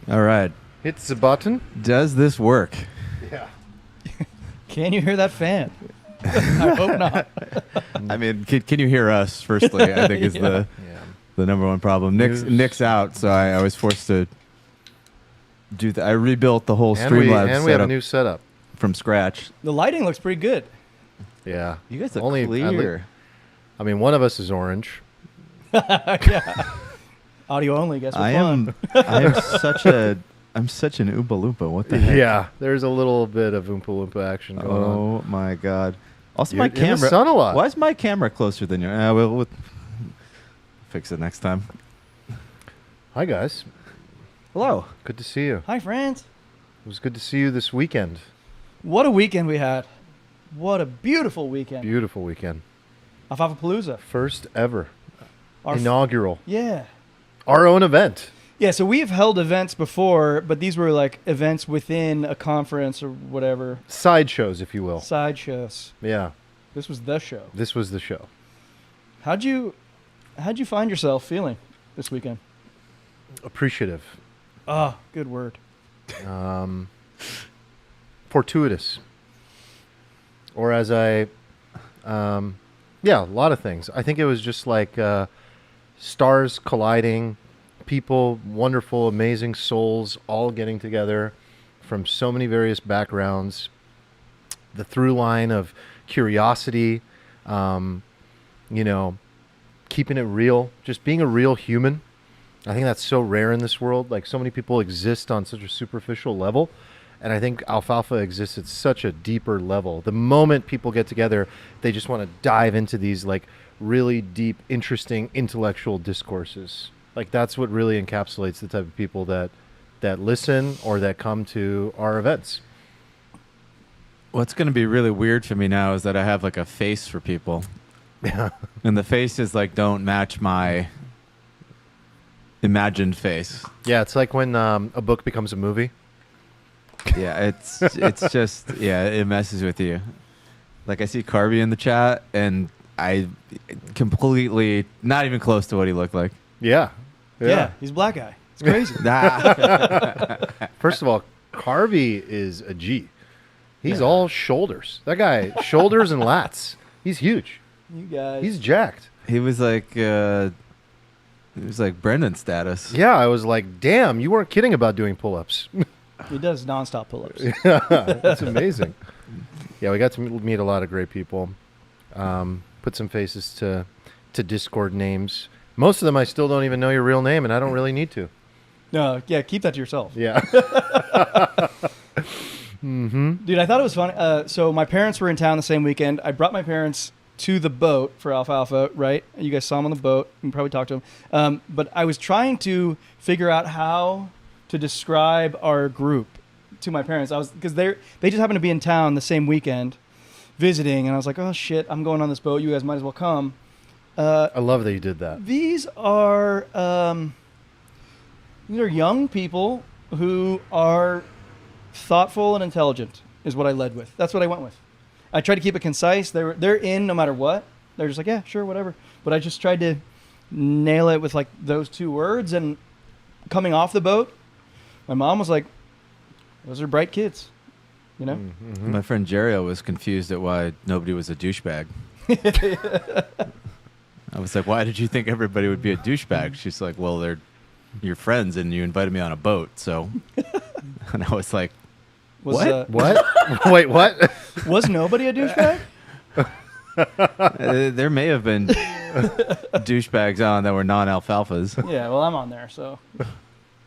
All right. Hit the button. Does this work? Yeah. Can you hear that fan? I hope not. I mean, can you hear us? Firstly, I think is the number one problem. Nick's out, so I was forced to do that. I rebuilt the whole Streamlabs and we have a new setup from scratch. The lighting looks pretty good. Yeah. You guys look clear. I mean, one of us is orange. Yeah. Audio only, guess we're fun. I'm such an Oompa Loompa. What the heck? Yeah, there's a little bit of Oompa Loompa action going on. Oh my god. Also, You're my camera. in the sun a lot. Why is my camera closer than yours? We'll fix it next time. Hi guys. Hello. Good to see you. Hi, friends. It was good to see you this weekend. What a weekend we had. What a beautiful weekend. Beautiful weekend. AlfalfaPalooza. First ever. Our Inaugural. Yeah. Our own event. Yeah, so we've held events before, but these were like events within a conference or whatever. Sideshows, if you will. Sideshows. Yeah. This was the show. This was the show. How'd you find yourself feeling this weekend? Appreciative. Oh, good word. Fortuitous. Or as a lot of things. I think it was just like stars colliding, people, wonderful, amazing souls all getting together from so many various backgrounds. The through line of curiosity, keeping it real, just being a real human. I think that's so rare in this world. Like, so many people exist on such a superficial level. And I think Alfalfa exists at such a deeper level. The moment people get together, they just want to dive into these like really deep, interesting intellectual discourses. Like, that's what really encapsulates the type of people that listen or that come to our events. What's going to be really weird for me now is that I have like a face for people. Yeah. And the faces like don't match my imagined face. Yeah, it's like when a book becomes a movie. Yeah, it's just, it messes with you. Like, I see Carby in the chat, and I completely, not even close to what he looked like. Yeah. Yeah, he's a black guy. It's crazy. First of all, Carby is a G. He's all shoulders. That guy, shoulders and lats. He's huge. You guys. He's jacked. He was like Brendan status. Yeah, I was like, damn, you weren't kidding about doing pull-ups. He does nonstop pull-ups. Yeah, that's amazing. Yeah, we got to meet a lot of great people. Put some faces to Discord names. Most of them I still don't even know your real name, and I don't really need to. No, yeah, keep that to yourself. Yeah. Mm-hmm. Dude, I thought it was funny. So my parents were in town the same weekend. I brought my parents to the boat for Alfalfa, right? You guys saw them on the boat. You can probably talk to them. But I was trying to figure out how to describe our group to my parents. Because they just happened to be in town the same weekend visiting, and I was like, oh shit, I'm going on this boat. You guys might as well come. I love that you did that. These are young people who are thoughtful and intelligent, is what I led with. That's what I went with. I tried to keep it concise. They're in no matter what. They're just like, yeah, sure, whatever. But I just tried to nail it with like those two words. And coming off the boat, my mom was like, those are bright kids, you know? Mm-hmm. My friend Jerio was confused at why nobody was a douchebag. I was like, why did you think everybody would be a douchebag? She's like, well, they're your friends and you invited me on a boat, so. And I was like, what? What? Wait, what? Was nobody a douchebag? There may have been douchebags on that were non-alfalfas. Yeah, well, I'm on there, so.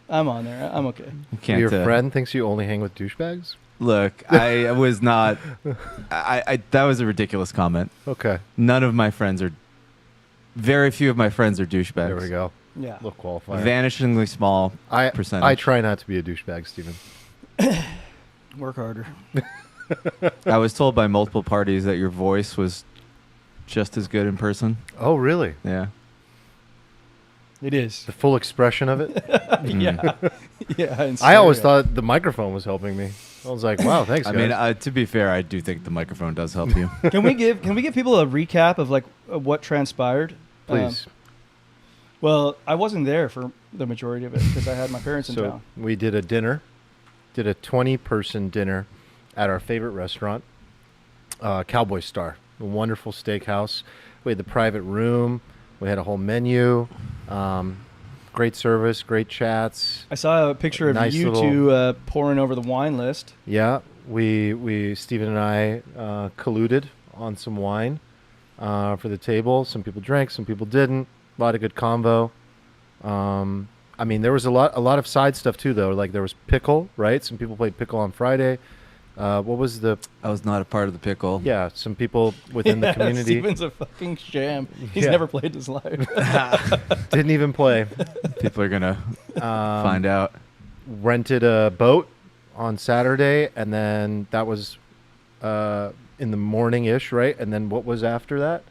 I'm on there. I'm okay. Your friend thinks you only hang with douchebags? Look, I was not. That was a ridiculous comment. Okay. None of my friends are. Very few of my friends are douchebags. There we go. Yeah. Little qualifier. Vanishingly small percentage. I try not to be a douchebag, Steven. Work harder. I was told by multiple parties that your voice was just as good in person. Oh, really? Yeah. It is. The full expression of it? Yeah. Yeah. I always thought the microphone was helping me. I was like, wow, thanks, guys. I mean, to be fair, I do think the microphone does help you. Can we give people a recap of like what transpired? Please. Well, I wasn't there for the majority of it because I had my parents in So town. we did a 20-person dinner at our favorite restaurant, Cowboy Star, a wonderful steakhouse. We had the private room. We had a whole menu. Great service, great chats. I saw a picture of Nice you little- two pouring over the wine list. Yeah, we Stephen and I colluded on some wine for the table. Some people drank, some people didn't. A lot of good combo. I mean, there was a lot of side stuff too, though. Like there was pickle, right? Some people played pickle on Friday. What was the? I was not a part of the pickle. Yeah, some people within the community Steven's a fucking sham. He's Yeah. never played his life. didn't even play. People are gonna find out. Rented a boat on Saturday, and then that was in the morning-ish, right? And then what was after that?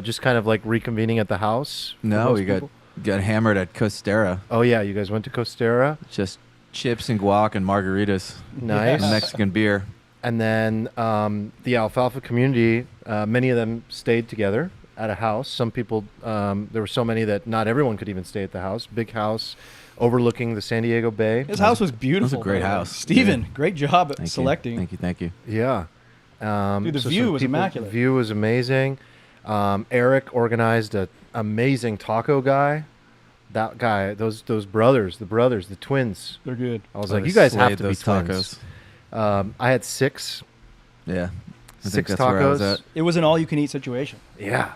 Just kind of like reconvening at the house. for No, most we got people. got hammered at Costera. Oh yeah, you guys went to Costera. Just chips and guac and margaritas. Nice. And Mexican beer. And then the Alfalfa community, many of them stayed together at a house. Some people, there were so many that not everyone could even stay at the house. Big house overlooking the San Diego Bay. His house was beautiful. great by the way. house. Steven, Yeah. great job at Thank selecting. you. Thank you. Yeah. Dude, the so view some was immaculate. The view was amazing. Eric organized a amazing taco guy. That guy, those brothers, the twins. They're good. I was Oh, like, they you guys have slayed to be those twins. I had six Yeah. I think six that's where I was tacos. at. It was an all-you-can-eat situation. Yeah,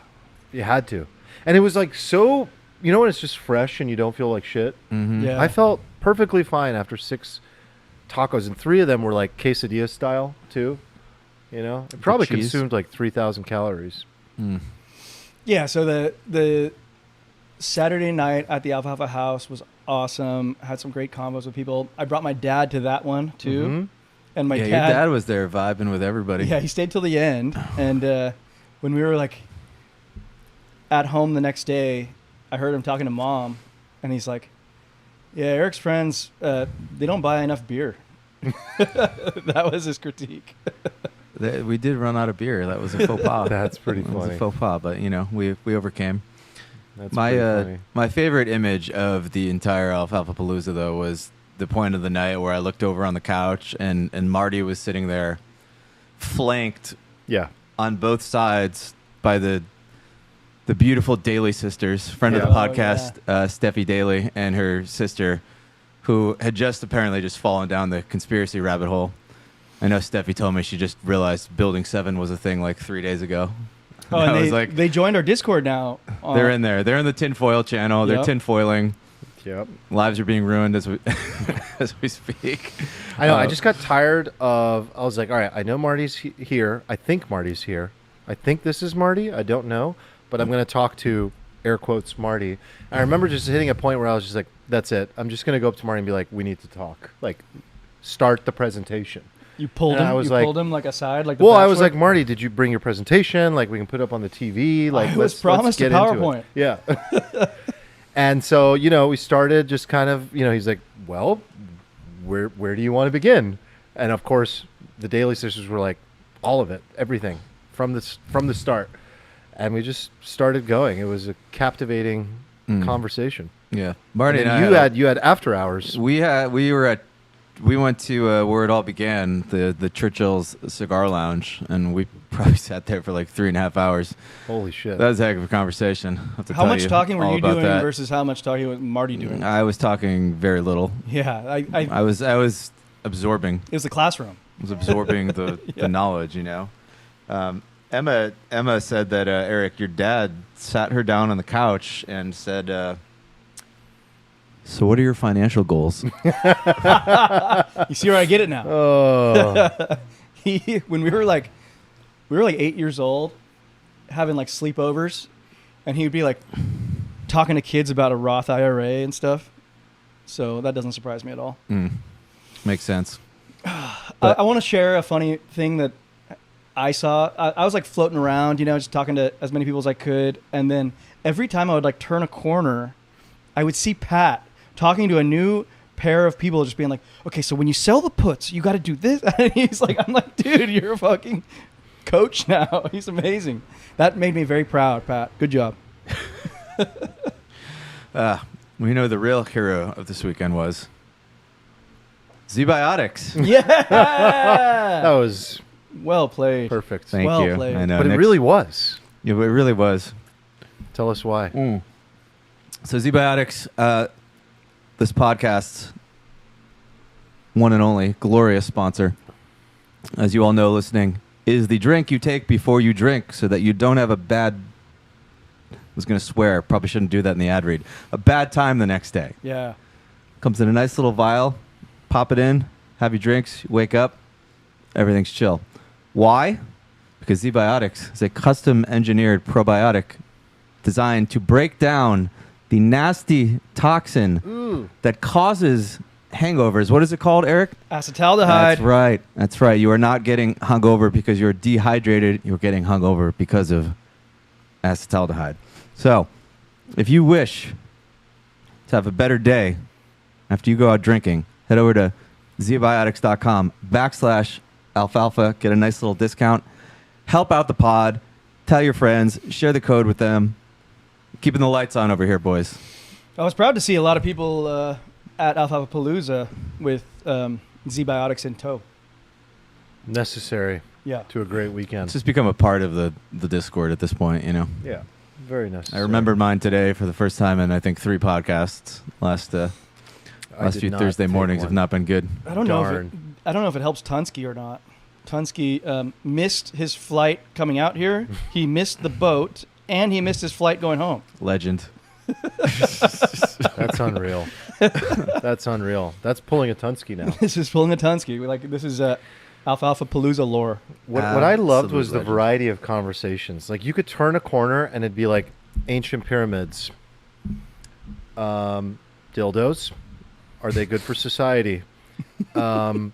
you had to. And it was like so, you know when it's just fresh and you don't feel like shit? Mm-hmm. Yeah. I felt perfectly fine after 6 tacos, and 3 of them were like quesadilla style too. You know, it probably cheese? consumed like 3,000 calories. Mm. Yeah, so the Saturday night at the Alfalfa house was awesome. Had some great combos with people. I brought my dad to that one too. Mhm. And my Yeah, your dad was there vibing with everybody. Yeah, he stayed till the end. And when we were like at home the next day, I heard him talking to mom, and he's like, "Yeah, Eric's friends, they don't buy enough beer." That was his critique. We did run out of beer. That was a faux pas. That's pretty It was funny. a faux pas, but you know, we overcame. That's My pretty funny. my favorite image of the entire AlfalfaPalooza though was the point of the night where I looked over on the couch and Marty was sitting there, flanked Yeah. on both sides by the beautiful Daly sisters, friend of the Yeah. Oh, podcast, Steffi Daly, and her sister, who had just apparently just fallen down the conspiracy rabbit hole. I know Steffi told me she just realized Building 7 was a thing like 3 days ago. Oh, I and was like, they joined our Discord now. they're in there. They're in the tinfoil channel. They're Yep. tinfoiling. Yep. Lives are being ruined as we as we speak. I know. I just got tired of. I was like, all right. I know Marty's here. I think Marty's here. I think this is Marty. I don't know, but I'm going to talk to air quotes Marty. And I remember just hitting a point where I was just like, that's it. I'm just going to go up to Marty and be like, we need to talk. Like, start the presentation. You pulled And him. I was You like- pulled him like aside, like. The Well, I was Bachelor? like, Marty, did you bring your presentation? Like, we can put it up on the TV. Like, I was promised a get into it. PowerPoint. Yeah. And so, you know, we started just kind of, you know, he's like, well, where do you want to begin? And of course, the Daly sisters were like, all of it, everything from the start. And we just started going. It was a captivating conversation. Yeah, Marty And and, then I you had after hours. we went to where it all began, the Churchill's Cigar Lounge, and we probably sat there for like 3.5 hours. Holy shit. That was a heck of a conversation. I have to How tell much you talking were all you about doing that. versus how much talking was Marty doing? I was talking very little. Yeah, I was absorbing. it was the classroom. I was absorbing the Yeah. the knowledge. You know, Emma said that Eric, your dad, sat her down on the couch and said. So what are your financial goals? You see where I get it now? Oh. When we were like 8 years old, having like sleepovers, and he would be like talking to kids about a Roth IRA and stuff. So that doesn't surprise me at all. Makes sense. I want to share a funny thing that I saw. I was like floating around, you know, just talking to as many people as I could, and then every time I would like turn a corner, I would see Pat talking to a new pair of people, just being like, okay, so when you sell the puts, you got to do this. And he's like, I'm like, dude, you're a fucking coach now. He's amazing. That made me very proud, Pat. Good job. We know the real hero of this weekend was Zbiotics. Yeah. That was Well played. perfect. Thank Well you. played. I know. But it really was. Yeah, but it really was. Tell us why. So Zbiotics, this podcast's one and only glorious sponsor, as you all know listening, is the drink you take before you drink so that you don't have a bad, I was going to swear, probably shouldn't do that in the ad read, a bad time the next day. Yeah. Comes in a nice little vial, pop it in, have your drinks, wake up, everything's chill. Why? Because Zbiotics is a custom engineered probiotic designed to break down the nasty toxin that causes hangovers. What is it called, Eric? Acetaldehyde. That's right. You are not getting hungover because you're dehydrated. You're getting hungover because of acetaldehyde. So, if you wish to have a better day after you go out drinking, head over to zbiotics.com/alfalfa. Get a nice little discount. Help out the pod. Tell your friends. Share the code with them. Keeping the lights on over here, boys. I was proud to see a lot of people at AlfalfaPalooza with Zbiotics in tow. Necessary Yeah. to a great weekend. It's just become a part of the Discord at this point, you know. Yeah, very necessary. I remembered mine today for the first time in, I think, 3 podcasts. Last did few not Thursday take mornings have one. not been good. I don't know if it helps Tunsky or not. Tunsky missed his flight coming out here. He missed the boat, and he missed his flight going home. Legend. That's unreal. That's unreal. That's pulling a Tunsky now. This is pulling a Tunsky. This is AlfalfaPalooza lore. What I loved Absolute was the legend. variety of conversations. Like, you could turn a corner and it'd be like ancient pyramids. Dildos. Are they good for society? Has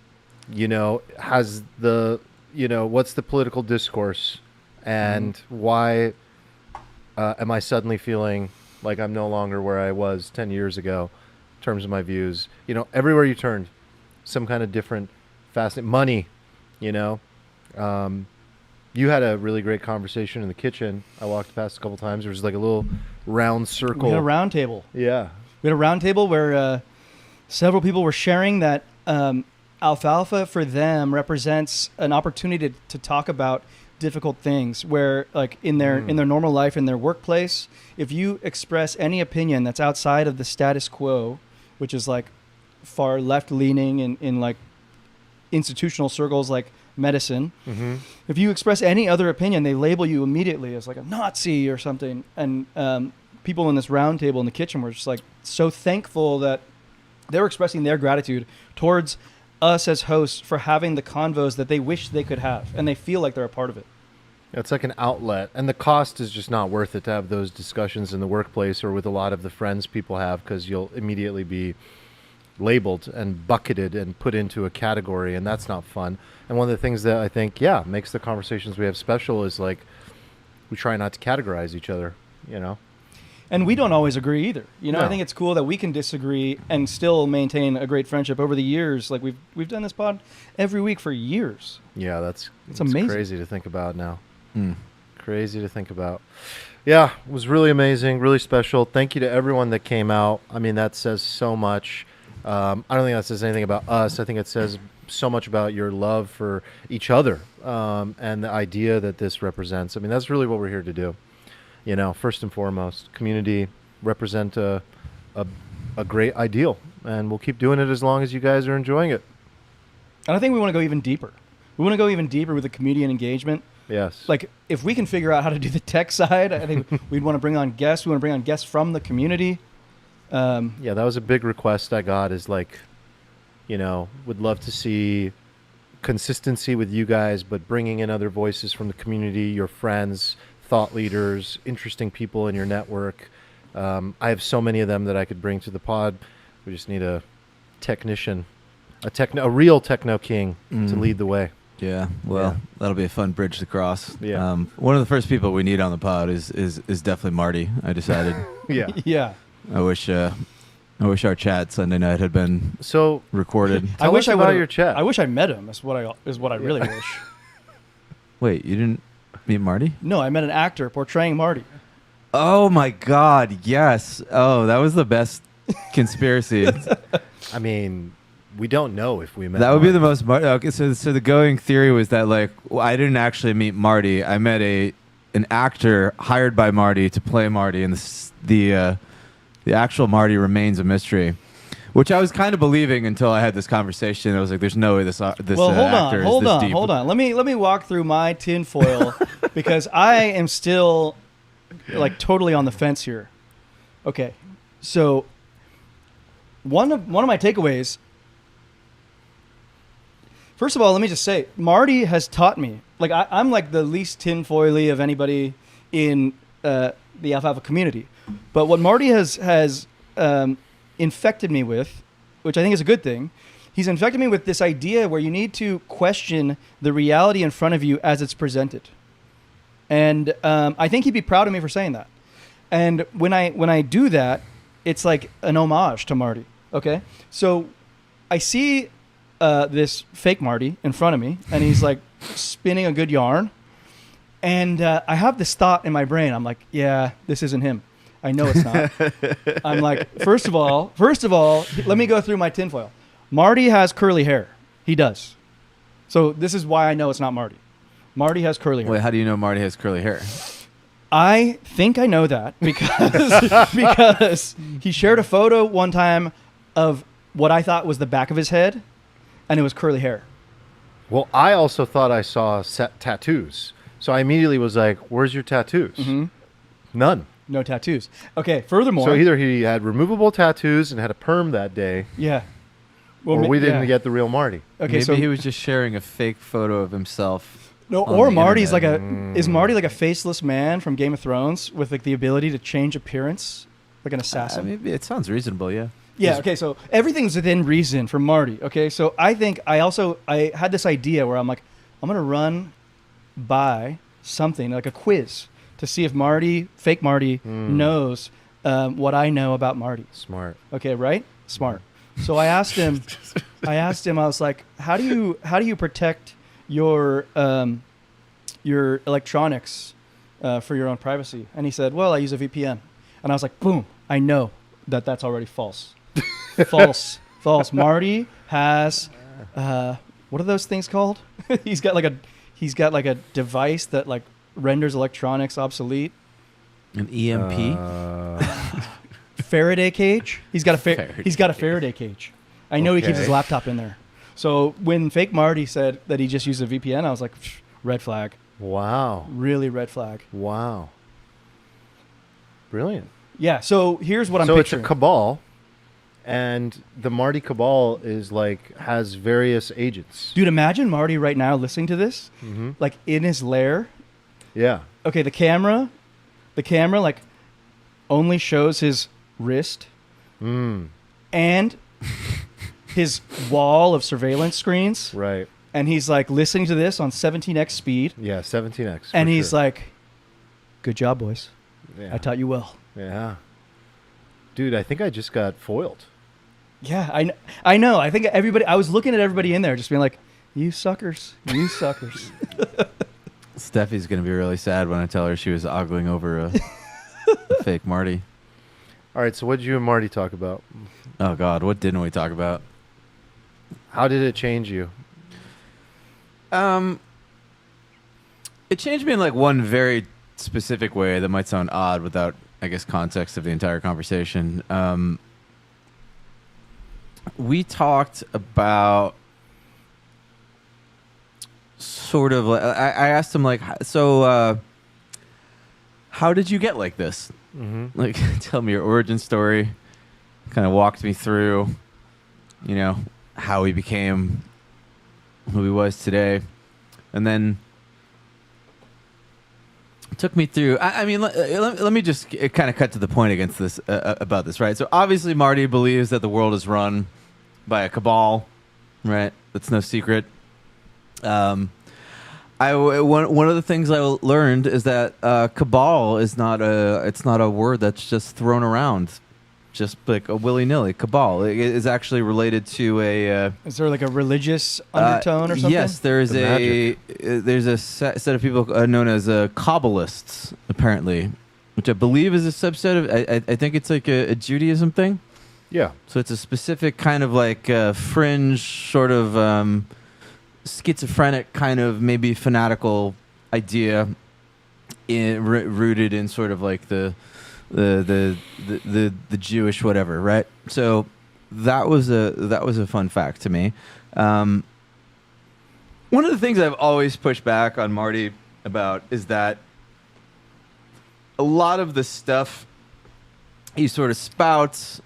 the, what's the political discourse? And why am I suddenly feeling like I'm no longer where I was 10 years ago in terms of my views? Everywhere you turned, some kind of different, fascinating money, You had a really great conversation in the kitchen. I walked past a couple times. There was like a little round circle. We had a round table. Yeah. We had a round table where several people were sharing that alfalfa for them represents an opportunity to talk about difficult things where, like, in their normal life, in their workplace, if you express any opinion that's outside of the status quo, which is like far left leaning in like institutional circles like medicine, if you express any other opinion, they label you immediately as like a Nazi or something. And people in this round table in the kitchen were just like so thankful that they were expressing their gratitude towards us as hosts for having the convos that they wish they could have, and they feel like they're a part of it. It's like an outlet, and the cost is just not worth it to have those discussions in the workplace or with a lot of the friends people have, because you'll immediately be labeled and bucketed and put into a category, and that's not fun. And one of the things that I think, makes the conversations we have special is like we try not to categorize each other, And we don't always agree either. No. I think it's cool that we can disagree and still maintain a great friendship over the years. Like we've done this pod every week for years. Yeah, it's amazing. Crazy to think about now. Crazy to think about. Yeah, it was really amazing, really special. Thank you to everyone that came out. I mean, that says so much. I don't think that says anything about us. I think it says so much about your love for each other and the idea that this represents. I mean, that's really what we're here to do. First and foremost, community, represent a great ideal, and we'll keep doing it as long as you guys are enjoying it. And I think we want to go even deeper. We want to go even deeper with the community and engagement. Yes. Like, if we can figure out how to do the tech side, I think we'd want to bring on guests. We want to bring on guests from the community. Yeah, that was a big request I got, is like, would love to see consistency with you guys, but bringing in other voices from the community, your friends, thought leaders, interesting people in your network. I have so many of them that I could bring to the pod. We just need a technician, a real techno king to lead the way. Yeah, well, that'll be a fun bridge to cross. Yeah. One of the first people we need on the pod is definitely Marty. I decided. Yeah. Yeah. I wish our chat Sunday night had been So recorded. Tell us about your chat. I wish I met him. Is what I really wish. Wait, you didn't meet Marty? No, I met an actor portraying Marty. Oh my God! Yes. Oh, that was the best conspiracy. I mean, we don't know if we met. That would be the Marty. most. Okay, so the going theory was that like I didn't actually meet Marty. I met an actor hired by Marty to play Marty, and the actual Marty remains a mystery. Which I was kind of believing until I had this conversation. I was like, "There's no way this Well, actor hold is this deep." on. Let me walk through my tinfoil because I am still like totally on the fence here. Okay, so one of my takeaways. First of all, let me just say, Marty has taught me. Like I'm like the least tinfoily of anybody in the Alfalfa community, but what Marty has infected me with, which I think is a good thing, he's infected me with this idea where you need to question the reality in front of you as it's presented. And I think he'd be proud of me for saying that. And when I do that, it's like an homage to Marty. Okay, so I see this fake Marty in front of me, and he's like spinning a good yarn, and I have this thought in my brain. I'm like, yeah, this isn't him. I know it's not. I'm like, first of all, let me go through my tinfoil. Marty has curly hair. He does. So this is why I know it's not Marty. Marty has curly hair. Wait, how do you know Marty has curly hair? I think I know that because he shared a photo one time of what I thought was the back of his head, and it was curly hair. Well, I also thought I saw tattoos, so I immediately was like, "Where's your tattoos?" Mm-hmm. None. No tattoos. Okay, furthermore. So either he had removable tattoos and had a perm that day, Yeah. Well, or we didn't yeah. get the real Marty. Okay, Maybe so he was just sharing a fake photo of himself. no, on or the Marty's internet. is Marty like a faceless man from Game of Thrones with like the ability to change appearance, like an assassin? Maybe it sounds reasonable. Yeah. Yeah, okay, so everything's within reason for Marty, okay? So I think I had this idea where I'm like, I'm going to run by something, like a quiz, to see if fake Marty, knows what I know about Marty. Smart. Okay, right? Smart. So I asked him, I was like, how do you protect your electronics for your own privacy? And he said, well, I use a VPN. And I was like, boom, I know that's already false. False. Marty has what are those things called? he's got like a device that like renders electronics obsolete. An EMP. Faraday cage. He's got a Faraday cage. I know he keeps his Okay. laptop in there. So when fake Marty said that he just used a VPN, I was like, red flag. Wow. Really red flag. Wow. Brilliant. Yeah. So here's what I'm So picturing. it's a cabal, and the Marty cabal is like has various agents. Dude, imagine Marty right now listening to this, Mm-hmm. like in his lair. Yeah. Okay, the camera like only shows his wrist and his wall of surveillance screens, Right. and he's like listening to this on 17x speed, Yeah. 17x. and for he's sure. like, "Good job, boys. Yeah. I taught you well." Yeah. Dude, I think I just got foiled. Yeah, I know. I think I was looking at everybody in there, just being like, "You suckers, you suckers." Steffi's gonna be really sad when I tell her she was ogling over a fake Marty. All right. So what did you and Marty talk about? Oh God, what didn't we talk about? How did it change you? It changed me in like one very specific way that might sound odd without, I guess, context of the entire conversation. We talked about sort of like, I asked him like, so how did you get like this? Mm-hmm. Like, tell me your origin story. Kind of walked me through, how he became who he was today. And then took me through. I mean, let me just kind of cut to the point against this about this, right? So obviously, Marty believes that the world is run by a cabal, right? That's no secret. One of the things I learned is that cabal is not a word that's just thrown around, just like a willy-nilly. Cabal it is actually related to a. Is there like a religious undertone or something? Yes, there's The a set of people known as Kabbalists, apparently, which I believe is a subset of. I think it's like a Judaism thing. Yeah. So it's a specific kind of like fringe, sort of schizophrenic, kind of maybe fanatical idea, rooted in sort of like the Jewish whatever, right? So that was a fun fact to me. One of the things I've always pushed back on Marty about is that a lot of the stuff he sort of spouts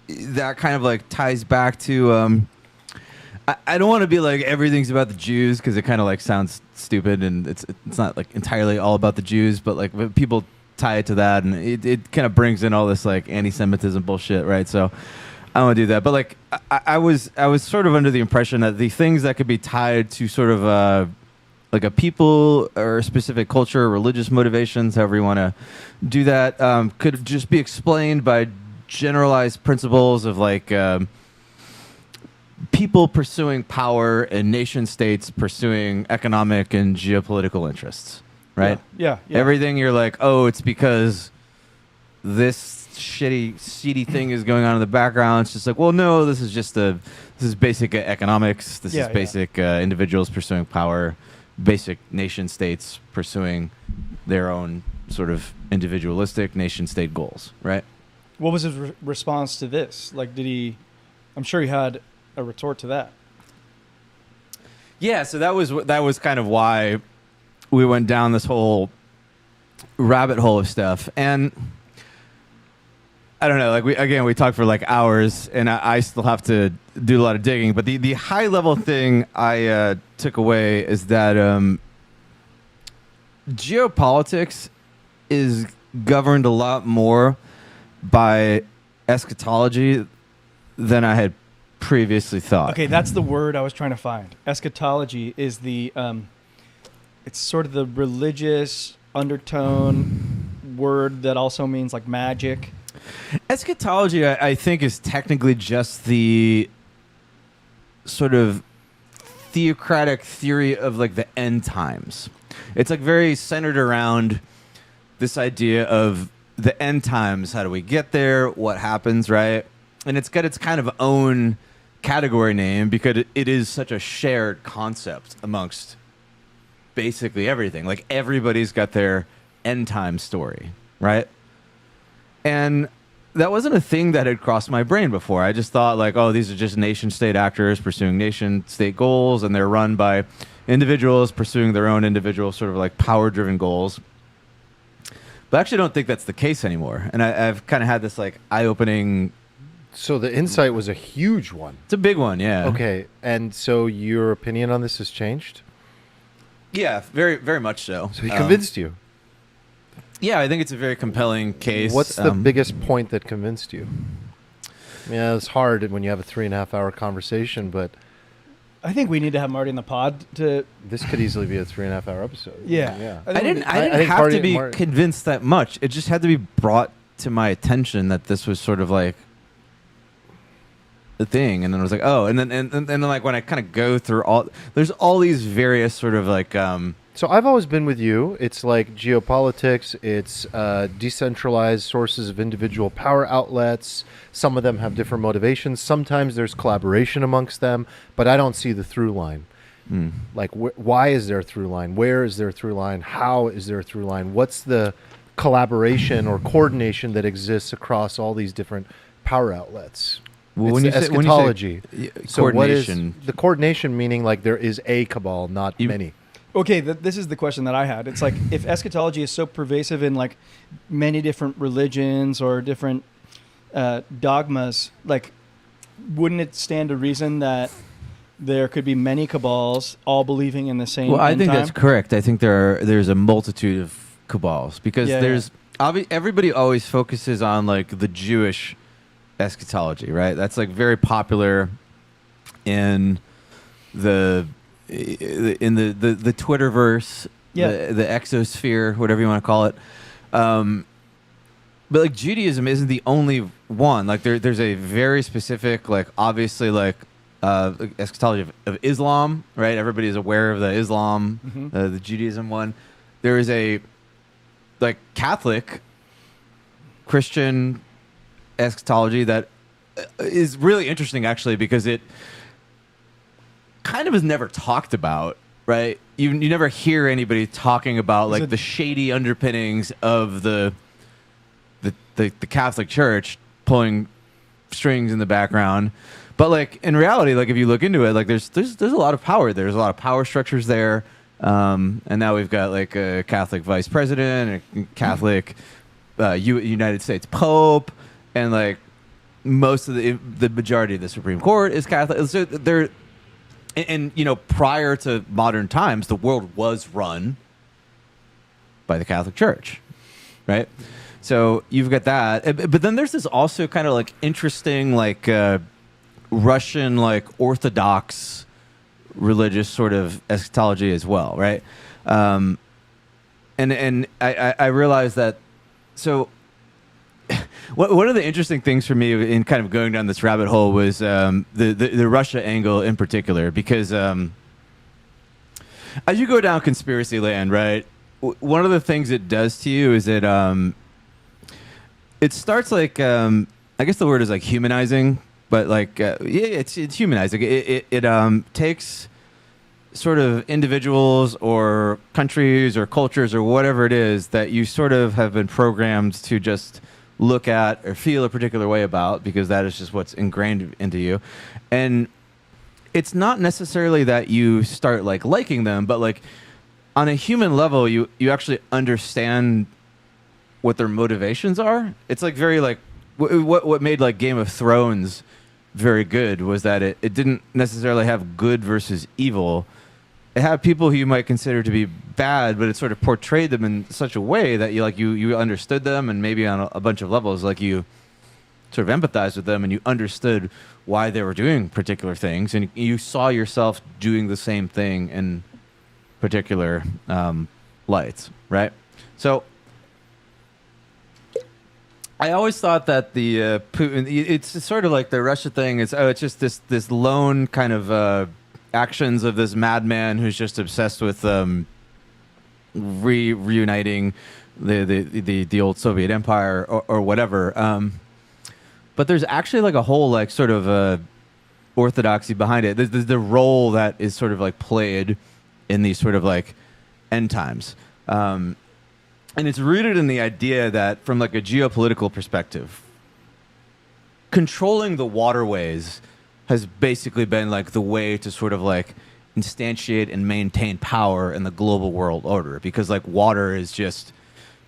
that kind of like ties back to I don't want to be like everything's about the Jews, because it kind of like sounds stupid, and it's not like entirely all about the Jews, but like people tie it to that, and it kind of brings in all this like anti-Semitism bullshit, right? So I don't want to do that, but like I was sort of under the impression that the things that could be tied to sort of like a people or a specific culture, religious motivations, however you want to do that, could just be explained by generalized principles of like people pursuing power and nation states pursuing economic and geopolitical interests, right? Yeah. Everything you're like, oh, it's because this seedy thing is going on in the background. It's just like, well, no, this is basic economics. This is basic individuals pursuing power, basic nation states pursuing their own sort of individualistic nation state goals, right? What was his response to this? Like, I'm sure he had a retort to that. Yeah, so that was kind of why we went down this whole rabbit hole of stuff. And I don't know, like we talked for like hours, and I still have to do a lot of digging, but the high level thing I took away is that geopolitics is governed a lot more by eschatology than I had previously thought. Okay, that's the word I was trying to find. Eschatology is the it's sort of the religious undertone word that also means like magic. Eschatology, I think, is technically just the sort of theocratic theory of like the end times. It's like very centered around this idea of the end times. How do we get there? What happens, right? And it's got its kind of own category name because it is such a shared concept amongst basically everything. Like everybody's got their end time story, right? And that wasn't a thing that had crossed my brain before. I just thought like, oh, these are just nation state actors pursuing nation state goals, and they're run by individuals pursuing their own individual sort of like power driven goals. But I actually don't think that's the case anymore. And I've kind of had this like eye-opening. So the insight was a huge one. It's a big one, yeah. Okay, and so your opinion on this has changed? Yeah, very, very much so. So he convinced you? Yeah, I think it's a very compelling case. What's the biggest point that convinced you? Yeah, it's hard when you have a 3.5 hour conversation, but I think we need to have Marty in the pod to. This could easily be a 3.5 hour episode. Yeah. I didn't have to be convinced that much. It just had to be brought to my attention that this was sort of like the thing, and then I was like, oh, and then like when I kind of go through there's all these various sort of like. So I've always been with you. It's like geopolitics. It's decentralized sources of individual power outlets. Some of them have different motivations. Sometimes there's collaboration amongst them, but I don't see the through line. Like, why is there a through line? Where is there a through line? How is there a through line? What's the collaboration or coordination that exists across all these different power outlets? Well, it's when you the say eschatology. So coordination, what is the coordination? Meaning like there is a cabal, not many. Okay, this is the question that I had. It's like if eschatology is so pervasive in like many different religions or different dogmas, like wouldn't it stand to reason that there could be many cabals all believing in the same? Well, I think time? that's correct. I think there's a multitude of cabals because everybody always focuses on like the Jewish eschatology, right? That's like very popular in the Twitterverse, the exosphere, whatever you want to call it. But like Judaism isn't the only one. Like there's a very specific, like obviously like eschatology of Islam, right? Everybody is aware of the Islam, the Judaism one. There is a like Catholic Christian eschatology that is really interesting, actually, because it kind of is never talked about, right? You never hear anybody talking about like the shady underpinnings of the Catholic Church pulling strings in the background. But like in reality, like if you look into it, like there's a lot of power. There's a lot of power structures there, and now we've got like a Catholic vice president, a Catholic United States Pope, and like most of the majority of the Supreme Court is Catholic. So they're and you know, prior to modern times, the world was run by the Catholic Church, right? So you've got that, but then there's this also kind of like interesting like Russian like Orthodox religious sort of eschatology as well, right? And I realized that. So one of the interesting things for me in kind of going down this rabbit hole was the Russia angle in particular, because as you go down conspiracy land, right, one of the things it does to you is it starts like I guess the word is like humanizing, but like it's humanizing. It takes sort of individuals or countries or cultures or whatever it is that you sort of have been programmed to just look at or feel a particular way about, because that is just what's ingrained into you. And it's not necessarily that you start like liking them, but like on a human level, you actually understand what their motivations are. It's like very like what made like Game of Thrones very good was that it didn't necessarily have good versus evil. It had people who you might consider to be bad, but it sort of portrayed them in such a way that you understood them, and maybe on a bunch of levels, like you sort of empathized with them and you understood why they were doing particular things, and you saw yourself doing the same thing in particular lights, right? So I always thought that the Putin, it's sort of like the Russia thing. It's just this lone kind of actions of this madman who's just obsessed with reuniting the old Soviet Empire or whatever. But there's actually like a whole like sort of orthodoxy behind it. There's the role that is sort of like played in these sort of like end times. And it's rooted in the idea that from like a geopolitical perspective, controlling the waterways has basically been like the way to sort of like instantiate and maintain power in the global world order, because like water is just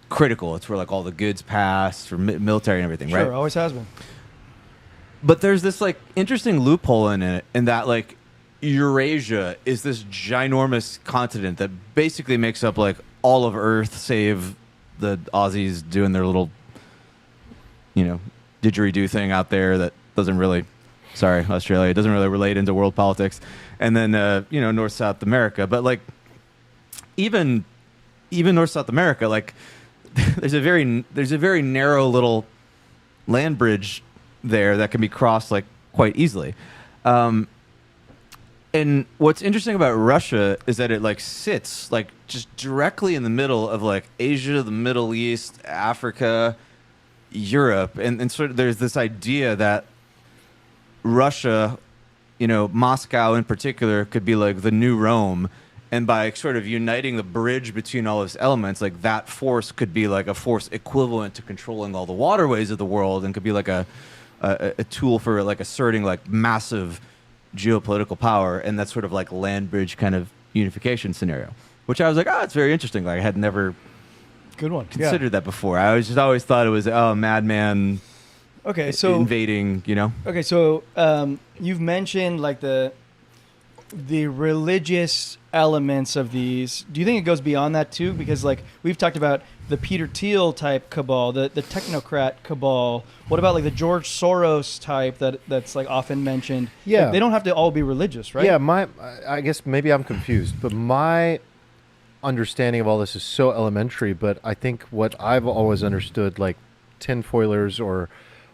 critical. It's where like all the goods pass for military and everything, right? Sure, always has been. But there's this like interesting loophole in it, in that like Eurasia is this ginormous continent that basically makes up like all of Earth, save the Aussies doing their little, you know, didgeridoo thing out there that doesn't really, sorry, Australia, doesn't really relate into world politics. And then, you know, North, South America. But like even North, South America, like there's a very narrow little land bridge there that can be crossed like quite easily. And what's interesting about Russia is that it like sits like just directly in the middle of like Asia, the Middle East, Africa, Europe, and sort of there's this idea that Russia, you know, Moscow in particular, could be like the new Rome, and by sort of uniting the bridge between all those elements, like that force could be like a force equivalent to controlling all the waterways of the world, and could be like a tool for like asserting like massive geopolitical power, and that sort of like land bridge kind of unification scenario, which I was like, oh, it's very interesting. Like I had never Good one. considered that before. I was just always thought it was madman. Okay, so invading, you know. Okay, so you've mentioned like the religious elements of these. Do you think it goes beyond that too? Because like we've talked about the Peter Thiel type cabal, the technocrat cabal. What about like the George Soros type that's like often mentioned? Yeah, like, they don't have to all be religious, right? Yeah, I guess maybe I'm confused, but my understanding of all this is so elementary. But I think what I've always understood, like tinfoilers or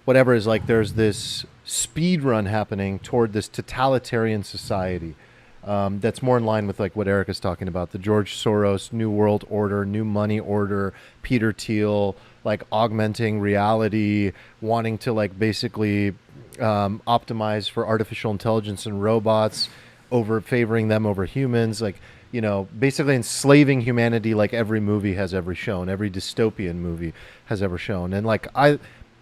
whatever, is like there's this speed run happening toward this totalitarian society that's more in line with like what Eric is talking about, the George Soros New World Order, New Money Order, Peter Thiel, like augmenting reality, wanting to like basically optimize for artificial intelligence and robots, over favoring them over humans, like, you know, basically enslaving humanity, like every movie has ever shown, every dystopian movie has ever shown. And like I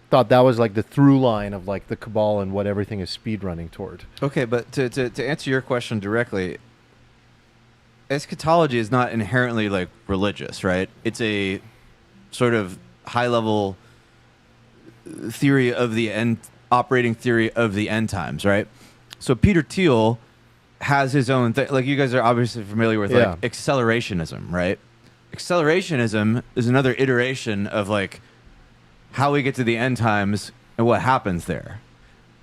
thought that was like the through line of like the cabal and what everything is speed running toward. Okay, but to answer your question directly, eschatology is not inherently like religious, right? It's a sort of high level theory of the end, operating theory of the end times, right? So Peter Thiel has his own thing. Like, you guys are obviously familiar with like accelerationism, right? Accelerationism is another iteration of like how we get to the end times and what happens there,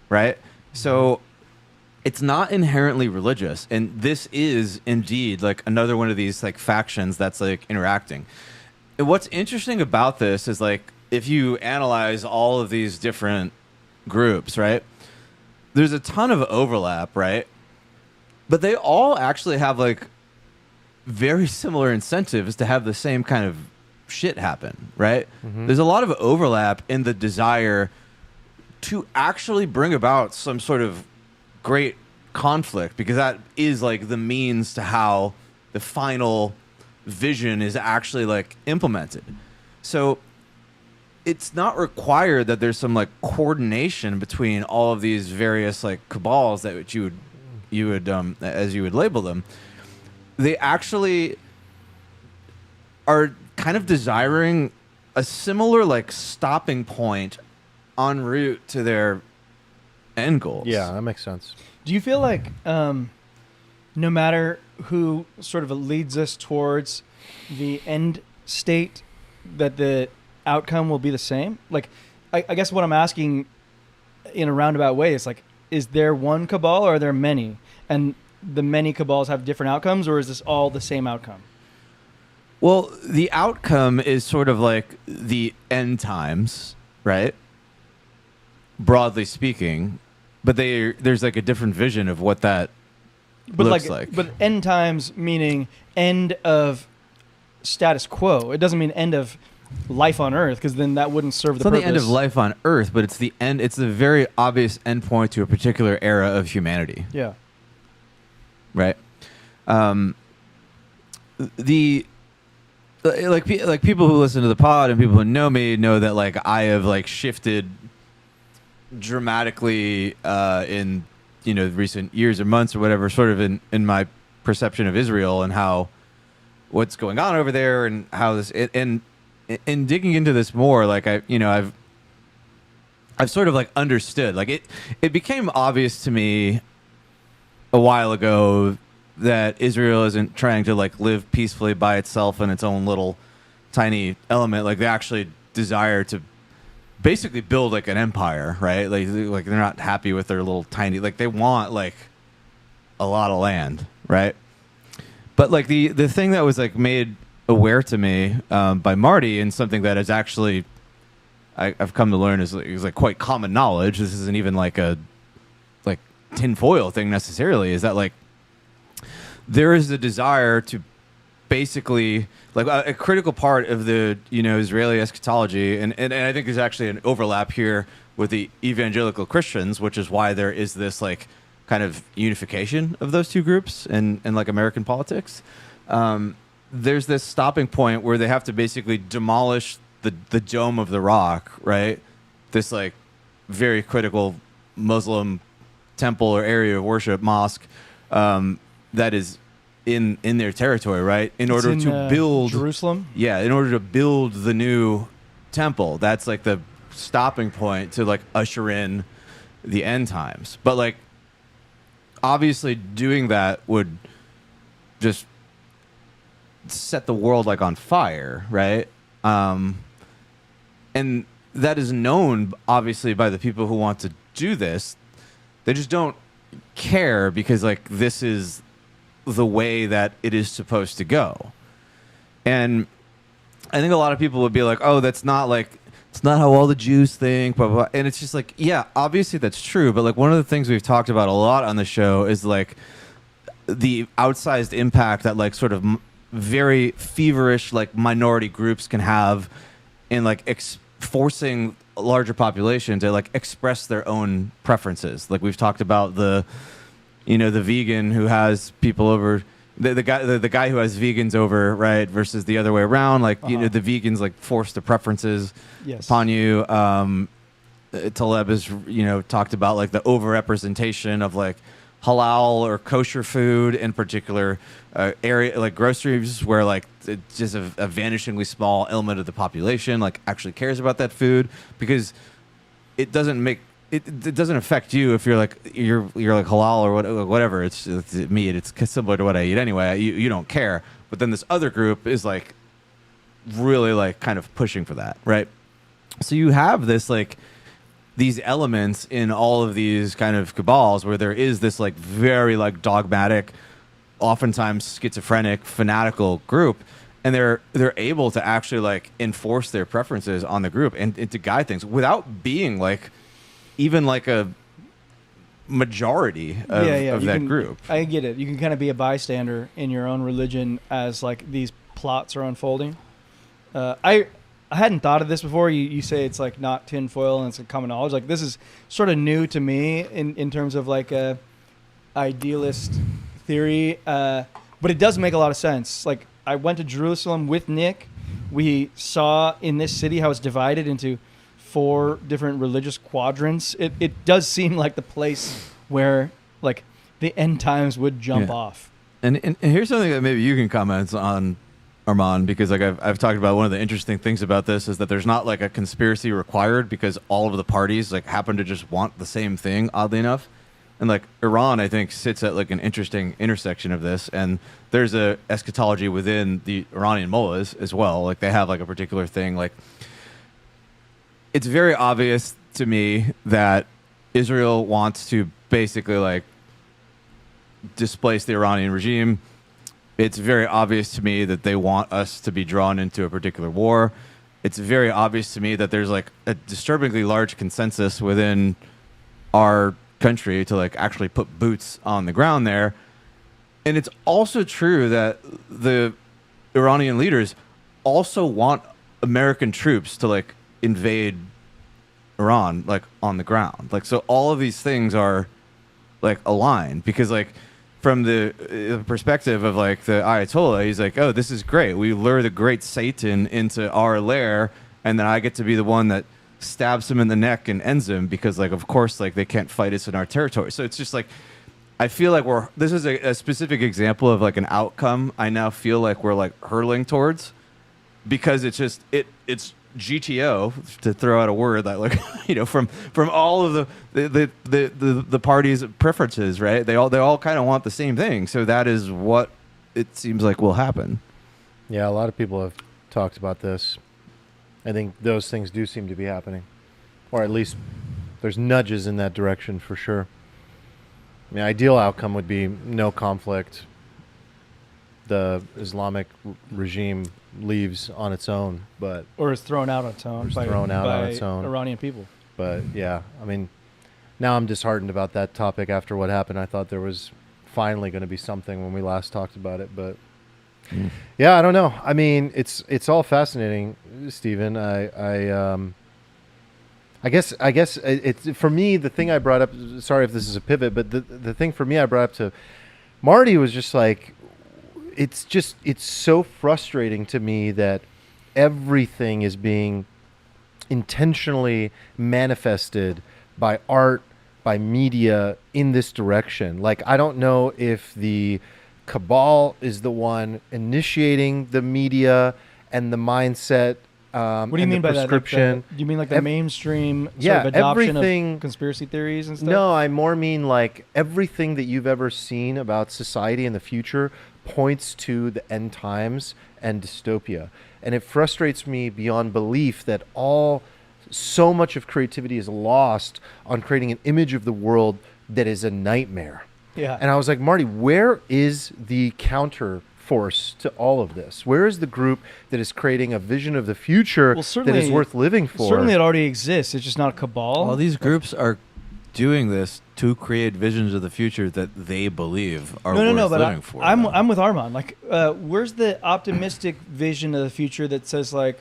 right? So it's not inherently religious, and this is indeed like another one of these like factions that's like interacting. And what's interesting about this is like, if you analyze all of these different groups, right, there's a ton of overlap, right? But they all actually have like very similar incentives to have the same kind of shit happen, right? Mm-hmm. There's a lot of overlap in the desire to actually bring about some sort of great conflict, because that is like the means to how the final vision is actually like implemented. So it's not required that there's some like coordination between all of these various like cabals that you would as you would label them. They actually are kind of desiring a similar like stopping point en route to their end goals. Yeah, that makes sense. Do you feel like no matter who sort of leads us towards the end state, that the outcome will be the same? Like, I guess what I'm asking in a roundabout way is like, is there one cabal or are there many? And the many cabals have different outcomes, or is this all the same outcome? Well, the outcome is sort of like the end times, right? Broadly speaking, but there's like a different vision of what that looks like. But end times meaning end of status quo. It doesn't mean end of life on Earth, because then that wouldn't serve the purpose. It's not the end of life on Earth, but it's the end. It's the very obvious endpoint to a particular era of humanity. Yeah. Right. Like people who listen to the pod and people who know me know that like I have like shifted dramatically in recent years or months or whatever, sort of in my perception of Israel and how what's going on over there and how this and in digging into this more, like I've sort of like understood, like it became obvious to me a while ago that Israel isn't trying to like live peacefully by itself in its own little tiny element. Like, they actually desire to basically build like an empire, right? Like they're not happy with their little tiny, like they want like a lot of land, right? But like the thing that was like made aware to me by Marty, and something that is actually I've come to learn is like quite common knowledge. This isn't even like a like tinfoil thing necessarily. Is that like there is a desire to basically like a critical part of the Israeli eschatology, and I think there's actually an overlap here with the evangelical Christians, which is why there is this like kind of unification of those two groups in like American politics. There's this stopping point where they have to basically demolish the Dome of the Rock, right? This like very critical Muslim temple or area of worship, mosque, that is in their territory, right? In order to build Jerusalem. Yeah, in order to build the new temple. That's like the stopping point to like usher in the end times. But like obviously doing that would just set the world like on fire, right? And that is known obviously by the people who want to do this. They just don't care because like this is the way that it is supposed to go. And I think a lot of people would be like, oh, that's not like, it's not how all the Jews think, blah, blah, blah. And it's just like, yeah, obviously that's true. But like one of the things we've talked about a lot on the show is like, the outsized impact that like sort of very feverish like minority groups can have in like forcing a larger population to like express their own preferences. Like we've talked about the vegan who has people over, the guy who has vegans over, right, versus the other way around. Like the vegans like force the preferences upon you. Taleb has talked about like the overrepresentation of like halal or kosher food in particular area, like groceries, where like it's just a vanishingly small element of the population like actually cares about that food, because it doesn't affect you if you're like halal or whatever. It's meat. It's similar to what I eat anyway. You don't care. But then this other group is like really like kind of pushing for that, right? So you have this like these elements in all of these kind of cabals where there is this like very like dogmatic, oftentimes schizophrenic, fanatical group, and they're able to actually like enforce their preferences on the group and to guide things without being like even like a majority of that group. I get it. You can kind of be a bystander in your own religion as like these plots are unfolding. I hadn't thought of this before. You say it's like not tinfoil and it's like common knowledge. Like this is sort of new to me in terms of like a idealist theory, but it does make a lot of sense. Like I went to Jerusalem with Nick. We saw in this city how it's divided into 4 different religious quadrants. It does seem like the place where like the end times would jump off. And here's something that maybe you can comment on, Armand, because like I've talked about, one of the interesting things about this is that there's not like a conspiracy required, because all of the parties like happen to just want the same thing, oddly enough. And like Iran, I think, sits at like an interesting intersection of this, and there's a eschatology within the Iranian mullahs as well. Like they have like a particular thing. Like it's very obvious to me that Israel wants to basically like displace the Iranian regime. It's very obvious to me that they want us to be drawn into a particular war. It's very obvious to me that there's like a disturbingly large consensus within our country to like actually put boots on the ground there. And it's also true that the Iranian leaders also want American troops to like invade Iran like on the ground. Like so all of these things are like aligned, because like from the perspective of like the Ayatollah, he's like, oh, this is great. We lure the great Satan into our lair, and then I get to be the one that stabs him in the neck and ends him, because like, of course, like they can't fight us in our territory. So it's just like, I feel like this is a specific example of like an outcome I now feel like we're like hurtling towards, because it's just, it's GTO, to throw out a word that like from all of the parties' preferences, right? They all kind of want the same thing. So that is what it seems like will happen. Yeah, a lot of people have talked about this. I think those things do seem to be happening, or at least there's nudges in that direction for sure. I mean, ideal outcome would be no conflict. The Islamic regime leaves on its own, or is thrown out on its own by Iranian people. But yeah, I mean, now I'm disheartened about that topic after what happened. I thought there was finally going to be something when we last talked about it, but yeah, I don't know. I mean, it's all fascinating, Stephen. I guess it's for me, the thing I brought up. Sorry if this is a pivot, but the thing for me I brought up to Marty was just like, it's so frustrating to me that everything is being intentionally manifested by art, by media in this direction. Like, I don't know if the cabal is the one initiating the media and the mindset. What do you mean by that? Like do you mean like the mainstream sort of adoption of conspiracy theories and stuff? No, I more mean like everything that you've ever seen about society in the future points to the end times and dystopia. And it frustrates me beyond belief that so much of creativity is lost on creating an image of the world that is a nightmare. Yeah. And I was like, Marty, where is the counter force to all of this? Where is the group that is creating a vision of the future that is worth living for? Certainly it already exists. It's just not a cabal. Well, these groups are doing this to create visions of the future that they believe are no, worth but living for. I'm with Armand. Like, where's the optimistic vision of the future that says like,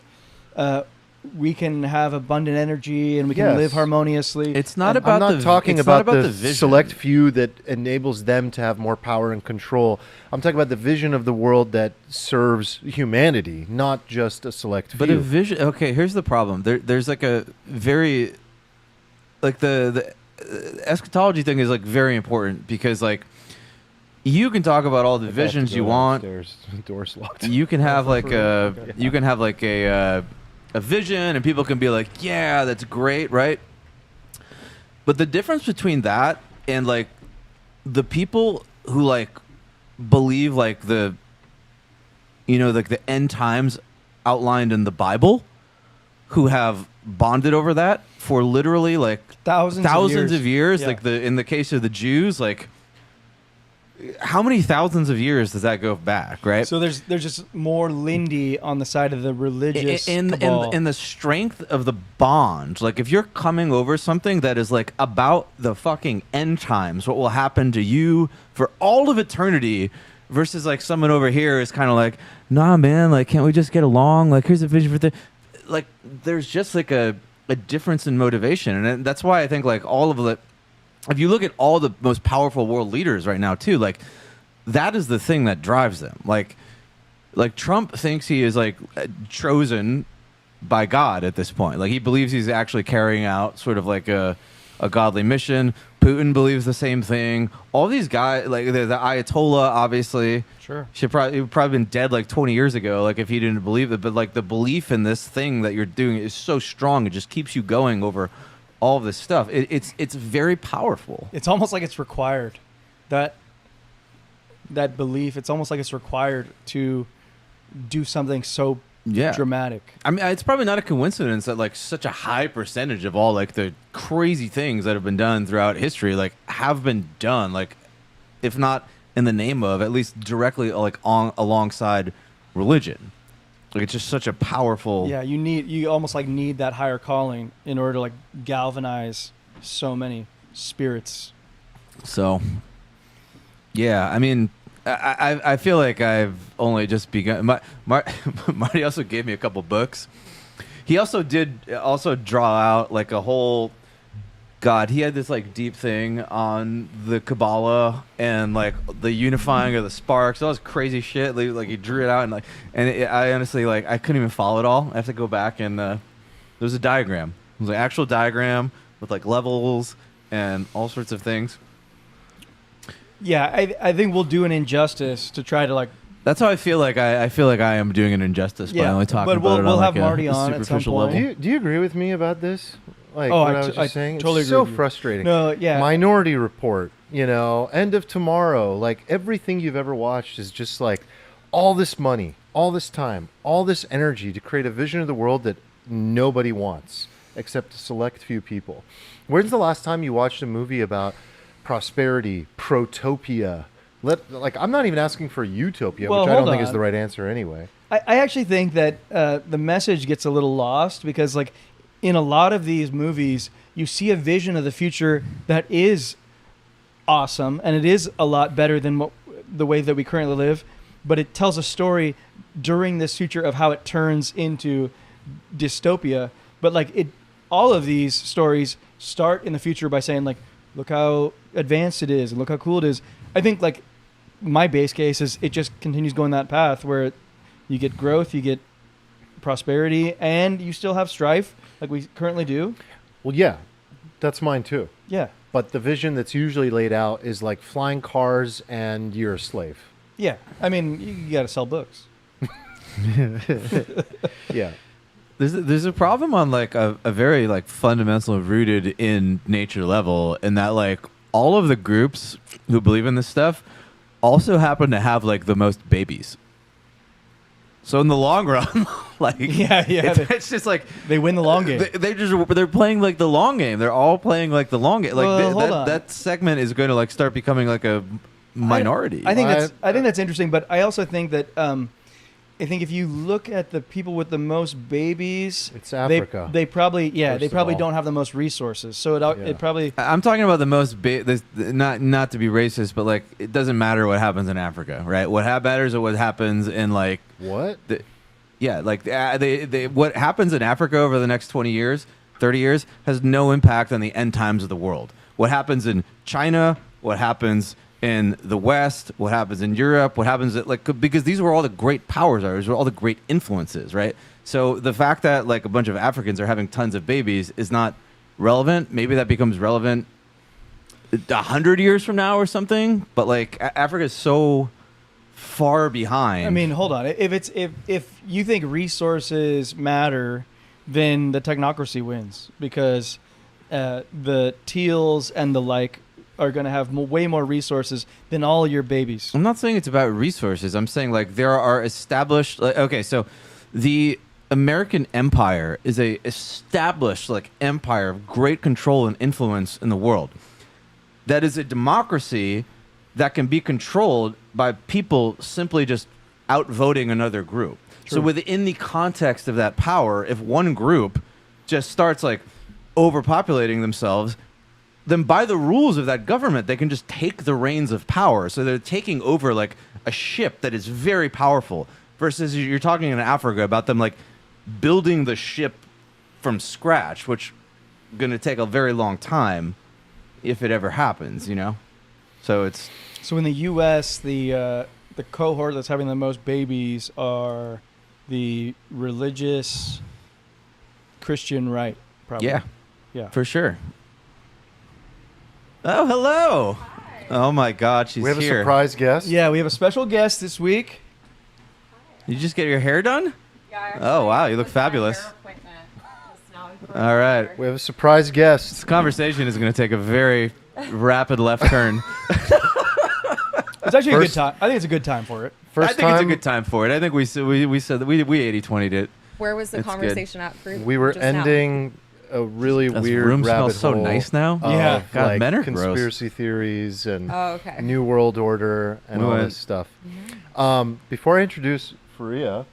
we can have abundant energy and we can live harmoniously? It's not And about I'm not talking about the vision. select few that enables them to have more power and control. I'm talking about the vision of the world that serves humanity, not just a select few. But a vision. Okay, here's the problem. There's like a very, like the eschatology thing is like very important because like you can talk about all the visions you want. Doors locked. You can have like a you can have like a vision, and people can be like, yeah, that's great, right? But the difference between that and like the people who like believe like the, you know, like the end times outlined in the Bible, who have bonded over that for literally like thousands of years. Yeah. Like in the case of the Jews, like how many thousands of years does that go back, right? So there's just more Lindy on the side of the religious cabal. in the strength of the bond. Like if you're coming over something that is like about the fucking end times, what will happen to you for all of eternity, versus like someone over here is kind of like, nah, man, like can't we just get along? Like here's a vision for the, like there's just like a difference in motivation, and that's why I think like all of the. If you look at all the most powerful world leaders right now, too, like that is the thing that drives them. Like Trump thinks he is like chosen by God at this point. Like he believes he's actually carrying out sort of like a godly mission. Putin believes the same thing. All these guys, like the Ayatollah, obviously, Sure, he would probably been dead like 20 years ago. Like if he didn't believe it, but like the belief in this thing that you're doing is so strong, it just keeps you going over all of this stuff. It's very powerful. it's almost like it's required. That belief, it's almost like it's required to do something so dramatic. I mean, it's probably not a coincidence that like such a high percentage of all like the crazy things that have been done throughout history like have been done, like if not in the name of, at least directly like alongside religion. Like it's just such a powerful. Yeah, you almost like need that higher calling in order to like galvanize so many spirits. So, yeah, I mean, I feel like I've only just begun. Marty also gave me a couple books. He also did draw out like a whole. God, he had this like deep thing on the Kabbalah and like the unifying of the sparks, all this crazy shit. Like he drew it out I honestly like I couldn't even follow it all. I have to go back and there was a diagram. It was an actual diagram with like levels and all sorts of things. Yeah, I think we'll do an injustice to try to like. That's how I feel like I feel like I am doing an injustice by only talking but about it we'll on have like Marty a on at some superficial point. level. Do you agree with me about this? Like Oh, what I I was t- just I saying? totally It's agree so with you. frustrating. No, yeah. Minority Report, you know, End of Tomorrow, like everything you've ever watched is just like all this money, all this time, all this energy to create a vision of the world that nobody wants except a select few people. When's the last time you watched a movie about prosperity, protopia? I'm not even asking for utopia, Well, which I don't hold think is on. the right answer anyway. I actually think that the message gets a little lost because, like, in a lot of these movies, you see a vision of the future that is awesome and it is a lot better than the way that we currently live, but it tells a story during this future of how it turns into dystopia. But like all of these stories start in the future by saying like, look how advanced it is and look how cool it is. I think like my base case is it just continues going that path where you get growth, you get prosperity, and you still have strife like we currently do. Well, yeah, that's mine too. Yeah. But the vision that's usually laid out is like flying cars and you're a slave. Yeah. I mean, you got to sell books. Yeah. There's a problem on like a very like fundamental rooted in nature level, in that like all of the groups who believe in this stuff also happen to have like the most babies. So in the long run, like it's just like they win the long game. They're playing like the long game. They're all playing like the long game. Like Well, hold on. that segment is going to like start becoming like a minority. I think that's interesting, but I also think that I think if you look at the people with the most babies, It's Africa. They probably First they of probably all. don't have the most resources. So Yeah. it probably I'm talking about the most not to be racist, but like it doesn't matter what happens in Africa, right? What matters is what happens in like What? what happens in Africa over the next 20 years, 30 years has no impact on the end times of the world. What happens in China, what happens in the West, what happens in Europe, what happens because these were all the great powers, these were all the great influences, right? So the fact that like a bunch of Africans are having tons of babies is not relevant. Maybe that becomes relevant 100 years from now or something. But like Africa is so far behind. I mean, hold on. If you think resources matter, then the technocracy wins because the teals and the like are going to have way more resources than all your babies. I'm not saying it's about resources. I'm saying like there are established. Okay, so the American empire is a established like empire of great control and influence in the world. That is a democracy that can be controlled by people simply just outvoting another group. So within the context of that power, if one group just starts like overpopulating themselves, then by the rules of that government, they can just take the reins of power. So they're taking over like a ship that is very powerful versus you're talking in Africa about them like building the ship from scratch, which is going to take a very long time if it ever happens, you know? So it's... So in the U.S., the cohort that's having the most babies are the religious Christian right, probably. Yeah. For sure. Oh, hello. Hi. Oh, my God, she's We have here. a surprise guest. Yeah, we have a special guest this week. Did you just get your hair done? Yeah, I Oh, wow, actually you look was on a fabulous. hair appointment just now before All we right. were here. We have a surprise guest. This conversation is going to take a very rapid left turn. It's actually a good First- time. I think it's a good time for it. First I think it's a time good time for it. I think we said that we 80-20'd it. Where was the It's good. conversation at for we were just now? ending a really This weird room rabbit smells so hole nice now. of, Yeah. God, like, men are gross. conspiracy theories and Oh, okay. New World Order and We all went- this stuff. Mm-hmm. Before I introduce Faria,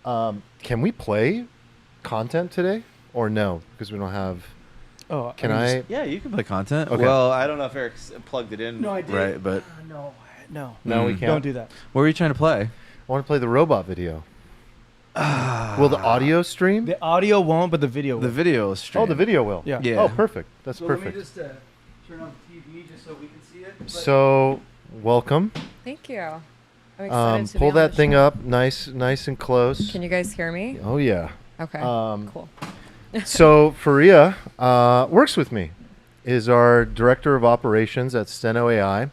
can we play content today or no? Because we don't have. Oh, Can I'm I? just- Yeah, you can play content. Okay. Well, I don't know if Eric's plugged it in No, I did. right, but No. No, we Mm. can't. Don't do that. what were you trying to play? I want to play the robot video. Will the audio stream? The audio won't, but the video will. The video is streamed. Oh, the video will. Yeah. Yeah. Oh, perfect. That's So perfect. let me just turn on the TV just so we can see it. So, welcome. Thank you. I'm excited to be Pull on that the thing show. up, nice and close. Can you guys hear me? Oh yeah. Okay. Um, cool. So Faria works with me. Is our director of operations at Steno AI.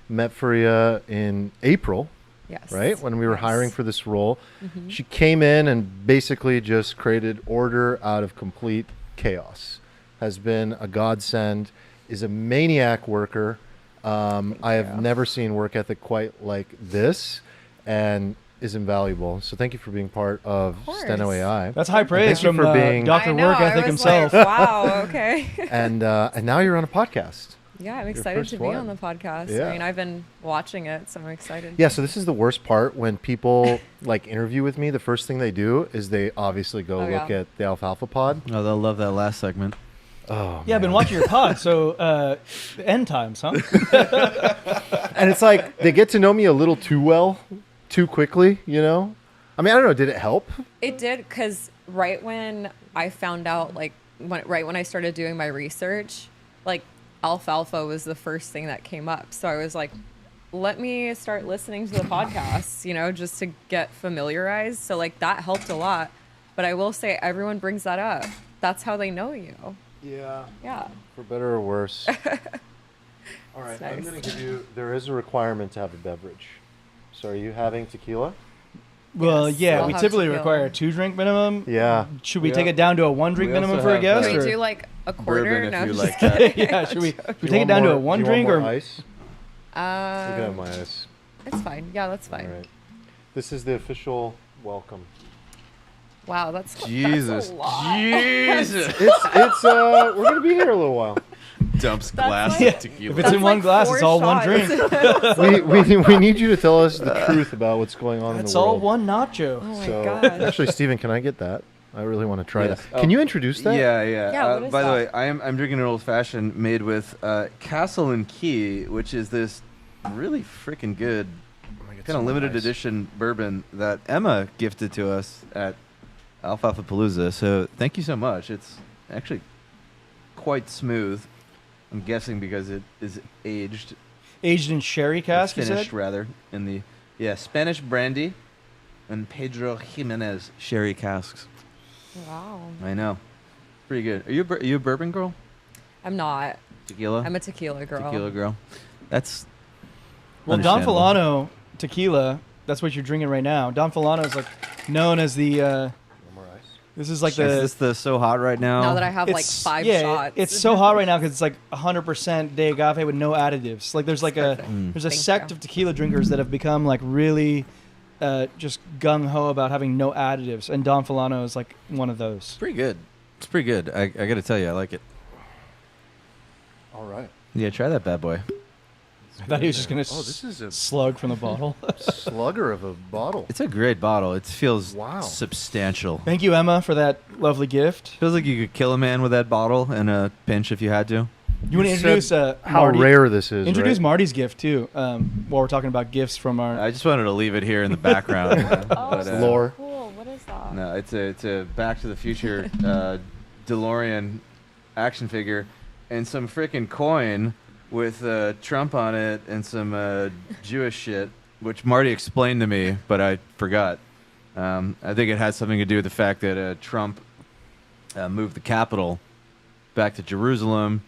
Met Faria in April, Yes. right? When we were Yes. hiring for this role. Mhm. She came in and basically just created order out of complete chaos. Has been a godsend. Is a maniac worker. I have you. never seen work ethic quite like this, and is invaluable. So thank you for being part of course. Steno AI. That's high praise you from for being- Dr. I know, Work I Ethic was himself. Like, wow. Okay. and now you're on a podcast. Yeah, I'm excited first to be one. on the podcast. Yeah. I mean, I've been watching it, so I'm excited. Yeah, so this is the worst part when people like interview with me. The first thing they do is they obviously go Oh, look yeah. at the Alfalfa pod. Oh, they'll love that last segment. Oh, Yeah, I've been man. watching your pod, so end times, huh? And it's like they get to know me a little too well, too quickly. You know, I mean, I don't know. Did it help? It did, because right when I found out, like, right when I started doing my research, like, Alfalfa was the first thing that came up. So I was like, let me start listening to the podcasts, you know, just to get familiarized. So, like, that helped a lot. But I will say, everyone brings that up. That's how they know you. Yeah. Yeah. For better or worse. All right, It's I'm nice. going to give you. There is a requirement to have a beverage. So are you having tequila? Well, Yes, yeah, we'll we have typically tequila. require a 2-drink minimum. Yeah. Should we Yeah. take it down to a 1-drink We minimum also for a have, guest? Can we or? do, like, a quarter? Bourbon if No, I'm you just like that. kidding. Yeah, should we Do take you it want down to a more- 1 do you want drink more or? ice? You can have my ice. It's fine. Yeah, that's fine. All right. This is the official welcome. Wow, that's Jesus. That's a lot. Jesus. It's we're gonna be here a little while. dumps That's glass like- of tequila. If it's in one glass, it's all one drink. we need you to tell us the truth about what's going on in It's the world. all one nacho. Oh my So, gosh. actually, Steven, can I get that? I really want to try Yes. that. Can you introduce that? Yeah. Yeah, what is by the that? way, I'm drinking an old fashioned made with Castle and Key, which is this really freaking good kind of limited edition bourbon that Emma gifted to us at AlfalfaPalooza. So thank you so much. It's actually quite smooth. I'm guessing because it is aged. Aged in sherry cask, you Finished said? rather in the Spanish brandy and Pedro Jimenez sherry casks. Wow. I know, pretty good. Are you a bourbon girl? I'm not. Tequila. I'm a tequila girl. Tequila girl. That's Well, Don understandable. Fulano tequila, that's what you're drinking right now. Don Fulano is like known as the, this is like Is the, this the so hot right now? Now that I have like it's- 5 yeah, shots. it's so hot right now because it's like 100% de agave with no additives. Like there's like a, there's a Thank sect you. of tequila drinkers that have become like really just gung-ho about having no additives. And Don Fulano is like one of those. It's pretty good. It's pretty good. I got to tell you, I like it. All right. Yeah, try that bad boy. I thought he was just going Oh, this is a to slug from the bottle. slugger of a bottle. It's a great bottle. It feels Wow. substantial. Thank you, Emma, for that lovely gift. Feels like you could kill a man with that bottle in a pinch if you had to. You want to said introduce how Marty? rare this is. Introduce right? Marty's gift too. While we're talking about gifts from our. I just wanted to leave it here in the background. Oh, but, so Lore. cool. What is that? No, it's a Back to the Future DeLorean action figure and some freaking coin with Trump on it and some Jewish shit, which Marty explained to me, but I forgot. I think it has something to do with the fact that Trump moved the capital back to Jerusalem.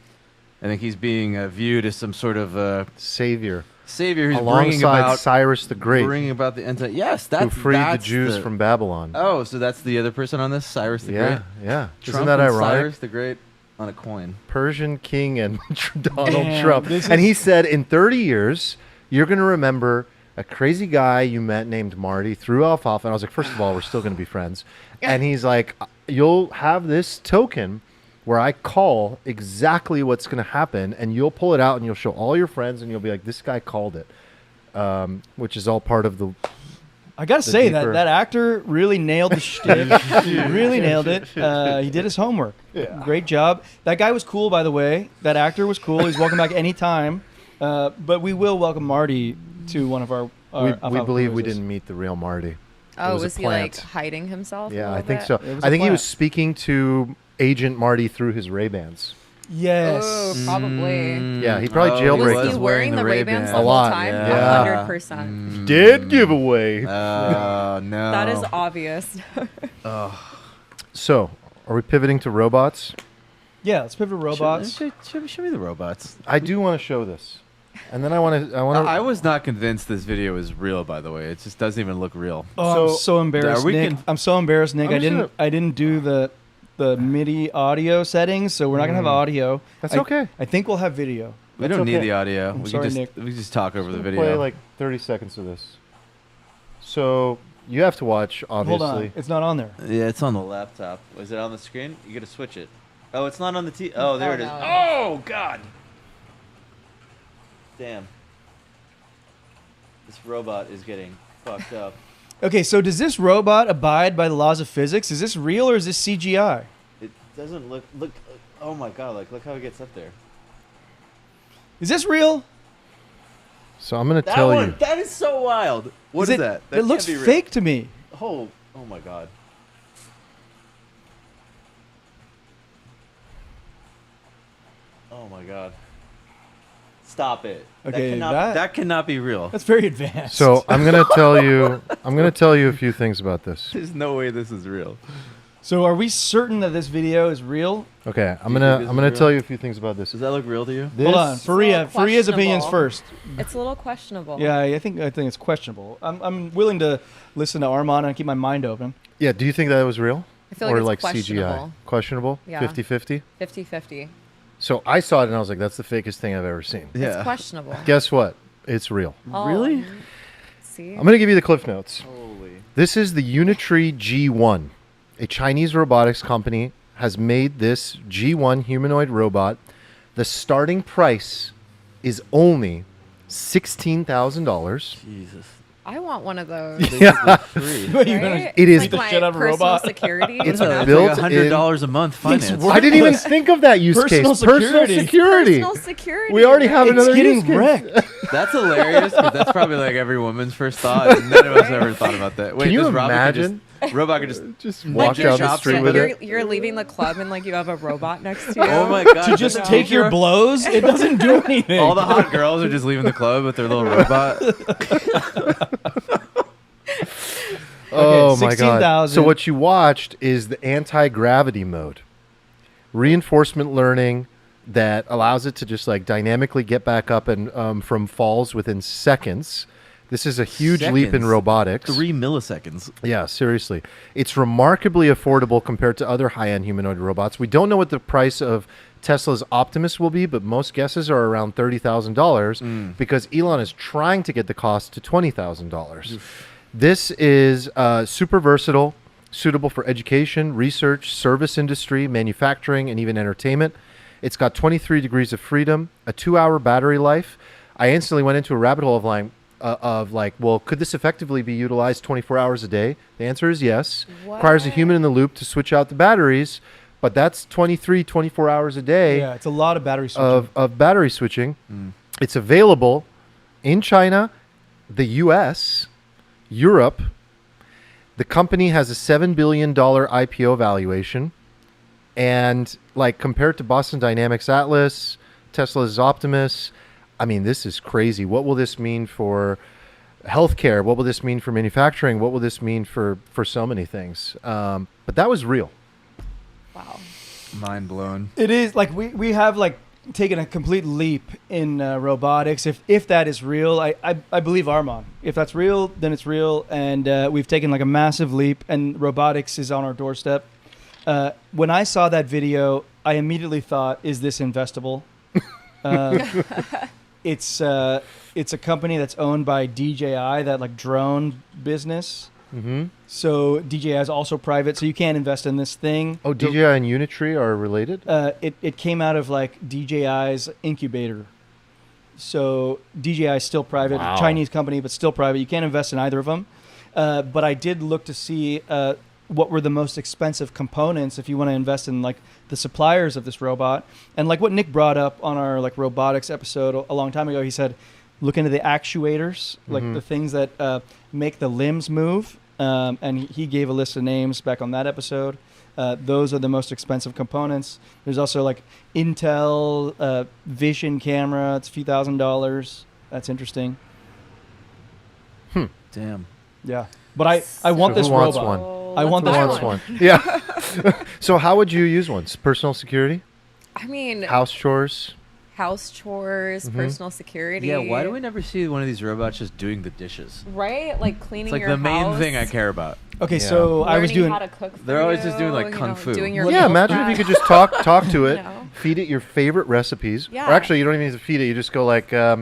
I think he's being viewed as some sort of Savior. savior who's bringing Alongside about Cyrus the Great, bringing about the end. Yes, who that's freed the that's Jews from Babylon. Oh, so that's the other person on this, Cyrus the yeah, Great. yeah. Trump Isn't that and ironic? Cyrus the Great on a coin. Persian king and Donald Damn, Trump. this And is- he said, in 30 years, you're going to remember a crazy guy you met named Marty through Alfalfa. And I was like, first of all, we're still going to be friends. And he's like, you'll have this token where I call exactly what's going to happen, and you'll pull it out and you'll show all your friends, and you'll be like, this guy called it, which is all part of the... I gotta the say deeper- that actor really nailed the shtick. Really nailed it. He did his homework. Yeah. Great job. That guy was cool, by the way. That actor was cool. He's welcome back anytime. But we will welcome Marty to one of our. We Alfalfa believe we Paloozas. didn't meet the real Marty. Oh, was a was he like plant. hiding himself? a Yeah, I little think bit? so. It was I a think he was plant. speaking to Agent Marty through his Ray-Bans. Yes. Oh, probably. Yeah, he probably Was jailbreaked he them. wearing the Ray-Bans the A whole lot, time? yeah. 100%. Dead giveaway. Oh, no. That is obvious. So, are we pivoting to robots? Yeah. Let's pivot to robots. Show me the robots. I do want to show this, and then I want to. I was not convinced this video is real, by the way. It just doesn't even look real. Oh, I'm So- so embarrassed, Are we Nick. con- I'm so embarrassed, Nick. I'm I just didn't. gonna- I didn't do the MIDI audio settings, so we're not gonna have audio. That's I- okay. I think we'll have video. We That's don't need okay. the audio. I'm We sorry, can just Nick. we can just talk over the Just video. Play like 30 seconds of this. So you have to watch, obviously. Hold on. It's not on there. Yeah, it's on the laptop. Is it on the screen? You gotta switch it. Oh, it's not on the T. Oh, there Oh, it is. no. Oh God! Damn. This robot is getting fucked up. Okay, so does this robot abide by the laws of physics? Is this real or is this CGI? It doesn't look. Oh my God! Like, look how it gets up there. Is this real? So I'm going to That tell one. you. That is so wild. What is that? That It can't looks be real. fake to me. Oh my God. Oh my God. Stop it. Okay, that cannot be real. That's very advanced. So I'm going to tell you. I'm going to tell you a few things about this. There's no way this is real. So are we certain that this video is real? Okay, I'm You gonna think this I'm gonna is tell real? you a few things about this. Does that look real to you? Hold on, This- Faria. It's a little Faria's opinions questionable. first. It's a little questionable. Yeah, I think it's questionable. I'm willing to listen to Armand and keep my mind open. Yeah, do you think that was real? I feel like or it's like questionable. CGI? Questionable? Yeah. 50-50? 50-50. So I saw it and I was like, that's the fakest thing I've ever seen. It's questionable. Guess what? It's real. Oh, Really? See? I'm gonna give you the cliff notes. Holy. This is the Unitree G1. A Chinese robotics company has made this G1 humanoid robot The starting price is only $16,000. Jesus. I want one of those. Yeah. Free. What, you're gonna Right? It is- Like Beat the my shit out of a personal robot? security. It's you know? built like in- $100 a month finance. I didn't even think of that use Personal case. Personal security. security. Personal security. We already have right? another It's getting use case. wrecked. That's hilarious. 'Cause that's probably like every woman's first thought. None of us ever thought about that. Wait, Can you this robot imagine? Robot could just Just Like walk your down the shops street are with you're, it. you're leaving the club and like you have a robot next to you. Oh my god! To just No. take your blows, it doesn't do anything. All the hot girls are just leaving the club with their little robot. Oh Okay, my god! 16,000. So what you watched is the anti-gravity mode, reinforcement learning that allows it to just like dynamically get back up and from falls within seconds. This is a huge leap in Seconds. robotics. 3 milliseconds. Yeah, seriously. It's remarkably affordable compared to other high-end humanoid robots. We don't know what the price of Tesla's Optimus will be, but most guesses are around $30,000 because Elon is trying to get the cost to $20,000. This is super versatile, suitable for education, research, service industry, manufacturing, and even entertainment. It's got 23 degrees of freedom, a 2-hour battery life. I instantly went into a rabbit hole of like, well, could this effectively be utilized 24 hours a day? The answer is yes. Requires a human in the loop to switch out the batteries, but that's 24 hours a day Yeah, it's a lot of battery switching. of battery switching. It's available in China, the US, Europe. The company has a $7 billion IPO valuation. And like compared to Boston Dynamics Atlas, Tesla's Optimus, I mean, this is crazy. What will this mean for healthcare? What will this mean for manufacturing? What will this mean for so many things? But that was real. Wow. Mind blown. It is like we have like taken a complete leap in robotics. If that is real, I believe Armand. If that's real, then it's real, and we've taken like a massive leap, and robotics is on our doorstep. When I saw that video, I immediately thought, "Is this investable?" It's a company that's owned by DJI, that like drone business. Mm-hmm. So DJI is also private, so you can't invest in this thing. Oh, DJI and Unitree are related? It came out of like DJI's incubator. So DJI is still private, Wow. Chinese company, but still private. You can't invest in either of them. But I did look to see what were the most expensive components if you want to invest in like the suppliers of this robot. And like what Nick brought up on our like robotics episode a long time ago, he said, look into the actuators, like the things that make the limbs move. And he gave a list of names back on that episode. Those are the most expensive components. There's also like Intel vision camera. It's a few $1,000s. That's interesting. Damn. Yeah. But I want So this who wants robot. one? I want Let's this buy Wants one. Yeah. So how would you use one? Personal security? I mean, House chores? house chores, personal security. Yeah, why do we never see one of these robots just doing the dishes? Right? Like cleaning It's like your the main house, thing I care about. Okay, Yeah. so I was learning doing. how to cook for They're always just you, doing, like, you kung know, fu. Doing your Well, Yeah, meal imagine if you prep. could just talk to it, You know? feed it your favorite recipes. Yeah. Or actually, you don't even need to feed it. You just go like, I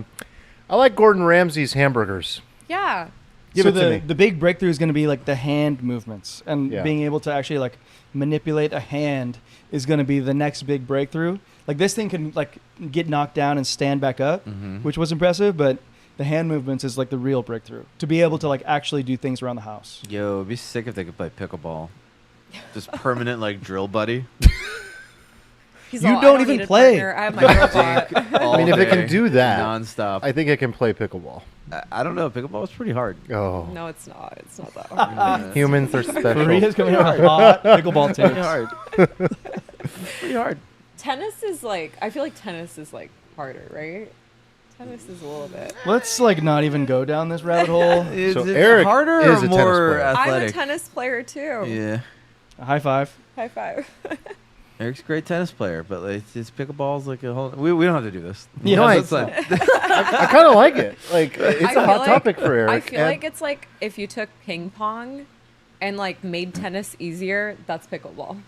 like Gordon Ramsay's hamburgers. Yeah. Give so it to me. the big breakthrough is going to be like the hand movements, and Yeah. being able to actually like manipulate a hand is going to be the next big breakthrough. Like this thing can like get knocked down and stand back up, which was impressive, but the hand movements is like the real breakthrough, to be able to like actually do things around the house. Yo, it'd be sick if they could play pickleball. Just permanent like drill buddy. He's You all, don't I even need a play. partner. I have my robot. All I mean, if it can day, do that, nonstop. I think it can play pickleball. I don't know. Pickleball is pretty hard. Oh. No, it's not. It's not that hard. Humans are special. Maria's coming out with hot pickleball Pretty tips. hard. Pretty hard. Tennis is like, I feel like tennis is like harder, right? Tennis is a little bit. Let's like not even go down this rabbit hole. Is So it Eric harder is or a tennis more player. I'm a athletic? tennis player too. Yeah. A high five. High five. Eric's a great tennis player, but like, it's pickleball's like a whole. We don't have to do this. Yeah, No, That's fine. I kind of like it. Like, it's I a feel hot like- topic for Eric. I feel and- like it's like if you took ping pong and like made tennis easier, that's pickleball.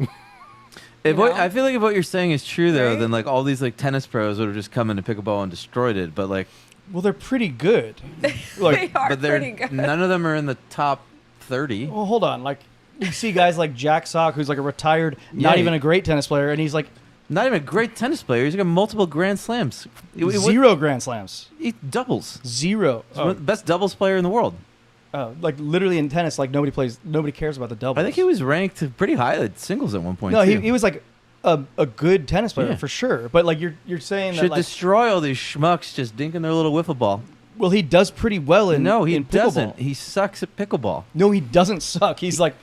If You what, know? I feel like if what you're saying is true, though, Right? then like all these like tennis pros would have just come into pickleball and destroyed it. But like, Well, they're pretty good. They Like, are but they're pretty good. none of them are in the top 30. well, hold on. Like, you see guys like Jack Sock, who's like a retired, Yeah, not he- even a great tennis player, and he's like Not even a great tennis player. He's got multiple Grand Slams. Zero Grand Slams. He doubles. Zero. He's one of the best doubles player in the world. Like literally in tennis, like nobody cares about the doubles. I think he was ranked pretty high at singles at one point. No, too. he was like a good tennis player for sure. But like you're saying should that like, destroy all these schmucks just dinking their little wiffle ball. well, he does pretty well in No, he in pickleball. doesn't. He sucks at pickleball. No, he doesn't suck. He's like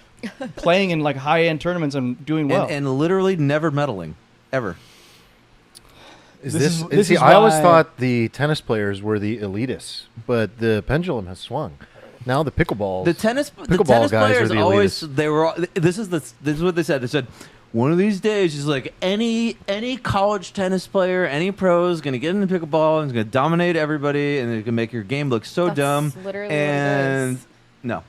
playing in like high end tournaments and doing well. And literally never meddling ever. This is I always why- thought the tennis players were the elitists, but the pendulum has swung. Now the pickleballs. The tennis Pickleball guys are players the always elitists. they were. This is what they said. They said one of these days is like any college tennis player, any pro is gonna get into pickleball and is gonna dominate everybody and it's gonna make your game look so That's dumb. literally what it And is. no. well,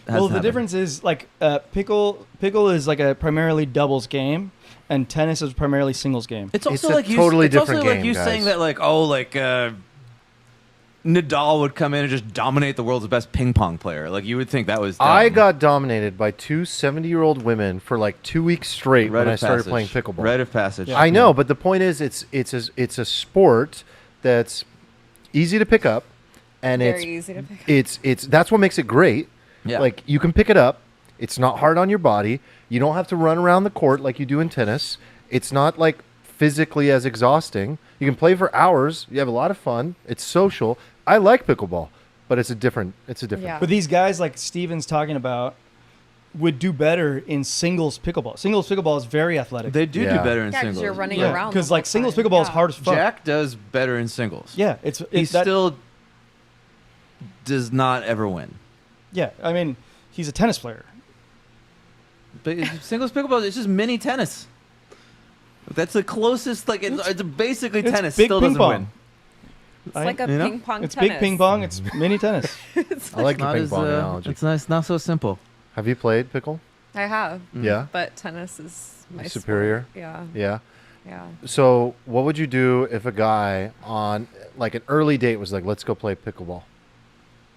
the Hasn't happened. difference is like pickle is like a primarily doubles game, and tennis is primarily singles game. It's also It's a like you, totally it's also different like game, you guys. saying that like Nadal would come in and just dominate the world's best ping pong player. Like you would think that was dumb. I got dominated by two 70-year-old women for like 2 weeks straight Rite when of I started passage. playing pickleball. Rite of passage. Yeah. I know, but the point is, it's a sport that's easy to pick up, and Very easy to pick up. it's that's what makes it great. Yeah. Like you can pick it up. It's not hard on your body. You don't have to run around the court like you do in tennis. It's not like physically as exhausting. You can play for hours. You have a lot of fun. It's social. I like pickleball, but it's a different. Yeah. But these guys like Steven's talking about would do better in singles pickleball. Singles pickleball is very athletic. They do Yeah. better in Yeah, 'cause singles. you're running yeah, around. because the whole like singles time. pickleball is Yeah. hard as fuck. Jack does better in singles. Yeah, He that, still does not ever win. Yeah, I mean he's a tennis player. But singles pickleball is just mini tennis. That's the closest. Like it's basically it's tennis. big Still ping doesn't pong. win. It's like a You know? ping pong It's tennis. big ping pong. It's mini tennis. I like the Not ping as, pong analogy. It's nice. Not so simple. Have you played pickle? I have, Yeah. but tennis is my Superior? sport. Yeah, Yeah. yeah. So, what would you do if a guy on like an early date was like, "Let's go play pickleball"?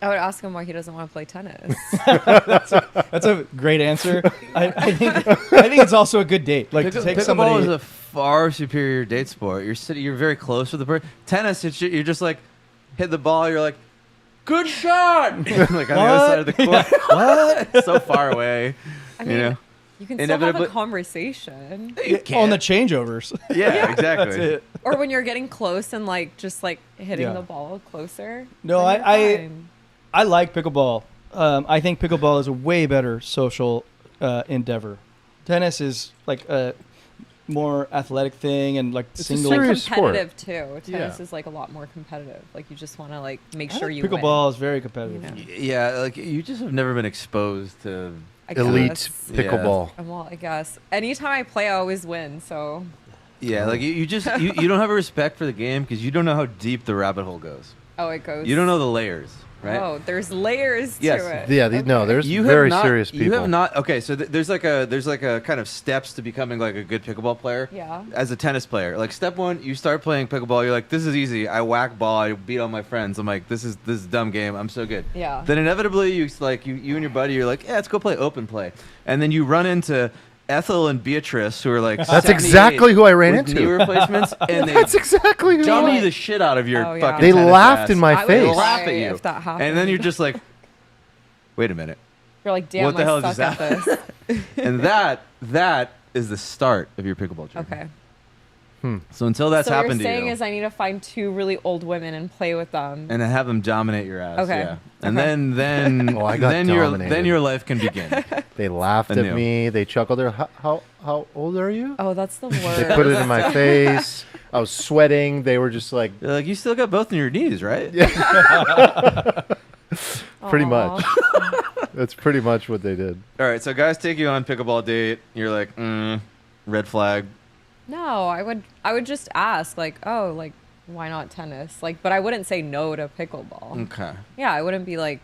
I would ask him why he doesn't want to play tennis. That's a great answer. I think it's also a good date. Like to take Pickleball somebody. is a far superior date sport. You're very close with the person. Tennis, you're just like hit the ball. You're like, good shot. Like on the other side of the court. What? It's so far away. I mean, You know? you can still have a Inevitably- conversation. on the changeovers. Yeah, exactly. That's it. Or when you're getting close and like just like hitting Yeah. the ball closer. No, then you're fine. I like pickleball. I think pickleball is a way better social endeavor. Tennis is like a more athletic thing and like It's a single. like serious sport. competitive too. Tennis Yeah. is like a lot more competitive. Like you just want to like make I sure think you pickleball win. is very competitive. You know. Yeah, like you just have never been exposed to. I Elite guess. pickleball. Well, I guess anytime I play, I always win. So Yeah, like you just you don't have a respect for the game because you don't know how deep the rabbit hole goes. it goes. You don't know the layers, right? Oh, there's layers Yes. to it. Yeah, no, there's You very have not, serious people. You have not. Okay, so there's like a kind of steps to becoming like a good pickleball player. Yeah. As a tennis player, like step one, you start playing pickleball. You're like, this is easy. I whack ball. I beat all my friends. I'm like, this is a dumb game. I'm so good. Yeah. Then inevitably, you and your buddy, you're like, yeah, let's go play open play. And then you run into Ethel and Beatrice, who are like, That's 78 exactly who I ran with into. knee replacements, and they That's exactly who. dummy I- the shit out of your Oh, yeah. fucking. They tennis laughed ass. in my I would They face. laugh at cry you, if that happened. and then you're just like, wait a minute. You're like, damn, What the hell I is suck at that? this. And that is the start of your pickleball journey. Okay. So until that's so what you're happened to saying you, is I need to find two really old women and play with them. and then have them dominate your ass. Okay. Yeah. And Okay. then Oh, I got then dominated. your life can begin. They laughed I at knew. me. They chuckled. They're how old are you? Oh, that's the worst. They put it in my face. I was sweating. They were just like, They're like, you still got both in your knees, right? pretty Aw. much. That's pretty much what they did. All right. So guys take you on pickleball date. You're like, red flag. No, I would just ask like, oh, like why not tennis? Like, but I wouldn't say no to pickleball. Okay. Yeah, I wouldn't be like,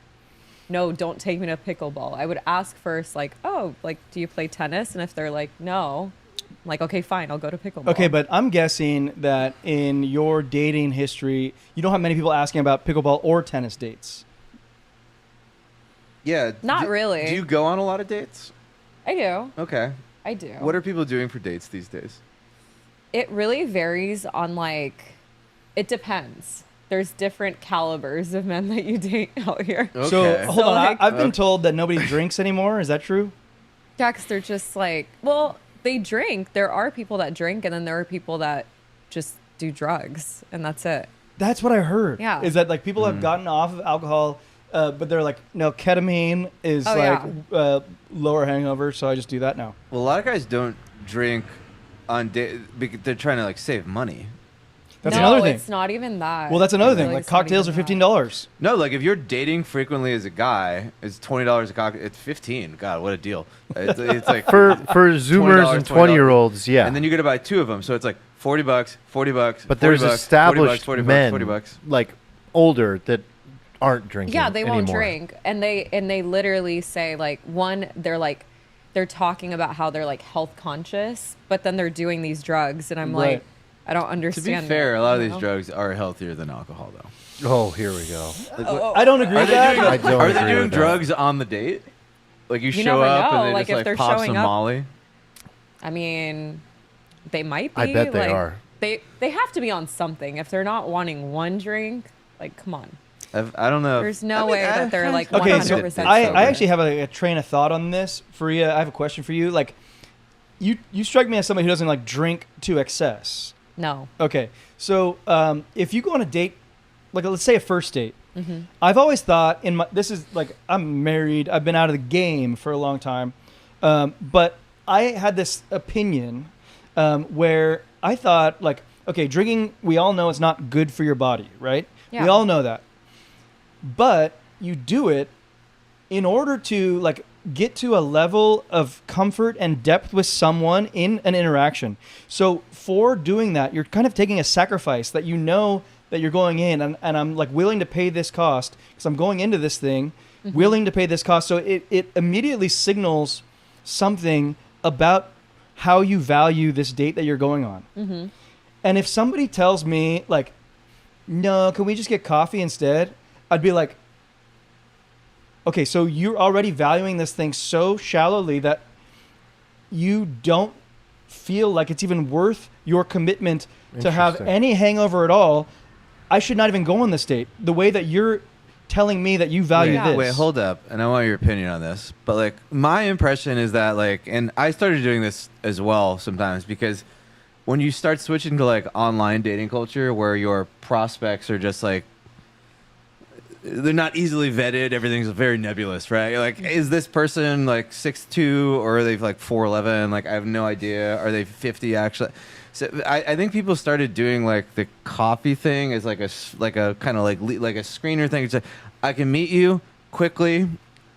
no, don't take me to pickleball. I would ask first, like, oh, like, do you play tennis? And if they're like, no, I'm like, okay, fine, I'll go to pickleball. Okay, but I'm guessing that in your dating history, you don't have many people asking about pickleball or tennis dates. Yeah. Not really. Do you go on a lot of dates? I do. Okay. I do. What are people doing for dates these days? It really varies on like, it depends. There's different calibers of men that you date out here. Okay. So hold So, on, like- I've been told that nobody drinks anymore. Is that true? Yeah, 'cause they're just like, well, they drink. There are people that drink, and then there are people that just do drugs, and that's it. That's what I heard. Yeah. Is that like people have gotten off of alcohol, but they're like, no, ketamine is lower hangover, so I just do that now. Well, a lot of guys don't drink on day because they're trying to like save money. That's no, another thing. it's not even that. Well, that's another thing. Really, Like it's not cocktails are even that. $15. No, like if you're dating frequently as a guy, it's $20 a cocktail. It's 15. God, what a deal! It's like For Zoomers and $20, 20-year-olds, yeah. And then you got to buy 2 of them, so it's like $40, $40. But there's 40 bucks, established 40 bucks, men, 40 bucks. like older, that aren't drinking. Yeah, they won't anymore. drink, and they literally say like they're talking about how they're like health conscious, but then they're doing these drugs, and I'm Right. like, I don't To understand. be fair, it, a lot of you these know? drugs are healthier than alcohol, though. Oh, here we go. Like, what- I don't agree Are with they that. doing, I don't are they agree doing with that. drugs on the date? Like you You show never up know, and they like, if just they're like pop showing some up- Molly. I mean, they might be. I bet they like, are. They have to be on something. If they're not wanting one drink, like come on. I don't know. There's no way that they're like Okay, so 100% I sober. actually have a train of thought on this. Faria, I have a question for you. Like, you strike me as somebody who doesn't like drink to excess. No. Okay, so if you go on a date, like let's say a first date, Mm-hmm. I've always thought this is like I'm married, I've been out of the game for a long time, but I had this opinion where I thought like, okay, drinking, we all know it's not good for your body, right? Yeah. We all know that, but you do it in order to like get to a level of comfort and depth with someone in an interaction. So for doing that, you're kind of taking a sacrifice that you know that you're going in, and I'm like willing to pay this cost because I'm going into this thing, willing to pay this cost. So it immediately signals something about how you value this date that you're going on. Mm-hmm. And if somebody tells me like, no, can we just get coffee instead? I'd be like, okay, so you're already valuing this thing so shallowly that you don't feel like it's even worth your commitment to have Interesting. any hangover at all. I should not even go on this date. The way that you're telling me that you value Yeah. this. Wait, hold up. And I want your opinion on this. But like my impression is that like, and I started doing this as well sometimes because when you start switching to like online dating culture where your prospects are just like, they're not easily vetted. Everything's very nebulous, right? You're like, is this person like 6'2" or are they like 4'11"? Like, I have no idea. Are they 50 actually? So I think people started doing like the coffee thing as like a kind of like a screener thing. It's like, I can meet you quickly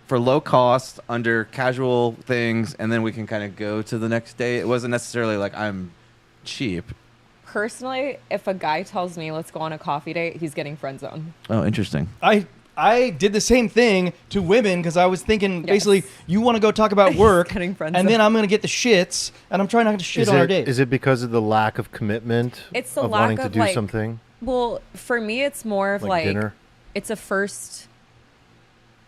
for low cost under casual things, and then we can kind of go to the next day. It wasn't necessarily like I'm cheap. Personally, if a guy tells me let's go on a coffee date, he's getting friend zoned. Oh, interesting. I did the same thing to women because I was thinking Yes. basically you want to go talk about work Getting friend and then zoned. I'm going to get the shits and I'm trying not to shit on our date. Is it because of the lack of commitment It's the of lack wanting to of, do like, something Well, for me, it's more of like dinner? it's a first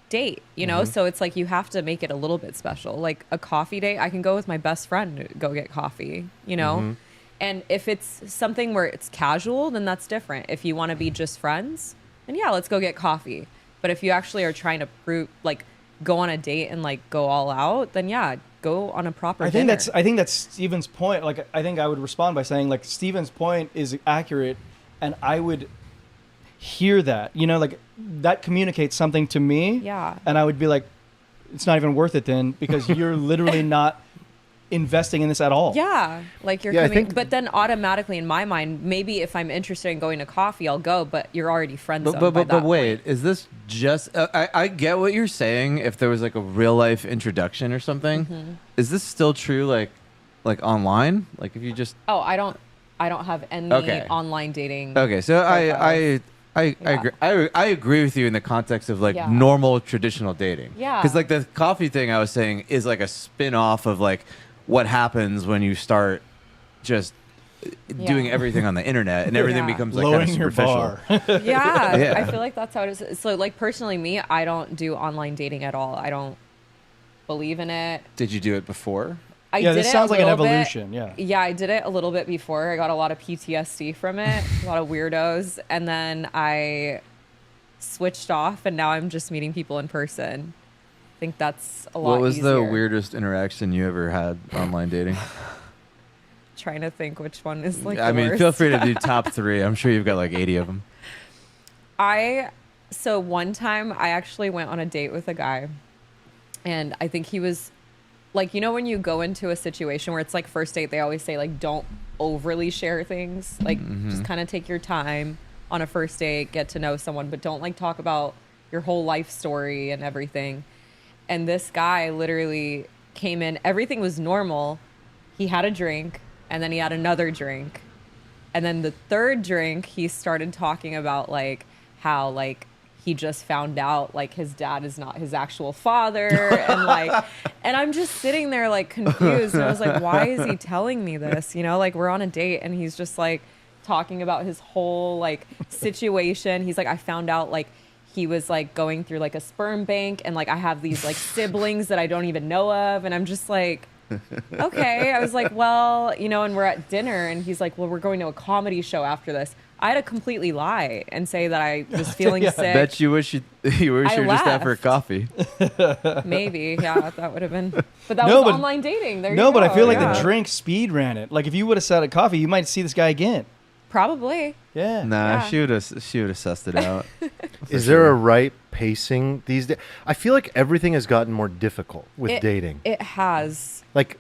date, you know? So it's like you have to make it a little bit special. Like a coffee date, I can go with my best friend to go get coffee, you know? And if it's something where it's casual, then that's different. If you want to be just friends, then yeah, let's go get coffee. But if you actually are trying to go on a date and like go all out, then yeah, go on a proper I think dinner. that's Steven's point. Like I think I would respond by saying like Steven's point is accurate and I would hear that. You know, like that communicates something to me. Yeah. And I would be like, it's not even worth it then because you're literally not investing in this at all. Yeah, like you're Yeah, I coming, think- but then automatically in my mind, maybe if I'm interested in going to coffee, I'll go. But you're already friend zoned. But wait, is this just? I get what you're saying. If there was like a real life introduction or something, is this still true? Like online? Like if you just Oh, I don't have any Okay. online dating. okay. So profiles. I Yeah. agree. I agree with you in the context of like Yeah. normal traditional dating. Yeah. Because like the coffee thing I was saying is like a spin off of like what happens when you start just doing Yeah. everything on the internet and everything Yeah. becomes like Lowering kind of your superficial. bar. Yeah, Yeah. I feel like that's how it is. So like personally, me, I don't do online dating at all. I don't believe in it. Did you do it before? I did this it sounds a like an little bit. evolution. Yeah. Yeah, I did it a little bit before. I got a lot of PTSD from it, a lot of weirdos, and then I switched off, and now I'm just meeting people in person. I think that's a lot What was easier. the weirdest interaction you ever had online dating? Trying to think which one is like. I the mean, worst. feel free to do top 3. I'm sure you've got like 80 of them. So one time I actually went on a date with a guy, and I think he was like, you know, when you go into a situation where it's like first date, they always say like, don't overly share things, like just kind of take your time on a first date, get to know someone, but don't like talk about your whole life story and everything. And this guy literally came in, everything was normal. He had a drink, and then he had another drink. And then the third drink, he started talking about like how like he just found out like his dad is not his actual father. And like, and I'm just sitting there like confused. And I was like, why is he telling me this? You know, like we're on a date and he's just like talking about his whole like situation. He's like, I found out like he was like going through like a sperm bank, and like I have these like siblings that I don't even know of. And I'm just like, okay. I was like, well, you know, and we're at dinner, and he's like, well, we're going to a comedy show after this. I had to completely lie and say that I was feeling sick. Bet you wish you were just out for a laughed. coffee. Maybe, yeah, that would have been. But that No, was but- online dating. There you No, go. but I feel like yeah. the drink speed ran it. Like if you would have sat at coffee, you might see this guy again. Probably. Yeah. Nah, Yeah. she would have sussed it out. Is there a right pacing these days? I feel like everything has gotten more difficult with dating. It has. Like,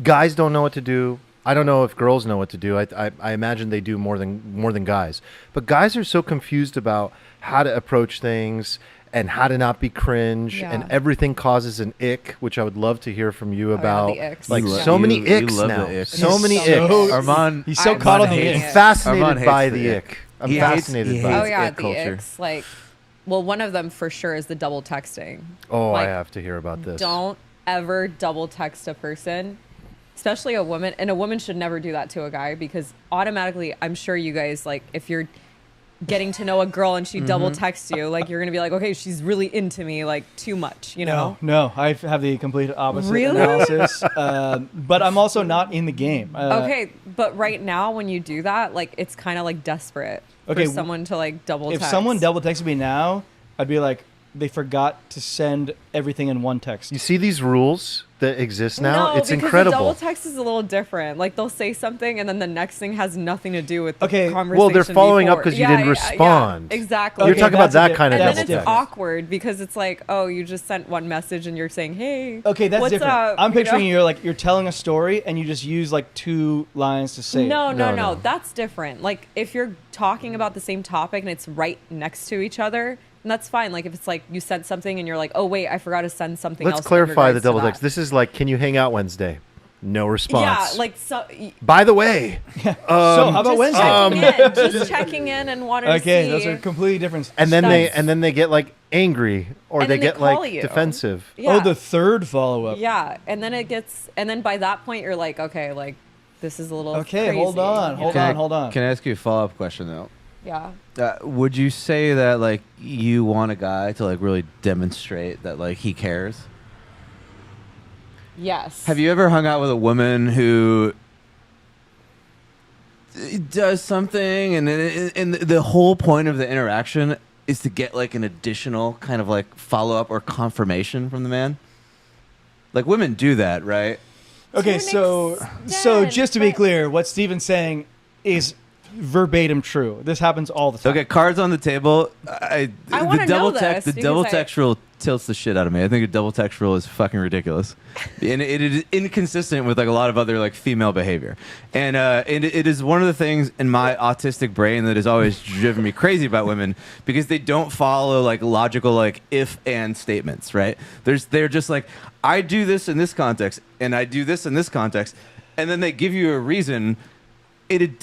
guys don't know what to do. I don't know if girls know what to do. I imagine they do more than guys. But guys are so confused about how to approach things and how to not be cringe, Yeah. and everything causes an ick, which I would love to hear from you yeah, about. the icks. Like You so lo- many you icks love now. the icks. So many So- icks. Armand, He's so I'm caught on the hating ick. it. Fascinated Armand by hates the the ick. I'm He hates- fascinated he by hates Oh it. yeah, ick the culture. icks. Like, well, one of them for sure is the double texting. Oh, Like, I have to hear about this. Don't ever double text a person, especially a woman. And a woman should never do that to a guy, because automatically, I'm sure you guys, like, if you're getting to know a girl and she double texts you, like, you're going to be like, okay, she's really into me, like, too much, you know? No, I have the complete opposite Really? analysis. But I'm also not in the game. Okay, but right now when you do that, like, it's kind of like desperate Okay, for someone to like double If text. someone double texted me now, I'd be like, they forgot to send everything in one text. You see these rules that exist now? No, It's because incredible. the double text is a little different. Like, they'll say something and then the next thing has nothing to do with the Okay, conversation. Well, they're following up before. 'cause you didn't respond. Yeah, exactly. You're Okay, talking about that's a that kind of and that's then double it's text. awkward because it's like, oh, you just sent one message and you're saying, hey, Okay, that's what's different. up? I'm You know? picturing you're telling a story and you just use like 2 lines to say it. No, No, no, no. no. That's different. Like, if you're talking about the same topic and it's right next to each other, then that's fine. Like, if it's like you sent something and you're like, oh, wait, I forgot to send something else. Let's in clarify the regards to double that. text. This is like, can you hang out Wednesday? No response. Yeah, like, so. By the way, So how about Just Wednesday? checking in, just checking in and wanting Okay, to those see. are completely different. and then That's- they get like angry, or And they then they get call like you. defensive. Yeah. Oh, the third follow up. Yeah, and then by that point you're like, okay, like, this is a little Okay, crazy, hold on, you know? hold on. Can I ask you a follow-up question, though? Yeah. Would you say that, like, you want a guy to, like, really demonstrate that, like, he cares? Yes. Have you ever hung out with a woman who does something, and the whole point of the interaction is to get, like, an additional kind of, like, follow-up or confirmation from the man? Like, women do that, right? Okay, To an so extent, just to be but- clear, what Steven's saying is verbatim true. This happens all the time. Okay, cards on the table. I the wanna double know text. this The double because I- text rule tilts the shit out of me. I think a double text rule is fucking ridiculous, and it is inconsistent with like a lot of other like female behavior. And it is one of the things in my autistic brain that has always driven me crazy about women, because they don't follow like logical like if and statements. Right? They're just like, I do this in this context, and I do this in this context, and then they give you a reason. It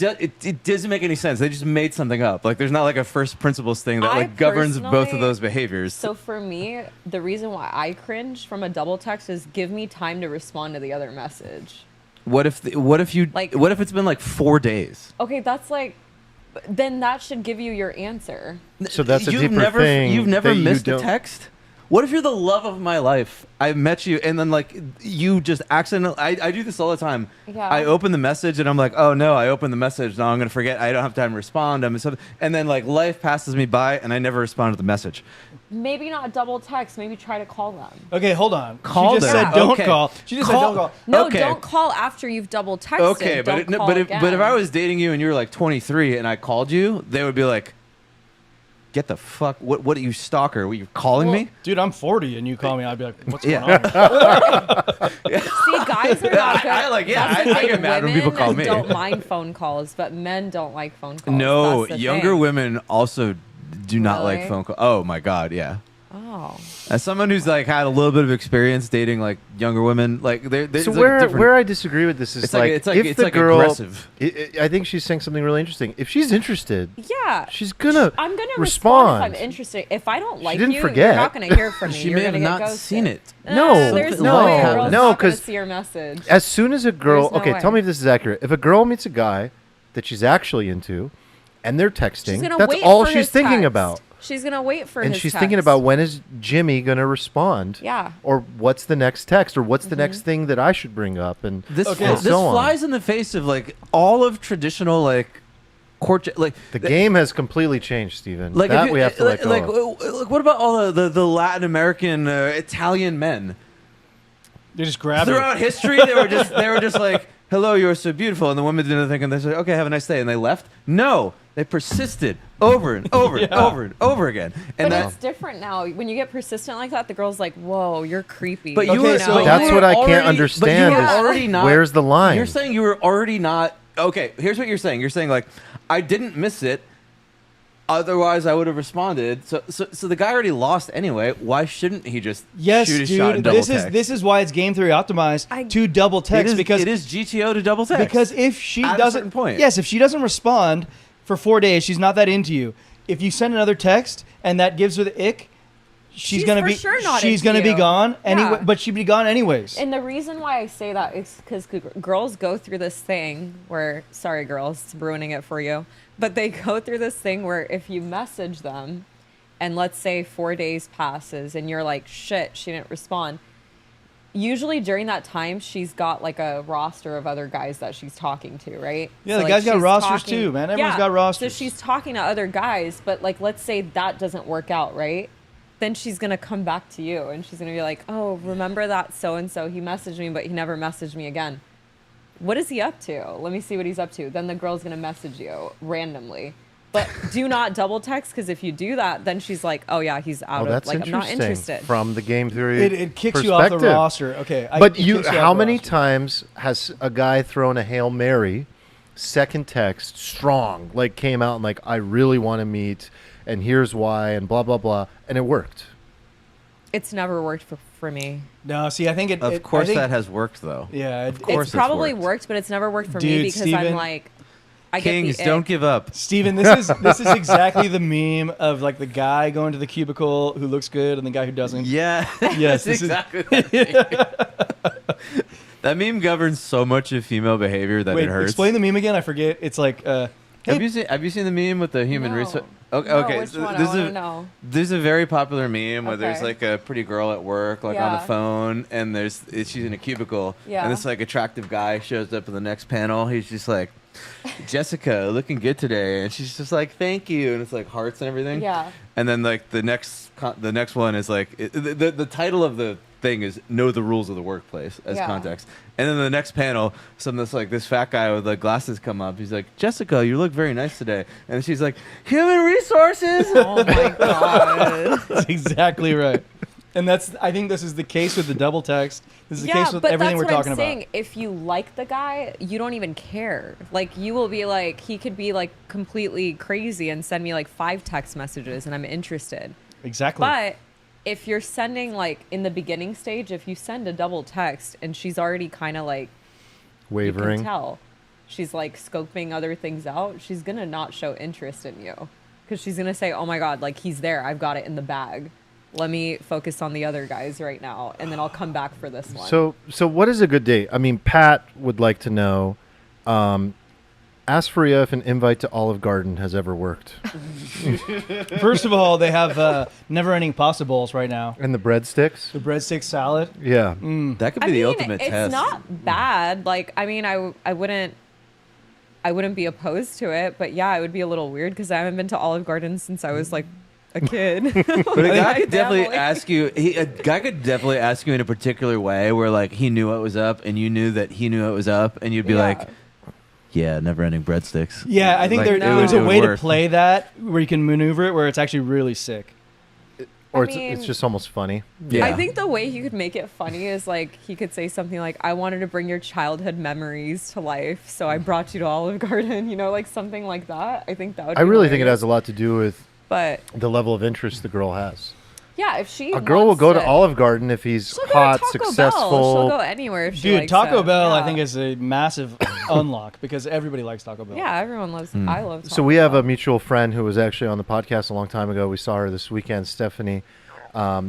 doesn't make any sense. They just made something up. Like, there's not like a first principles thing that I like governs both of personally- those behaviors. So for me, the reason why I cringe from a double text is give me time to respond to the other message. What if it's been like 4 days? Okay, that's like, then that should give you your answer. So that's a You've deeper never, thing You've never that you missed a don't- text. What if you're the love of my life? I met you, and then like you just accidentally. I do this all the time. Yeah. I open the message, and I'm like, oh no, I opened the message. Now I'm gonna forget. I don't have time to respond. And then like life passes me by, and I never respond to the message. Maybe not double text. Maybe try to call them. Okay, hold on. Call she just them. said don't Okay. call. She just said don't call. No, Okay. don't call after you've double texted. Okay, don't call but again. if I was dating you and you were like 23 and I called you, they would be like, "Get the fuck! What are you, stalker? What, you calling me?" Dude, I'm 40 and you call me, I'd be like, what's Yeah. going on? See, guys are not good. I like- yeah, That's the I thing. get mad when people Women call me. don't mind phone calls, but men don't like phone calls. No, That's the younger thing. women also do not like Really? phone calls. Oh my god, yeah. Oh. As someone who's like had a little bit of experience dating like younger women, like they're So like where different- where I disagree with this is It's like- like, it's like- if it's the like girl, aggressive. I think she's saying something really interesting. If she's interested, Yeah. she's gonna I'm gonna respond. respond if I'm interested. If I don't like didn't you, forget. you're not gonna hear from me. she You're may have gonna get not ghosted. seen it. No, there's Something- no way. no, A girl's no, not gonna 'cause see your message. As soon as a girl, There's no okay, way. tell me if this is accurate. If a girl meets a guy that she's actually into, and they're She's texting, gonna that's wait all for she's his thinking text. about. She's gonna wait for And his she's text. thinking about when is Jimmy gonna respond? Yeah. Or what's the next text? Or what's the Mm-hmm. next thing that I should bring up? And This Okay. and this so on. flies in the face of like all of traditional like court like The game has completely changed, Stephen. like That if you- we have to let go like, of. like what about all the Latin American Italian men They just grab it. throughout history? They were just like, hello, you're so beautiful, and the women didn't think, and they said, okay, have a nice day, and they left. No, they persisted over and over and over and over again, and But that. it's different now. When you get persistent like that, the girl's like, "Whoa, you're creepy." But you Okay, were, so- but you That's were what I can't already- understand But you were is already not. where's the line? You're saying you were already not. Okay, here's what you're saying. You're saying like, I didn't miss it. Otherwise, I would have responded. So the guy already lost anyway. Why shouldn't he just Yes, shoot his shot and dude. double This is text? this is why it's game theory optimized to double text because it is GTO to double text. because if she At a doesn't certain point. yes, if she doesn't respond for 4 days, she's not that into you. If you send another text and that gives her the ick, she's gonna for be sure not she's into gonna be you. gone anyway. Yeah. But she'd be gone anyways. And the reason why I say that is because girls go through this thing where, sorry, girls, it's ruining it for you, but they go through this thing where if you message them and let's say 4 days passes and you're like, shit, she didn't respond. Usually during that time, she's got like a roster of other guys that she's talking to, right? Yeah, So, the like, guys got she's rosters talking- too, man. Everyone's Yeah, got rosters. So she's talking to other guys, but like, let's say that doesn't work out, right? Then she's going to come back to you and she's going to be like, oh, remember that so-and-so, he messaged me, but he never messaged me again. What is he up to? Let me see what he's up to. Then the girl's going to message you randomly. But do not double text, because if you do that, then she's like, oh yeah, he's out Oh, of, that's like, I'm not interested. from the game theory. It kicks you off the perspective. roster. Okay, But it kicks how off the many roster. times has a guy thrown a Hail Mary, second text, strong, like came out and like, I really want to meet, and here's why, and blah, blah, blah, and it worked. It's never worked for me. No, see, I think it. of course that has worked though. Yeah, Of course It's probably worked. worked, but it's never worked for me Dude, because Steven, I'm like, I Kings, get the don't ick. give up. Steven, this is exactly the meme of like the guy going to the cubicle who looks good and the guy who doesn't. Yeah. Yes, That's this is- exactly that meme. That meme governs so much of female behavior that Wait, it hurts. explain the meme again. I forget. It's like, Have you seen the meme with the human No. resource? Okay, No, okay. which so one? I there's wanna a know. there's a very popular meme where there's Okay. like a pretty girl at work, like on Yeah. the phone, and she's in a cubicle, Yeah. and this like attractive guy shows up in the next panel. He's just like, Jessica, looking good today, and she's just like, thank you, and it's like hearts and everything. Yeah. And then like the next one is like the title of the thing is know the rules of the workplace as Yeah. context. And then the next panel, something that's like this fat guy with the glasses come up. He's like, Jessica, you look very nice today. And she's like, human resources. Oh my god. that's exactly right. And I think this is the case with the double text. This is the Yeah, case with but everything that's we're what talking I'm saying. about. If you like the guy, you don't even care. Like, you will be like, he could be like completely crazy and send me like 5 text messages and I'm interested. Exactly. But if you're sending like in the beginning stage, if you send a double text and she's already kind of like, you Wavering. can tell she's like scoping other things out, she's gonna not show interest in you because she's gonna say, oh my god, like he's there, I've got it in the bag, let me focus on the other guys right now and then I'll come back for this one. So what is a good date? I mean, Pat would like to know, Ask Faria if an invite to Olive Garden has ever worked. First of all, they have never-ending pasta bowls right now. And the breadsticks? The breadstick salad. Yeah. That could be the ultimate it's test. not bad. Like, I mean, I wouldn't be opposed to it, but yeah, it would be a little weird because I haven't been to Olive Garden since I was like a kid. But a guy could definitely ask you. A guy could definitely ask you in a particular way, where like he knew what was up, and you knew that he knew it was up, and you'd be like, "Yeah, never-ending breadsticks." Yeah, I think Like, there's it a would way to work. play that where you can maneuver it where it's actually really sick. Or I mean- it's just almost funny. Yeah, I think the way he could make it funny is like he could say something like, "I wanted to bring your childhood memories to life, so I brought you to Olive Garden." You know, like something like that. I think that would. I be really think it hilarious. has a lot to do with But the level of interest the girl has. yeah, if she A girl will wants go to Olive Garden if he's she'll go hot, to Taco successful. Bell. She'll go anywhere if she Dude, likes Taco it. Bell, I Yeah. think, is a massive unlock because everybody likes Taco Bell. Yeah, everyone loves. I love. Taco So we have Bell. a mutual friend who was actually on the podcast a long time ago. We saw her this weekend, Stephanie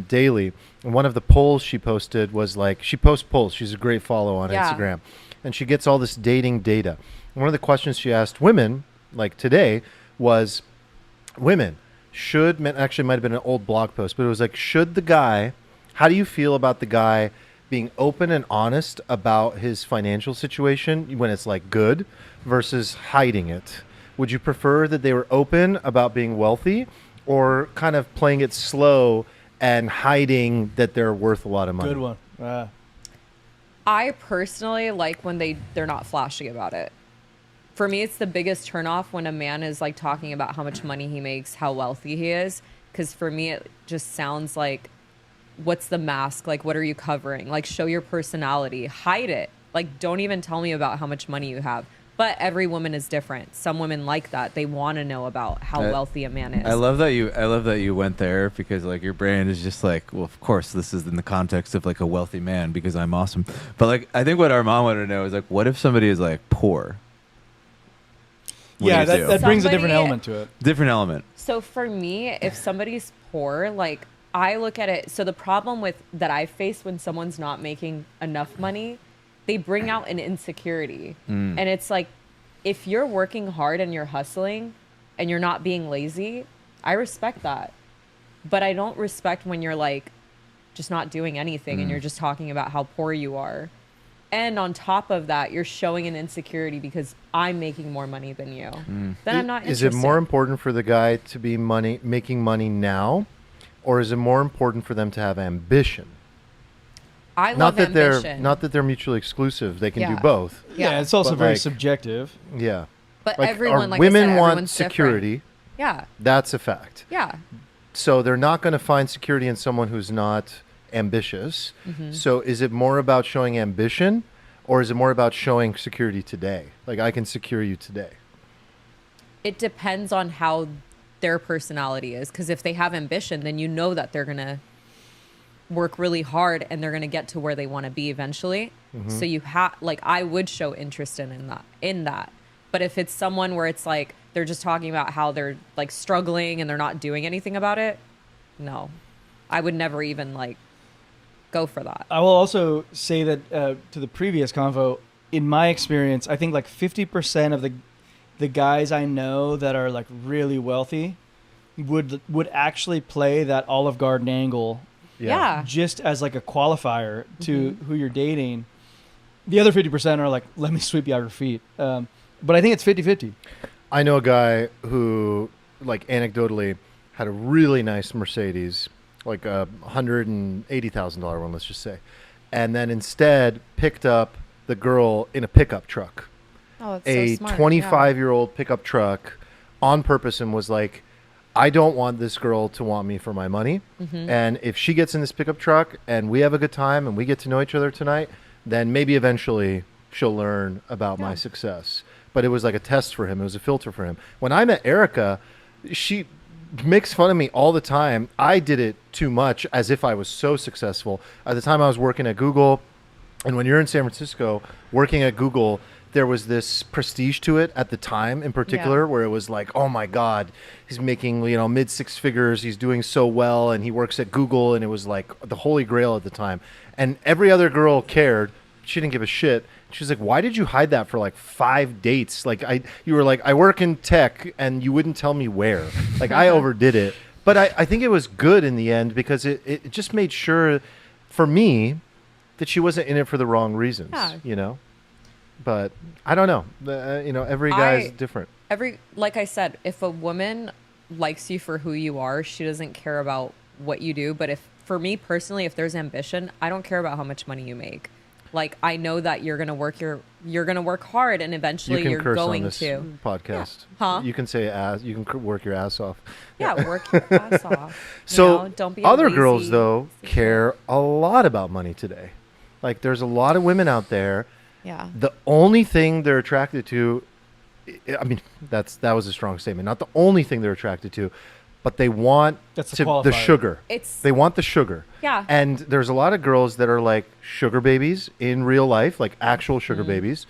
Daly. And one of the polls she posted was like, she posts polls. She's a great follow on Yeah. Instagram. And she gets all this dating data. One of the questions she asked women, like today, was women should, actually might have been an old blog post, but it was like, should the guy, how do you feel about the guy being open and honest about his financial situation when it's like good versus hiding it? Would you prefer that they were open about being wealthy or kind of playing it slow and hiding that they're worth a lot of money? Good one. I personally like when they're not flashy about it. For me, it's the biggest turnoff when a man is like talking about how much money he makes, how wealthy he is. Because for me, it just sounds like, what's the mask? Like, what are you covering? Like, show your personality. Hide it. Like, don't even tell me about how much money you have. But every woman is different. Some women like that. They want to know about how wealthy a man is. I love that you went there because like your brain is just like, well, of course this is in the context of like a wealthy man because I'm awesome. But like I think what our mom wanted to know is like, what if somebody is like poor? What Yeah, do you do? that brings a different Somebody- element to it. Different element. So for me, if somebody's poor, like I look at it. So the problem with that I face when someone's not making enough money, they bring out an insecurity. And it's like, if you're working hard and you're hustling and you're not being lazy, I respect that. But I don't respect when you're like just not doing anything and you're just talking about how poor you are. And on top of that, you're showing an insecurity because I'm making more money than you. Then I'm not Is interested. it more important for the guy to be making money now, or is it more important for them to have ambition? I love ambition. Not that they're mutually exclusive. They can do Yeah. both. Yeah, it's also But, very like- subjective. Yeah. But Like, everyone, like women I said, want everyone's security. different. Yeah. That's a fact. Yeah. So they're not going to find security in someone who's not ambitious. Mm-hmm. So is it more about showing ambition, or is it more about showing security today? Like, I can secure you today. It depends on how their personality is. Because if they have ambition, then you know that they're going to work really hard and they're going to get to where they want to be eventually. So you have, like, I would show interest in that. But if it's someone where it's like they're just talking about how they're like struggling and they're not doing anything about it, no, I would never even like go for that. I will also say that to the previous convo, in my experience, I think like 50% of the guys I know that are like really wealthy would actually play that Olive Garden angle Yeah. just as like a qualifier to who you're dating. The other 50% are like, let me sweep you off your feet. But I think it's 50-50. I know a guy who, like, anecdotally had a really nice Mercedes, like a $180,000 one, let's just say, and then instead picked up the girl in a pickup truck, Oh, it's a so smart. 25-year-old pickup truck, on purpose, and was like, I don't want this girl to want me for my money. And if she gets in this pickup truck and we have a good time and we get to know each other tonight, then maybe eventually she'll learn about my success. But it was like a test for him. It was a filter for him. When I met Erica, she makes fun of me all the time. I did it too much, as if I was so successful. At the time I was working at Google, and when you're in San Francisco working at Google, there was this prestige to it at the time in particular, where it was like, oh my God, he's making, mid six figures. He's doing so well, and he works at Google, and it was like the holy grail at the time. And every other girl cared she didn't give a shit. She's like, why did you hide that for like 5 dates? Like you were like, I work in tech and you wouldn't tell me where. Like I overdid it. But I think it was good in the end because it just made sure for me that she wasn't in it for the wrong reasons, you know? But I don't know. You know, every guy's different. Like I said, if a woman likes you for who you are, she doesn't care about what you do. But for me personally, if there's ambition, I don't care about how much money you make. Like I know that you're gonna work hard, and eventually you're curse going on this to podcast. Yeah. Huh? You can say ass. You can work your ass off. Yeah, work your ass off. So don't be other lazy girls though care a lot about money today. Like there's a lot of women out there. Yeah. The only thing they're attracted to, I mean, that was a strong statement. Not the only thing they're attracted to, but they want the sugar. They want the sugar. Yeah. And there's a lot of girls that are like sugar babies in real life, like actual sugar babies.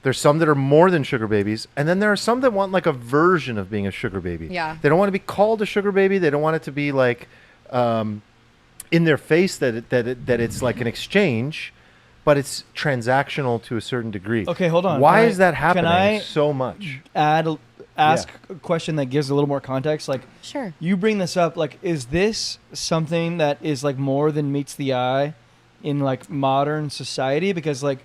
There's some that are more than sugar babies, and then there are some that want like a version of being a sugar baby. Yeah. They don't want to be called a sugar baby. They don't want it to be like in their face that it's like an exchange, but it's transactional to a certain degree. Okay, hold on. Why is that happening can I so much? Ask a question that gives a little more context. Like, sure, you bring this up. Like, is this something that is like more than meets the eye in like modern society? Because like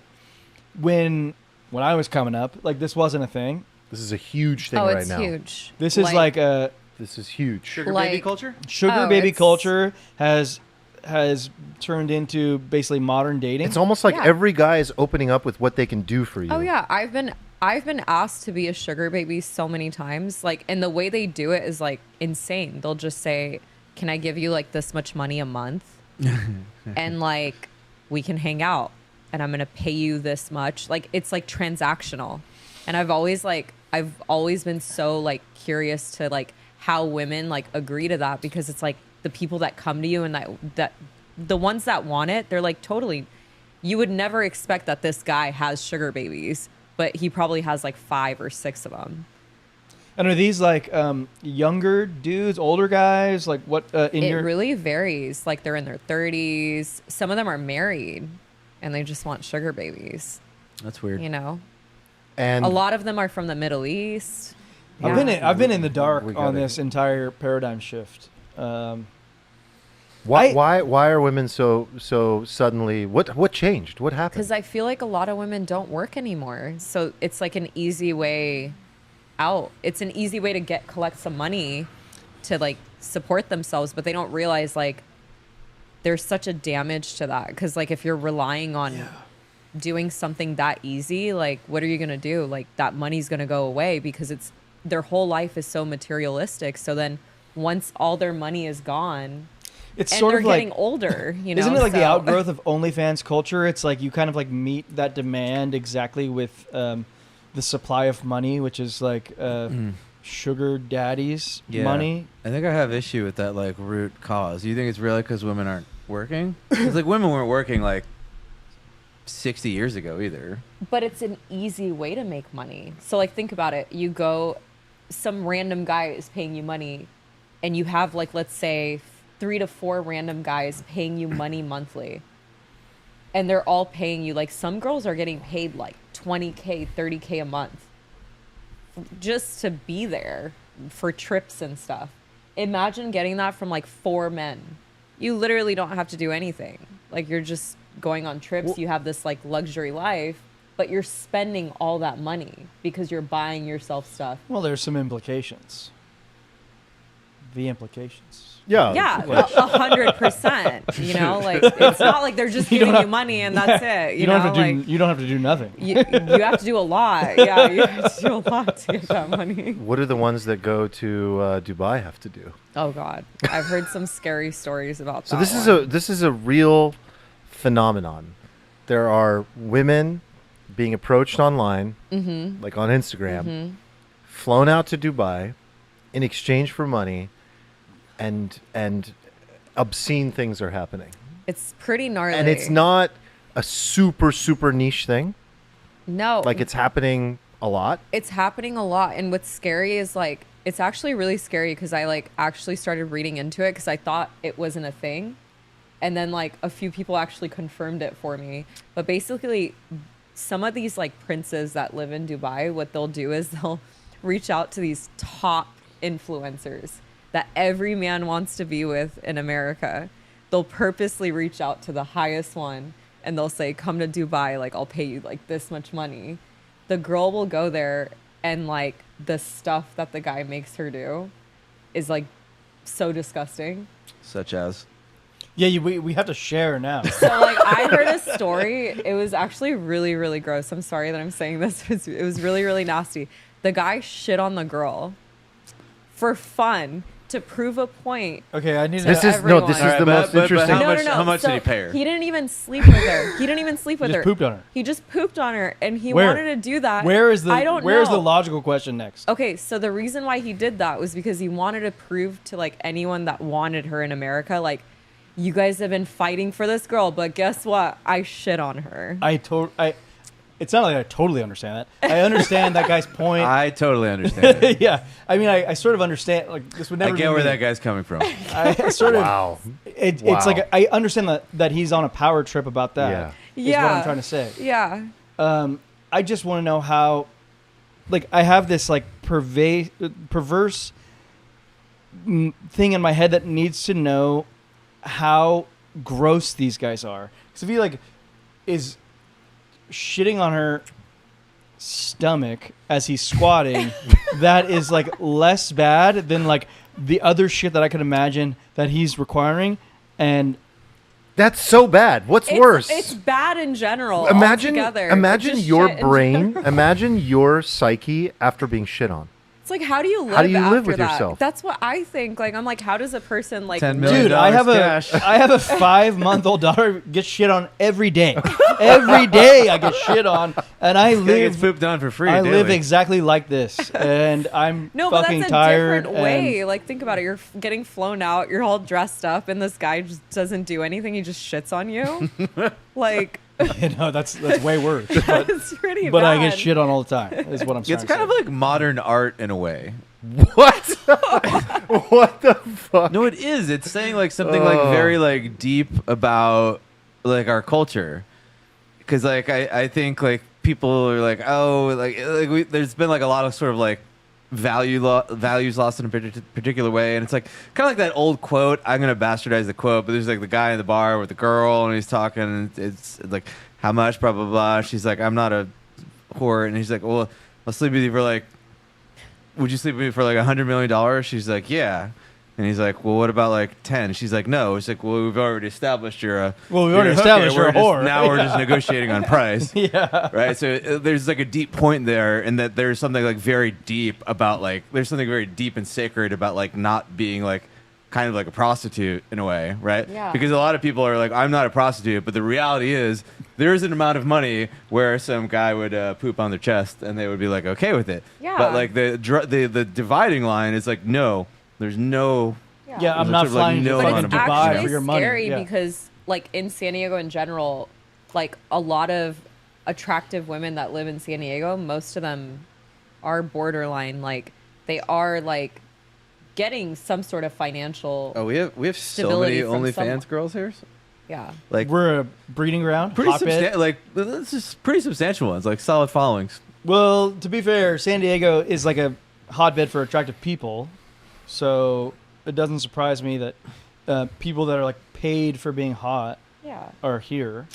when I was coming up, like this wasn't a thing. This is a huge thing right now. Oh, it's huge. This is like a This is huge. Sugar baby culture? Sugar baby culture has turned into basically modern dating. It's almost like every guy is opening up with what they can do for you. Oh yeah, I've been asked to be a sugar baby so many times. Like, and the way they do it is like insane. They'll just say, "Can I give you like this much money a month?" and like we can hang out, and I'm gonna pay you this much. Like it's like transactional, and I've always been so like curious to like how women like agree to that, because it's like the people that come to you and that the ones that want it, they're like totally, you would never expect that this guy has sugar babies, but he probably has like 5 or 6 of them. And are these like younger dudes, older guys? Like what It really varies. Like they're in their 30s. Some of them are married and they just want sugar babies. That's weird. You know? And a lot of them are from the Middle East. I've been in the dark on this entire paradigm shift. Why are women so suddenly? What changed? What happened? Because I feel like a lot of women don't work anymore, so it's like an easy way out. It's an easy way to collect some money to like support themselves, but they don't realize like there's such a damage to that. Because like if you're relying on doing something that easy, like what are you gonna do? Like that money's gonna go away because their whole life is so materialistic. So then once all their money is gone, it's and sort they're of like getting older, you know. Isn't it like the outgrowth of OnlyFans culture? It's like you kind of like meet that demand exactly with the supply of money, which is like sugar daddies money. I think I have issue with that like root cause. You think it's really because women aren't working? It's like women weren't working like 60 years ago either. But it's an easy way to make money. So like think about it. You go, some random guy is paying you money, and you have like, let's say 3 to 4 random guys paying you money monthly, and they're all paying you, like some girls are getting paid like $20K, $30K a month just to be there for trips and stuff. Imagine getting that from like 4 men. You literally don't have to do anything. Like you're just going on trips. You have this like luxury life, but you're spending all that money because you're buying yourself stuff. Well, there's some implications. The implications. Yeah, 100%. You know, like it's not like they're just giving you money and that's it. You don't have to do nothing. You have to do a lot. Yeah, you have to do a lot to get that money. What do the ones that go to Dubai have to do? Oh God, I've heard some scary stories about that. So this is a real phenomenon. There are women being approached online, like on Instagram, flown out to Dubai in exchange for money. And obscene things are happening. It's pretty gnarly. And it's not a super niche thing. No. Like it's happening a lot. It's happening a lot. And what's scary is like, it's actually really scary because I like actually started reading into it because I thought it wasn't a thing. And then like a few people actually confirmed it for me. But basically, some of these like princes that live in Dubai, what they'll do is they'll reach out to these top influencers that every man wants to be with in America. They'll purposely reach out to the highest one and they'll say, come to Dubai, like I'll pay you like this much money. The girl will go there and like the stuff that the guy makes her do is like so disgusting. Such as? Yeah, we have to share now. So like I heard a story. It was actually really, really gross. I'm sorry that I'm saying this. It was really, really nasty. The guy shit on the girl for fun to prove a point. Okay, I need to This is everyone. this is All right, the most interesting. how much did he pay her? He didn't even sleep with her. He didn't even sleep with just her. pooped on her. He just pooped on her, and he Where? wanted to do that. Where's I don't the know. logical question next? Okay, so the reason why he did that was because he wanted to prove to like anyone that wanted her in America, like, you guys have been fighting for this girl, but guess what? I shit on her. It's not like I totally understand that. I understand that guy's point. I totally understand it. Yeah, I mean, I sort of understand. Like this would never. I be get where me. that guy's coming from. I sort of. Wow. It's Wow. like I understand that he's on a power trip about that. Yeah. Is what I'm trying to say. Yeah. I just want to know how. Like I have this like perverse thing in my head that needs to know how gross these guys are. Because if he like is shitting on her stomach as he's squatting, that is like less bad than like the other shit that I could imagine that he's requiring. And That's so bad. What's worse? It's bad in general. Imagine altogether. imagine Just your shit in brain, general. imagine your psyche after being shit on. It's like, how do you live? How do you live after with that? yourself? That's what I think. Like, I'm like, how does a person like? 10 live- million dude, I have cash. I have a 5-month-old daughter gets shit on every day. Every day I get shit on, and I This guy gets live. pooped on for free. I live daily. exactly like this, and I'm No, but fucking that's a tired. different way. Like, think about it. You're getting flown out. You're all dressed up, and this guy just doesn't do anything. He just shits on you. Like, And, no, that's way worse. But, it's pretty but bad. I get shit on all the time. Is what I'm saying. It's kind of like modern art in a way. What? What the fuck? No, it is. It's saying like something like very like deep about like our culture. Because like I think like people are like, oh, there's been like a lot of sort of like values lost in a particular way, and it's like kind of like that old quote. I'm gonna bastardize the quote, but there's like the guy in the bar with the girl, and he's talking, and it's like how much, blah blah blah. She's like, I'm not a whore, and he's like, well, I'll sleep with you for like, would you sleep with me for like $100 million? She's like, yeah. And he's like, well, what about like 10? She's like, no. It's like, well, we've already established you're a. Well, we've you're already a hooker. established you're a We're just- whore. Now we're Yeah. just negotiating on price. Yeah. Right. So there's like a deep point there, and that there's something like very deep about like there's something very deep and sacred about like not being like kind of like a prostitute in a way, right? Yeah. Because a lot of people are like, I'm not a prostitute, but the reality is there is an amount of money where some guy would poop on their chest, and they would be like okay with it. Yeah. But like the dividing line is like no, there's no. Yeah, I'm There's not sort of, like, flying no to But amount fucking of it's Dubai actually for your money. scary Yeah. because, like, in San Diego in general, like, a lot of attractive women that live in San Diego, most of them are borderline. Like, they are, like, getting some sort of financial. Oh, we have so many Stability from OnlyFans someone. girls here. Yeah. Like We're a breeding ground. pretty hotbed. like this is pretty substantial ones, like solid followings. Well, to be fair, San Diego is like a hotbed for attractive people, so it doesn't surprise me that people that are like paid for being hot Yeah. are here.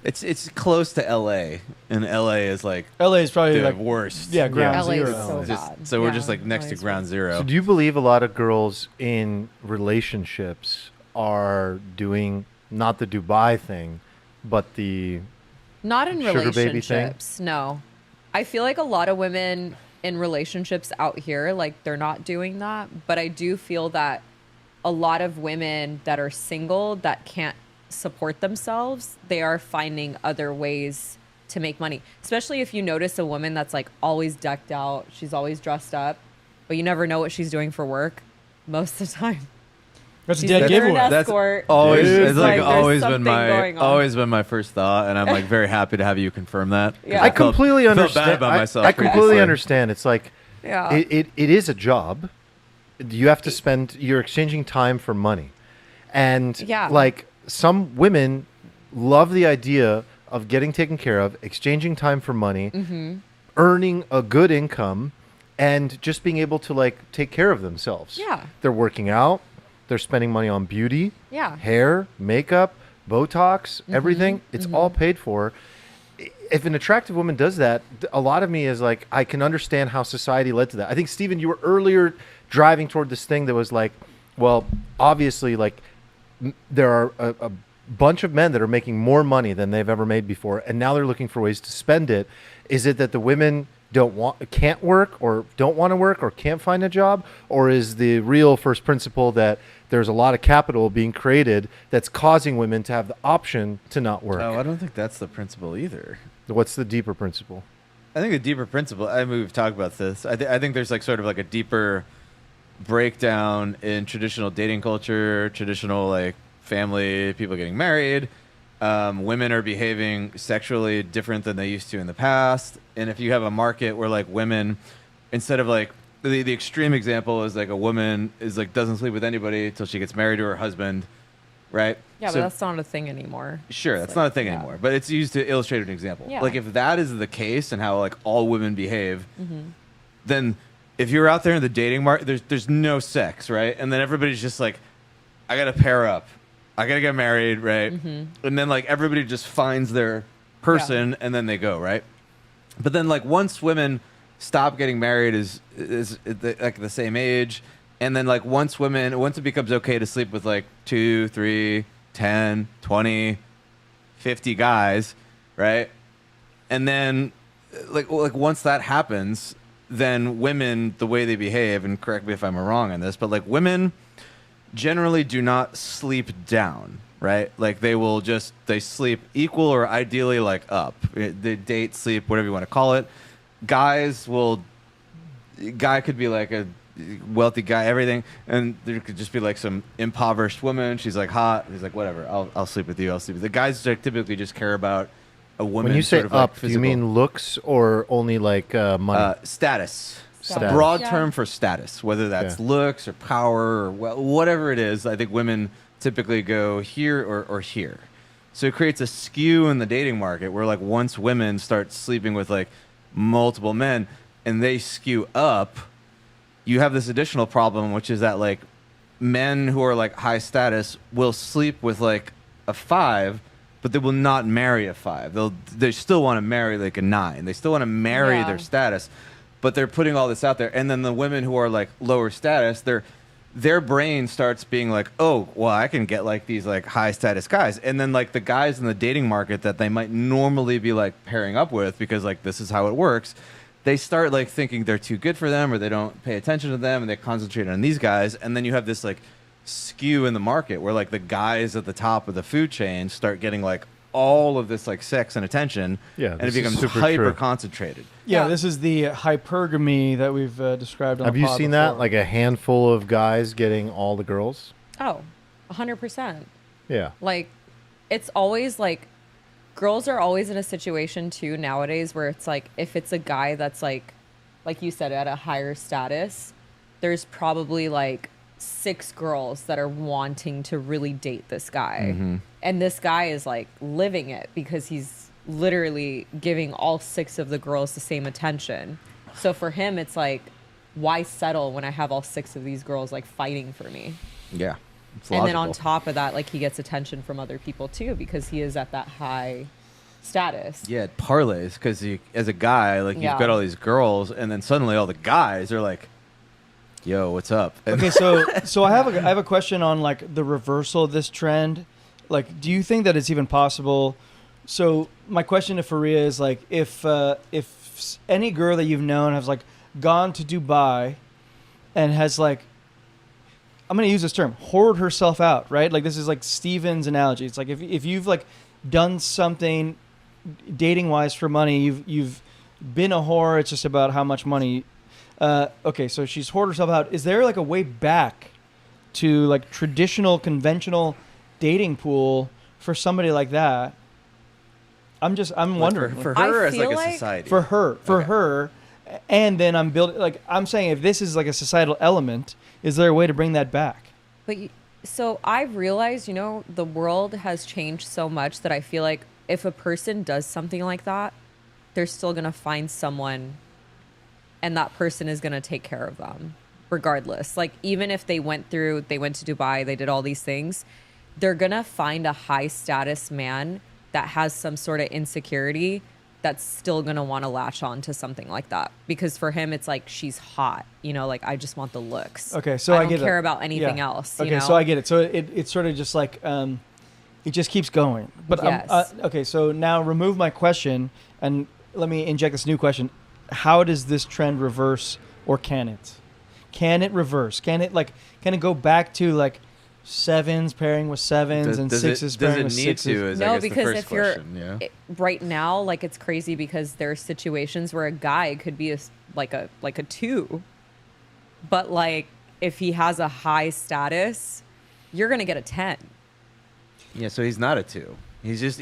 It's close to LA, and LA is like LA is probably the like worst. yeah, ground LA is zero. so Just- bad. so we're Yeah, just like next to LA is ground bad. zero. So do you believe a lot of girls in relationships are doing not the Dubai thing, but the Not in Sugar baby thing? relationships. No. I feel like a lot of women in relationships out here, like, they're not doing that. But I do feel that a lot of women that are single that can't support themselves, they are finding other ways to make money. Especially if you notice a woman that's like always decked out, she's always dressed up, but you never know what she's doing for work most of the time. That's a She's dead either giveaway. an That's escort. always Dude. it's like Like, there's always been something my going on. always been my first thought, and I'm like very happy to have you confirm that. Yeah. I felt- completely felt understand. bad about myself I completely previously. understand. It's like Yeah. it is a job. You have to spend. You're exchanging time for money, and Yeah. like some women love the idea of getting taken care of, exchanging time for money, earning a good income, and just being able to like take care of themselves. Yeah. They're working out. They're spending money on beauty, Yeah. hair, makeup, Botox, everything. It's all paid for. If an attractive woman does that, a lot of me is like, I can understand how society led to that. I think, Steven, you were earlier driving toward this thing that was like, well, obviously, like, there are a bunch of men that are making more money than they've ever made before, and now they're looking for ways to spend it. Is it that the women can't work, or don't want to work, or can't find a job? Or is the real first principle that there's a lot of capital being created that's causing women to have the option to not work? Oh, I don't think that's the principle either. What's the deeper principle? I think the deeper principle, I mean, we've talked about this. I think there's like sort of like a deeper breakdown in traditional dating culture, traditional like family, people getting married. Women are behaving sexually different than they used to in the past. And if you have a market where like women, instead of like, the extreme example is like a woman is like doesn't sleep with anybody until she gets married to her husband, right? Yeah, So- but that's not a thing anymore. Sure, It's that's like- not a thing yeah. anymore, but it's used to illustrate an example. Yeah. Like if that is the case and how like all women behave, then if you're out there in the dating market, there's no sex, right? And then everybody's just like, I gotta pair up, I gotta get married, right? And then like everybody just finds their person and then they go, right? But then like once women stop getting married is like the same age, and then like once it becomes okay to sleep with like 2, 3, 10, 20, 50 guys, right? And then like once that happens, then women, the way they behave, and correct me if I'm wrong on this, but like women generally do not sleep down, right? Like they sleep equal or ideally like up. They date, sleep, whatever you want to call it. Guy could be like a wealthy guy, everything, and there could just be like some impoverished woman. She's like hot. He's like, whatever. I'll sleep with you. I'll sleep with you. The guys typically just care about a woman. When you say sort of like up, do you physical. mean looks or only like money? Status. Status. A broad Yeah. term for status, whether that's Yeah. looks or power or whatever it is. I think women typically go here or here. So it creates a skew in the dating market where like once women start sleeping with like multiple men and they skew up, you have this additional problem, which is that like men who are like high status will sleep with like a 5, but they will not marry a 5. They still want to marry like a 9. They still want to marry Yeah. their status, but they're putting all this out there. And then the women who are like lower status, their brain starts being like, oh, well, I can get like these like high status guys. And then like the guys in the dating market that they might normally be like pairing up with because like this is how it works, they start like thinking they're too good for them or they don't pay attention to them and they concentrate on these guys. And then you have this like skew in the market where like the guys at the top of the food chain start getting like all of this like sex and attention. Yeah, and it this is becomes super hyper true. concentrated. Yeah, Yeah. this is the hypergamy that we've described on Have the you pod seen before. that? Like a handful of guys getting all the girls? Oh, 100%. Yeah. Like, it's always like, girls are always in a situation too nowadays where it's like, if it's a guy that's like you said, at a higher status, there's probably like 6 girls that are wanting to really date this guy. And this guy is like living it because he's literally giving all 6 of the girls the same attention. So for him, it's like, why settle when I have all 6 of these girls like fighting for me? Yeah. It's And then on logical. top of that, like he gets attention from other people too because he is at that high status. Yeah, it parlays because as a guy, like Yeah. you've got all these girls, and then suddenly all the guys are like, "Yo, what's up?" And Okay, so I have a question on like the reversal of this trend. Like, do you think that it's even possible? So my question to Faria is like, if any girl that you've known has like gone to Dubai and has like, I'm gonna use this term, hoard herself out, right? Like this is like Steven's analogy. It's like if you've like done something dating wise for money, you've been a whore. It's just about how much money. Okay, so she's hoarded herself out. Is there like a way back to like traditional, conventional dating pool for somebody like that? I'm wondering for I her as feel like a like- society. for her, Okay. and then I'm building. Like I'm saying, if this is like a societal element, is there a way to bring that back? But So I've realized, the world has changed so much that I feel like if a person does something like that, they're still going to find someone and that person is going to take care of them regardless. Like, even if they went to Dubai, they did all these things, they're going to find a high status man that has some sort of insecurity that's still going to want to latch on to something like that. Because for him, it's like, she's hot, like, I just want the looks. Okay, so I get don't care it. about anything else. Okay, so I get it. So it's sort of just like, it just keeps going. But Yes. okay, so now remove my question and let me inject this new question. How does this trend reverse, or can it? Can it reverse? Can it go back to like sevens pairing with sevens and sixes pairing with sixes? Is, I No, guess, because the first if you're question, yeah. right now, like, it's crazy because there are situations where a guy could be like a 2, but like if he has a high status, you're gonna get a 10. Yeah, so he's not a 2. He's just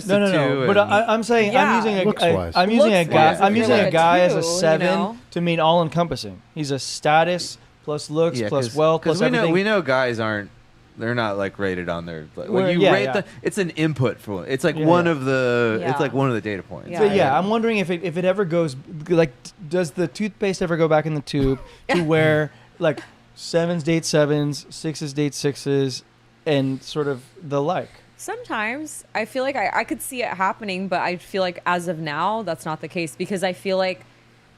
No, a 2. no. But I'm saying Yeah. I'm using a Looks-wise. I'm using a guy. Looks-wise, I'm if using you're a like guy a as a 2, 7 to mean all encompassing. He's a status plus looks plus wealth plus everything. we know guys they're not like rated on their Well, you yeah, rate yeah. it's an input for it's like Yeah, one yeah. of the Yeah. it's like one of the data points. Yeah. But yeah, I'm wondering if it ever goes like, does the toothpaste ever go back in the tube to where like sevens date sevens, sixes date sixes, and sort of the like. Sometimes I feel like I could see it happening, but I feel like as of now, that's not the case, because I feel like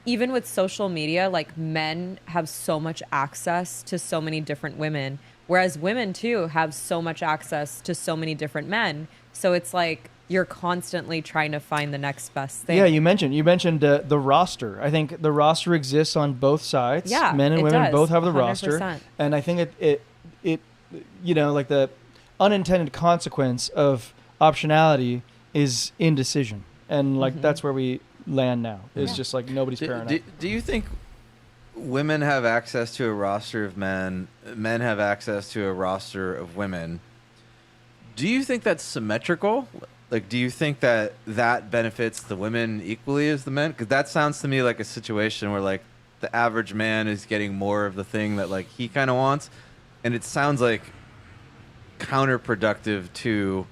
even with social media, like, men have so much access to so many different women, whereas women too have so much access to so many different men. So it's like you're constantly trying to find the next best thing. Yeah, you mentioned the roster. I think the roster exists on both sides. Yeah, Men and it women does, both have the 100%. roster. And I think it like the unintended consequence of optionality is indecision. And like that's where we land now. It's just like nobody's pairing up. Do you think women have access to a roster of men have access to a roster of women? Do you think that's symmetrical? Like, do you think that benefits the women equally as the men? Because that sounds to me like a situation where like the average man is getting more of the thing that like he kind of wants, and it sounds like counterproductive to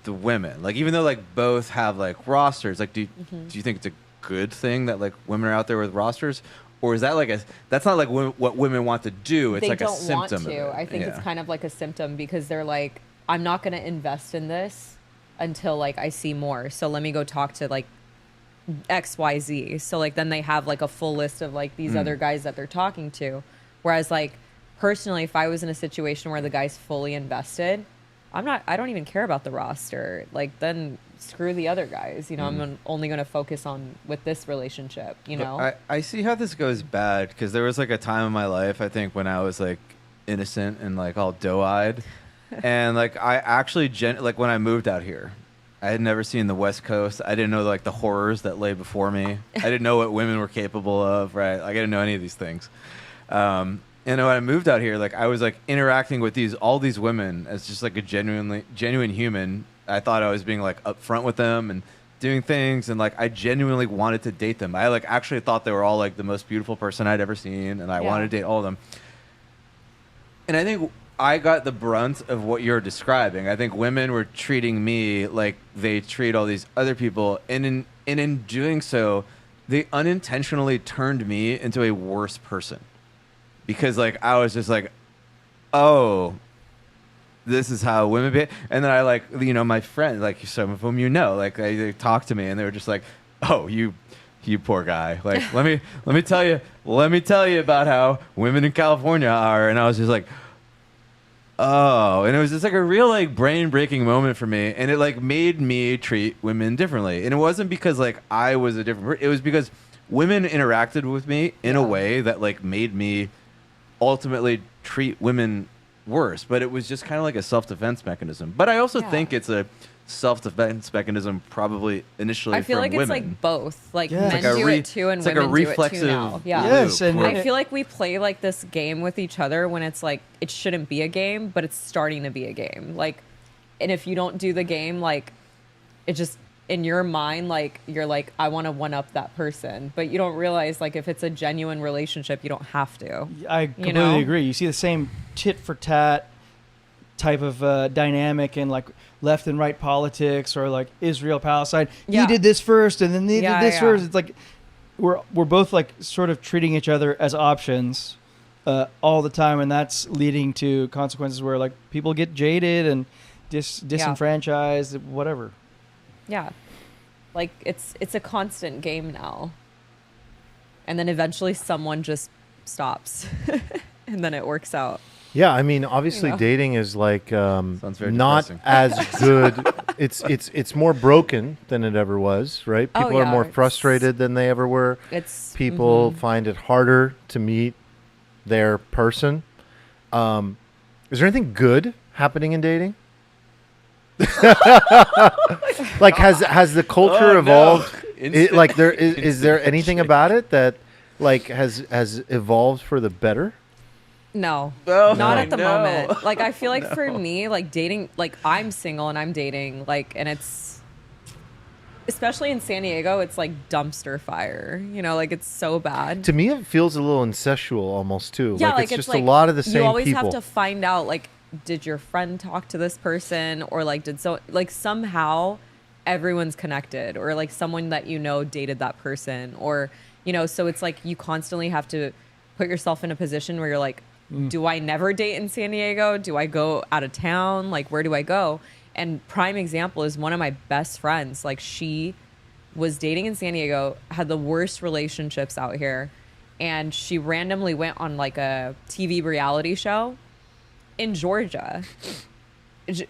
the women. Like, even though like both have like rosters, like do you think it's a good thing that like women are out there with rosters, or is that like that's not like what women want to do? It's They like don't a symptom want to. of it. I think it's kind of like a symptom, because they're like, I'm not going to invest in this until like I see more. So let me go talk to like XYZ. So like then they have like a full list of like these other guys that they're talking to. Whereas like personally, if I was in a situation where the guy's fully invested, I don't even care about the roster. Like, then screw the other guys. I'm only going to focus on with this relationship, I see how this goes bad, because there was like a time in my life, I think, when I was like innocent and like all doe-eyed. And like I actually like when I moved out here, I had never seen the West Coast. I didn't know like the horrors that lay before me. I didn't know what women were capable of, right? Like, I didn't know any of these things. And when I moved out here, like I was like interacting with all these women as just like a genuine human. I thought I was being like upfront with them and doing things, and like I genuinely wanted to date them. I like actually thought they were all like the most beautiful person I'd ever seen, and I wanted to date all of them. And I think I got the brunt of what you're describing. I think women were treating me like they treat all these other people, and in doing so, they unintentionally turned me into a worse person. Because like I was just like, oh, this is how women be. And then I like, my friends, like some of whom like they talked to me, and they were just like, oh, you poor guy. Like let me tell you about how women in California are. And I was just like, oh, and it was just like a real like brain breaking moment for me, and it like made me treat women differently. And it wasn't because like I was a different person. It was because women interacted with me in a way that like made me ultimately treat women worse. But it was just kind of like a self-defense mechanism. But I also think it's a self-defense mechanism probably initially I feel from like women. it's like both. Like Yeah. men It's like do it too, and it's like a women do it too reflexive now. Yeah. Yes, loop and where- I feel like we play like this game with each other when it's like it shouldn't be a game, but it's starting to be a game. Like, and if you don't do the game, like it just in your mind, like you're like, I want to one up that person, but you don't realize like if it's a genuine relationship, you don't have to. I completely agree. You see the same tit for tat type of dynamic in like left and right politics or like Israel Palestine. Yeah. He did this first, and then they Yeah, did this yeah. first. It's like we're both like sort of treating each other as options all the time, and that's leading to consequences where like people get jaded and disenfranchised, whatever. Yeah. Like it's a constant game now. And then eventually someone just stops and then it works out. Yeah, I mean, obviously, You know. dating is like Sounds very not depressing. as good. It's more broken than it ever was, right? Oh, People are yeah, more it's- frustrated than they ever were. It's People find it harder to meet their person. Is there anything good happening in dating? Like, has the culture Oh, no. evolved? Instant- Like, there is there instant anything shit. about it that like has evolved for the better? No, No, not at the no. moment. Like, I feel like for me, like dating, like I'm single and I'm dating, like, and it's, especially in San Diego, it's like dumpster fire, you know, like it's so bad. To me, it feels a little incestual almost too. Yeah, Like, it's just a lot of the same you always people. have to find out, like, did your friend talk to this person, or like like somehow everyone's connected, or like someone that you know dated that person, or you know, so it's like you constantly have to put yourself in a position where you're like, do I never date in San Diego? Do I go out of town? Like, where do I go? And prime example is one of my best friends. Like, she was dating in San Diego, had the worst relationships out here, and she randomly went on like a TV reality show in Georgia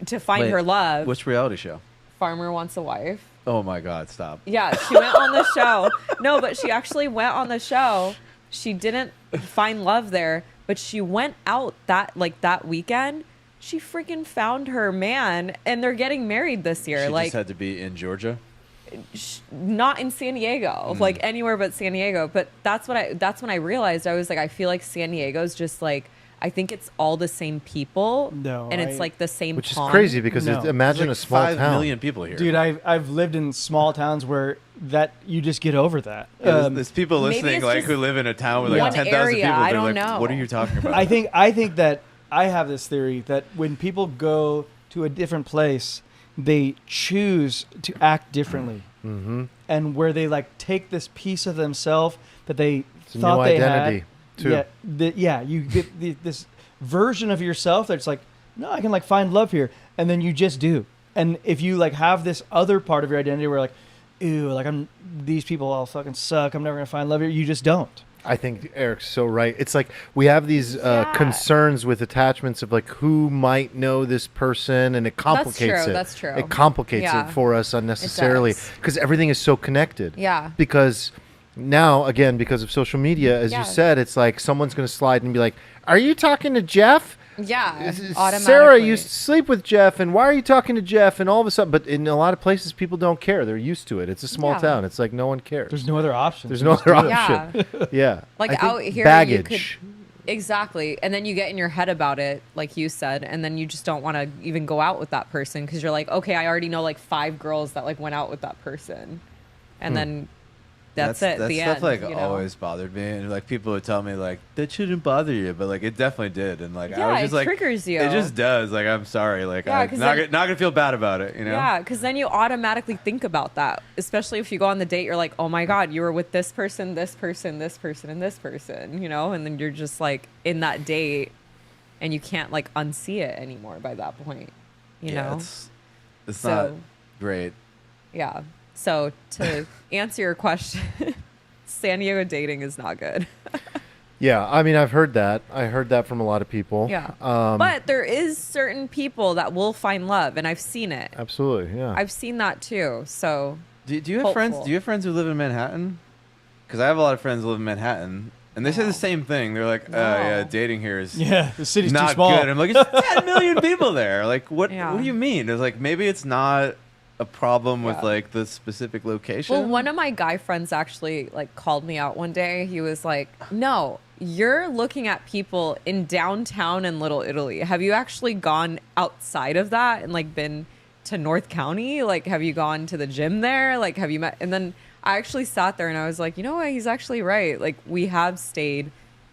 to find Wait, her love. Which reality show? Farmer Wants a Wife. Oh my God! Stop. Yeah, she went on the show. No, but she actually went on the show. She didn't find love there, but she went out that weekend. She freaking found her man, and they're getting married this year. She Like, just had to be in Georgia. not in San Diego, like anywhere but San Diego. But that's when I realized, I was like, I feel like San Diego's just like, I think it's all the same people. No, and it's I- like the same Which is pond. crazy because No. imagine There's a like small 5 town. million people here. Dude, I've lived in small towns where that you just get over that. There's people maybe listening it's like just who live in a town with one like 10,000 area, people. I They're don't like, know. what are you talking about? I think that I have this theory that when people go to a different place, they choose to act differently, and where they like take this piece of themselves that they It's a thought new they identity, had. too. Yeah, you get this version of yourself that's like, no, I can like find love here, and then you just do. And if you like have this other part of your identity where like, ew, like these people all fucking suck, I'm never gonna find love here, you just don't. I think Eric's so right. It's like we have these concerns with attachments of like who might know this person, and it complicates true, it. that's true. It complicates Yeah. it for us unnecessarily does. because everything is so connected. Yeah. Because now, again, because of social media, as Yeah. you said, it's like someone's going to slide and be like, "Are you talking to Jeff? Yeah, Sarah automatically. used to sleep with Jeff, and why are you talking to Jeff?" And all of a sudden, but in a lot of places, people don't care. They're used to it. It's a small Yeah. town. It's like no one cares. There's no other option. There's no other Yeah. option. Yeah. Like I think out here, baggage. you could exactly, and then you get in your head about it, like you said, and then you just don't want to even go out with that person because you're like, okay, I already know like 5 girls that like went out with that person, and then that's it. That the stuff end, like you know? always bothered me, and like people would tell me like that shouldn't bother you, but like it definitely did, and like I Yeah, was it just like triggers you. It just does. Like I'm sorry, like Yeah, I'm 'cause not then- not gonna feel bad about it, you know? Yeah, because then you automatically think about that, especially if you go on the date. You're like, oh my god, you were with this person, this person, this person, and this person, you know, and then you're just like in that date, and you can't like unsee it anymore by that point, you Yeah, know. it's So- not great. Yeah. So to answer your question, San Diego dating is not good. Yeah, I mean, I've heard that. I heard that from a lot of people. Yeah. Um, But there is certain people that will find love, and I've seen it. absolutely, yeah. I've seen that too. So Do you have friends? Hopeful. Do you have friends who live in Manhattan? Because I have a lot of friends who live in Manhattan, and they say No. the same thing. They're like, No. yeah, dating here is Yeah, the city's not too small. good. I'm like, it's 10 million people there. Like, what? Yeah. What do you mean? It's like maybe it's not a problem with Yeah. like the specific location. Well, one of my guy friends actually like called me out one day. He was like, "No, you're looking at people in downtown in Little Italy. Have you actually gone outside of that and like been to North County? Like, have you gone to the gym there? Like, have you met?" And then I actually sat there and I was like, you know what? He's actually right. Like, we have stayed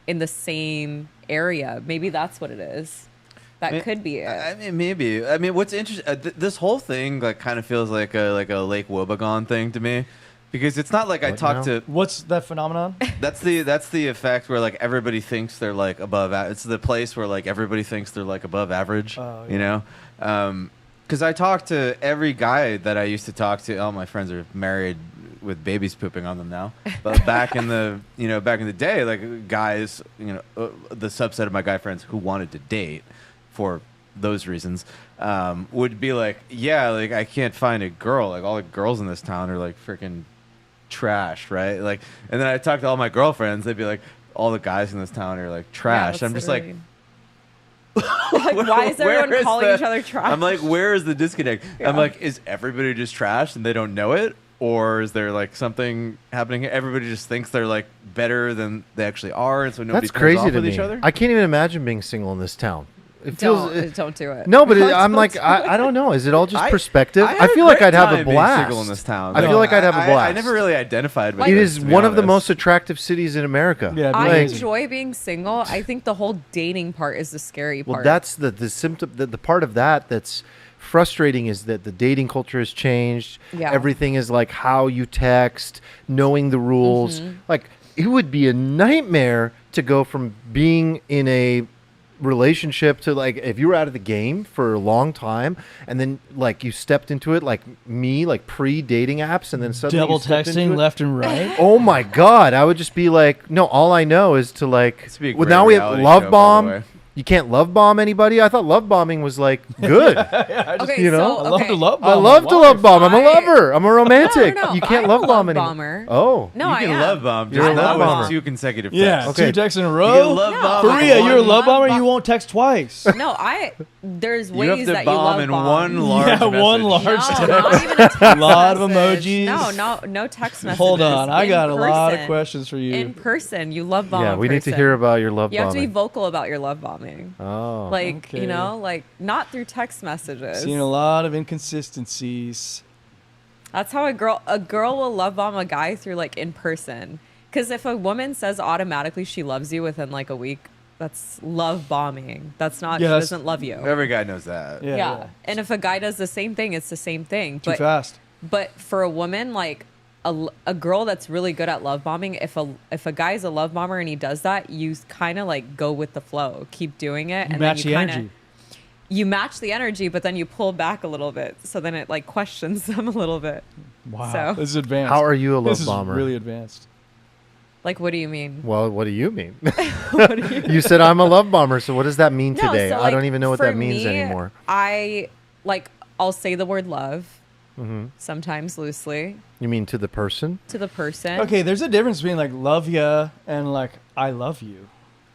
in the same area. Maybe that's what it is. That could be it. I mean, maybe. I mean, what's interesting? This whole thing like kind of feels like a Lake Wobegon thing to me, because it's not like I talk to. What's that phenomenon? That's the effect where like everybody thinks they're like above. It's the place where like everybody thinks they're like above average. Oh, yeah. You know, because I talk to every guy that I used to talk to. All my friends are married with babies pooping on them now. But back in the day, like guys, the subset of my guy friends who wanted to date for those reasons would be like, yeah, like I can't find a girl. Like all the girls in this town are like freaking trash, right? Like, and then I talk to all my girlfriends. They'd be like, all the guys in this town are like trash. Yeah, I'm just like. Like, why is everyone calling each other trash? I'm like, where is the disconnect? Yeah. I'm like, is everybody just trash and they don't know it? Or is there like something happening here? Everybody just thinks they're like better than they actually are, and so nobody That's pairs crazy off to with me. each other. I can't even imagine being single in this town. It feels Don't do it. No, but I'm Don't like do I don't know. Is it all just perspective? had I a feel like great I'd have time a being blast. single in this town. I feel like I'd have a I blast. never really identified with It it, is to be one of the honest. most attractive cities in America. Yeah, I like- enjoy being single. I think the whole dating part is the scary part. Well, that's the symptom. The part of that that's frustrating is that the dating culture has changed. Yeah. Everything is like how you text, knowing the rules. Mm-hmm. Like it would be a nightmare to go from being in a relationship to like if you were out of the game for a long time and then like you stepped into it like me, like pre-dating apps, and then suddenly Double you stepped into texting it. left and right. Oh my god, I would just be like, no, all I know is to like This would be a well, great now we have reality love show, by the bomb. way. You can't love bomb anybody. I thought love bombing was like good. okay, you know, so, I love okay. to love bomb. I love to love bomb. I'm a I- lover. I'm a romantic. No, You can't I'm love a bomb love anymore. bomber. Oh, No, You I can am. love bomb. You're Just a not love with bomber. 2 consecutive Yeah, texts. Okay. 2 texts in a You row. can love No. bomb. with Faria, you're a one- love bomber. bomb. You won't text twice. No, there's You have ways to that you bomb love in bomb. one large Yeah, message. one large No, text. not even a text Lot of message. emojis. No text messages. Hold on, I In got a lot of person. questions for you. In person, you love bomb. yeah. in We need to person. hear about your love You have to be bombing. vocal about your love bombing. Oh, Like, Okay. like not through text messages. Seen a lot of inconsistencies. That's how a girl will love bomb a guy through like in person. Because if a woman says automatically she loves you within like a week, that's love bombing. That's not. Yeah, she that's- doesn't love you. Every guy knows that. Yeah. And if a guy does the same thing, it's the same thing. Too fast. But for a woman, like a girl that's really good at love bombing, if a guy's a love bomber and he does that, you kind of like go with the flow, keep doing it, You and match then the you energy. You match the energy, but then you pull back a little bit, so then it like questions them a little bit. Wow. So- This is advanced. how are you a This love is bomber? really advanced. Like, what do you mean? Well, what do you mean? What do you You said I'm a love bomber, so what does that mean No, today? so, I like, don't even know what for that means me, anymore. I'll say the word love Hmm. sometimes loosely You mean to the person? to the person. Okay, there's a difference between like love ya and like I love you.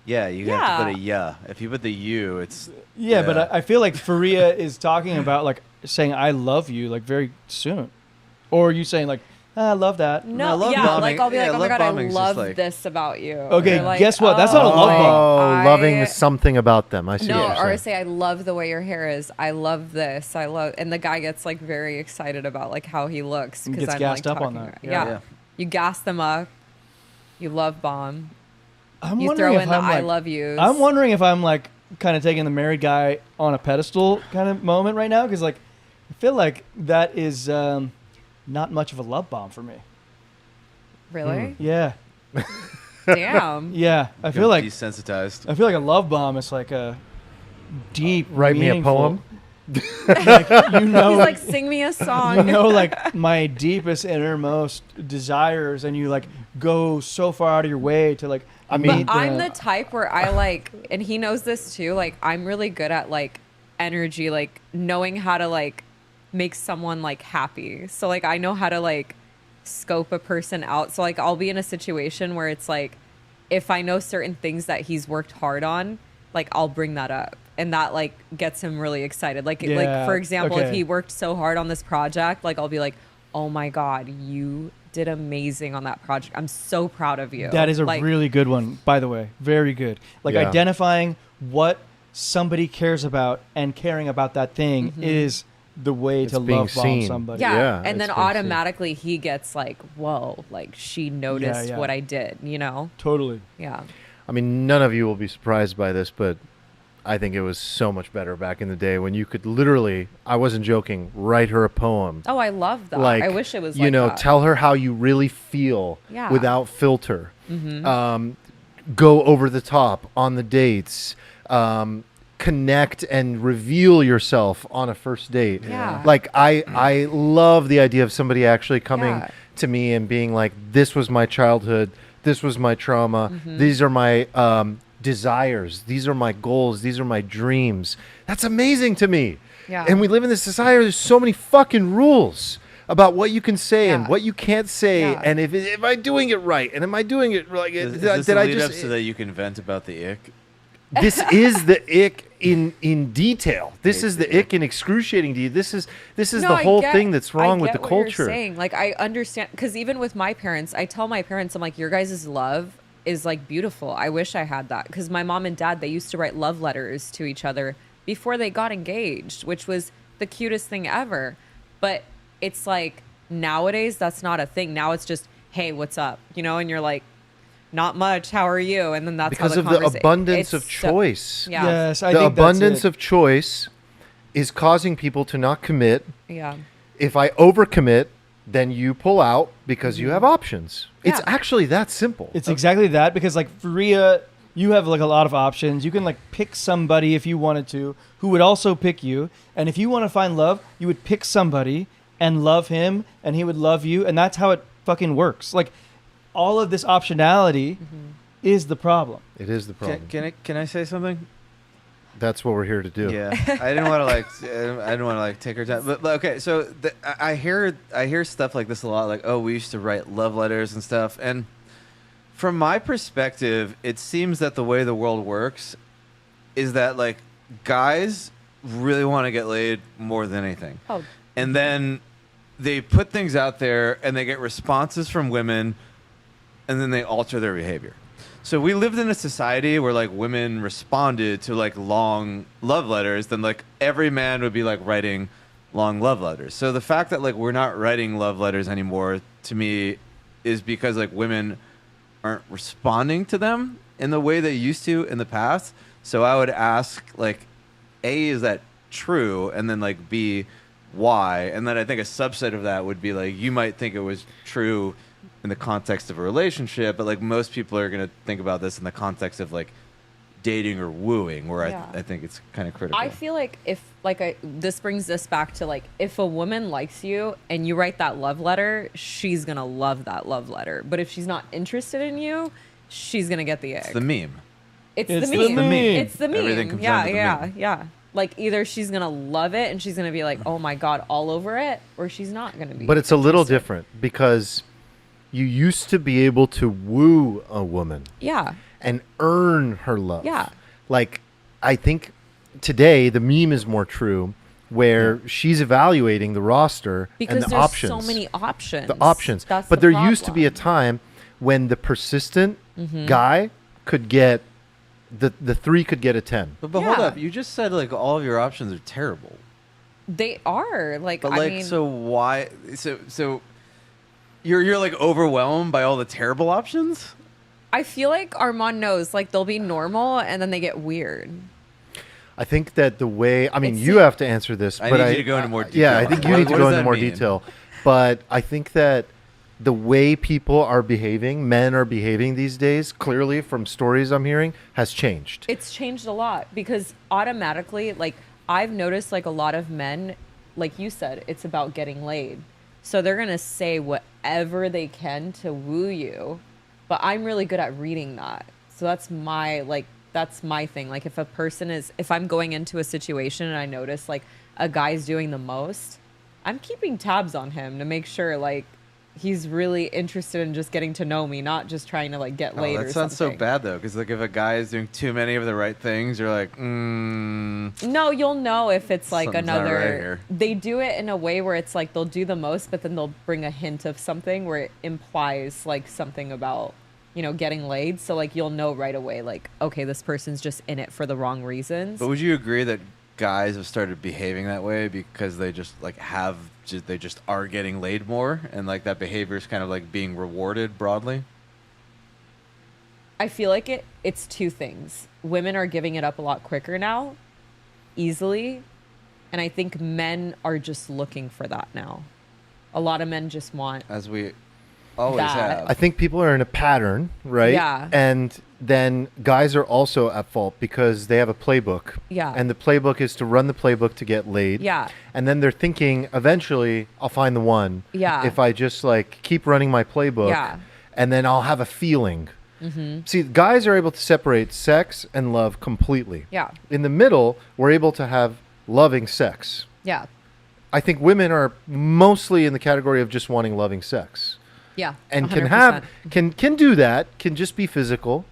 Yeah, you have to put a Yeah. yeah. If you put the you, it's Yeah, but I feel like Faria is talking about like saying I love you like very soon, or you saying like I love that. No, love yeah, bombing- like I'll be yeah, like, oh my love god, I bombing's just love like- this about you. Okay, Or like, guess what? That's not a love bomb. loving I- something about them. I see No, what you're or saying. say I love the way your hair is. I love this. I love, and the guy gets like very excited about like how he looks And because gets I'm gassed like up on talking that. about- Yeah. Yeah. Yeah. You gas them up. You love bomb. I'm You wondering throw if in the I'm I like, love yous. I'm wondering if I'm like kind of taking the married guy on a pedestal kind of moment right now because like I feel like that is not much of a love bomb for me. Really? Yeah, Damn. yeah. I feel like desensitized. I feel like a love bomb is like a deep. Write me a meaningful- poem. Like, you know, He's like, sing me a song. you know, like my deepest innermost desires, and you like go so far out of your way to like. But I'm the type where I like, and he knows this too. Like, I'm really good at like energy, like knowing how to like make someone like happy. So like, I know how to like scope a person out. So like, I'll be in a situation where it's like, if I know certain things that he's worked hard on, like I'll bring that up, and that like gets him really excited. Like, Yeah, for example, if okay. he worked so hard on this project, like I'll be like, oh my god, you did amazing on that project. I'm so proud of you. That is a like, really good one, by the way. Very good. Like Yeah. identifying what somebody cares about and caring about that thing is the way It's to being love bomb seen. somebody. Yeah, Yeah, and it's then been automatically he gets like, whoa, like she noticed yeah. what I did, you know? Totally. Yeah. I mean, none of you will be surprised by this, but I think it was so much better back in the day when you could literally, I wasn't joking, write her a poem. Oh, I love that. Like, I wish it was you like know, that. tell her how you really feel Yeah. without filter. Mm-hmm. Go over the top on the dates. Connect and reveal yourself on a first date. Yeah. Like I love the idea of somebody actually coming Yeah. to me and being like, this was my childhood, this was my trauma, Mm-hmm. these are my desires, these are my goals, these are my dreams. That's amazing to me. Yeah. And we live in this society where there's so many fucking rules about what you can say and Yeah. what you can't say, Yeah. and if am I doing it right, and am I doing it like Is did this the I lead up just so that you can vent about the ick? this is the ick in detail. This is the ick in excruciating detail. This is No, the I whole get- thing that's wrong I with get the what you're culture. saying. Like, I understand, because even with my parents, I tell my parents, I'm like, your guys' love is like beautiful. I wish I had that, because my mom and dad, they used to write love letters to each other before they got engaged, which was the cutest thing ever. But it's like nowadays that's not a thing. Now it's just, hey, what's up, you know? And you're like, not much, how are you? And then that's Because how of the the abundance it's of so- choice. yeah. Yes, I The think abundance that's it. of choice is causing people to not commit. Yeah. If I overcommit, then you pull out because you have options. It's Yeah. actually that simple. It's exactly that, because like Faria, you have like a lot of options. You can like pick somebody if you wanted to who would also pick you, and if you want to find love, you would pick somebody and love him, and he would love you, and that's how it fucking works. Like all of this optionality is the problem. It is the problem. Can I say something? That's what we're here to do. Yeah, I didn't want to like take her time, but okay. So I hear stuff like this a lot, like, oh, we used to write love letters and stuff, and from my perspective, it seems that the way the world works is that like guys really want to get laid more than anything, Oh, and then they put things out there and they get responses from women, and then they alter their behavior. So we lived in a society where like women responded to like long love letters, then like every man would be like writing long love letters. So the fact that like we're not writing love letters anymore, to me, is because like women aren't responding to them in the way they used to in the past. So I would ask like, A, is that true? And then like B, why? And then I think a subset of that would be like, you might think it was true in the context of a relationship, but like most people are going to think about this in the context of like dating or wooing, where Yeah. I think it's kind of critical. I feel like if this brings us back to like, if a woman likes you and you write that love letter, she's gonna love that love letter. But if she's not interested in you, she's gonna get the ick. It's the meme. It's It's the the meme. meme. It's the meme. Everything comes yeah, down to the yeah, meme. yeah. Like either she's gonna love it and she's gonna be like, oh my god, all over it, or she's not gonna be. But it's a little interested. different because you used to be able to woo a woman Yeah. and earn her love. Yeah. Like, I think today the meme is more true where she's evaluating the roster Because and the there's options. so many options. The options. That's But the there used to be a problem. time when the persistent Mm-hmm. guy could get the 3 could get a 10. But hold Yeah. up, you just said like all of your options are terrible. They are like. But I like, mean, so why? So you're like overwhelmed by all the terrible options. I feel like Armand knows. Like they'll be normal and then they get weird. I think that the way, I mean, It's you like- have to answer this, I but need you to go into more detail. Yeah, I think you What- need to what go does into that more mean? detail. But I think that the way people are behaving, men are behaving these days, clearly from stories I'm hearing, has changed. It's changed a lot because automatically, like I've noticed, like a lot of men, like you said, it's about getting laid. So they're gonna say whatever they can to woo you, but I'm really good at reading that. So that's my thing. Like if I'm going into a situation and I notice like a guy's doing the most, I'm keeping tabs on him to make sure like he's really interested in just getting to know me, not just trying to like get Oh, laid or that sounds so something. bad though, because like if a guy is doing too many of the right things, you're like, No, you'll know if it's like Something's not right another. here. They do it in a way where it's like they'll do the most, but then they'll bring a hint of something where it implies like something about, you know, getting laid. So like you'll know right away, like, okay, this person's just in it for the wrong reasons. But would you agree that guys have started behaving that way because they just like they just are getting laid more, and like that behavior is kind of like being rewarded broadly? I feel like it's two things. Women are giving it up a lot quicker now, easily, and I think men are just looking for that now. A lot of men just want, As we always That. have. I think people are in a pattern, right? Yeah. And then guys are also at fault because they have a playbook. Yeah. And the playbook is to run the playbook to get laid. Yeah. And then they're thinking, eventually, I'll find the one. Yeah. If I just like keep running my playbook. Yeah. And then I'll have a feeling. See, guys are able to separate sex and love completely. yeah, In the middle, we're able to have loving sex. yeah, I think women are mostly in the category of just wanting loving sex. yeah, And 100%. can do that, can just be physical,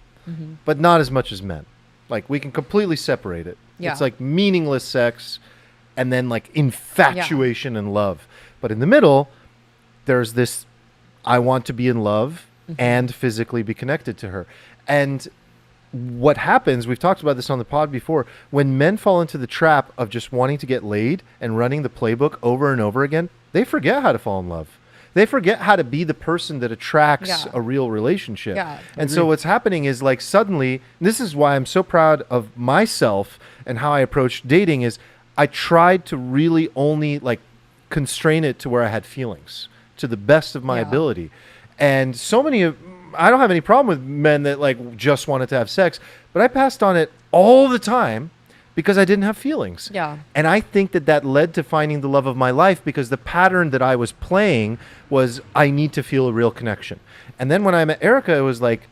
but not as much as men. Like we can completely separate it. Yeah. It's like meaningless sex and then like infatuation and love. But in the middle, there's this I want to be in love and physically be connected to her. And what happens, we've talked about this on the pod before, when men fall into the trap of just wanting to get laid and running the playbook over and over again, they forget how to fall in love. They forget how to be the person that attracts Yeah. a real relationship. Yeah. And so what's happening is like suddenly, this is why I'm so proud of myself and how I approached dating is I tried to really only like constrain it to where I had feelings to the best of my Yeah. ability. And so many of I don't have any problem with men that like just wanted to have sex, but I passed on it all the time because I didn't have feelings. Yeah. And I think that that led to finding the love of my life because the pattern that I was playing was I need to feel a real connection. And then when I met Erica, it was like,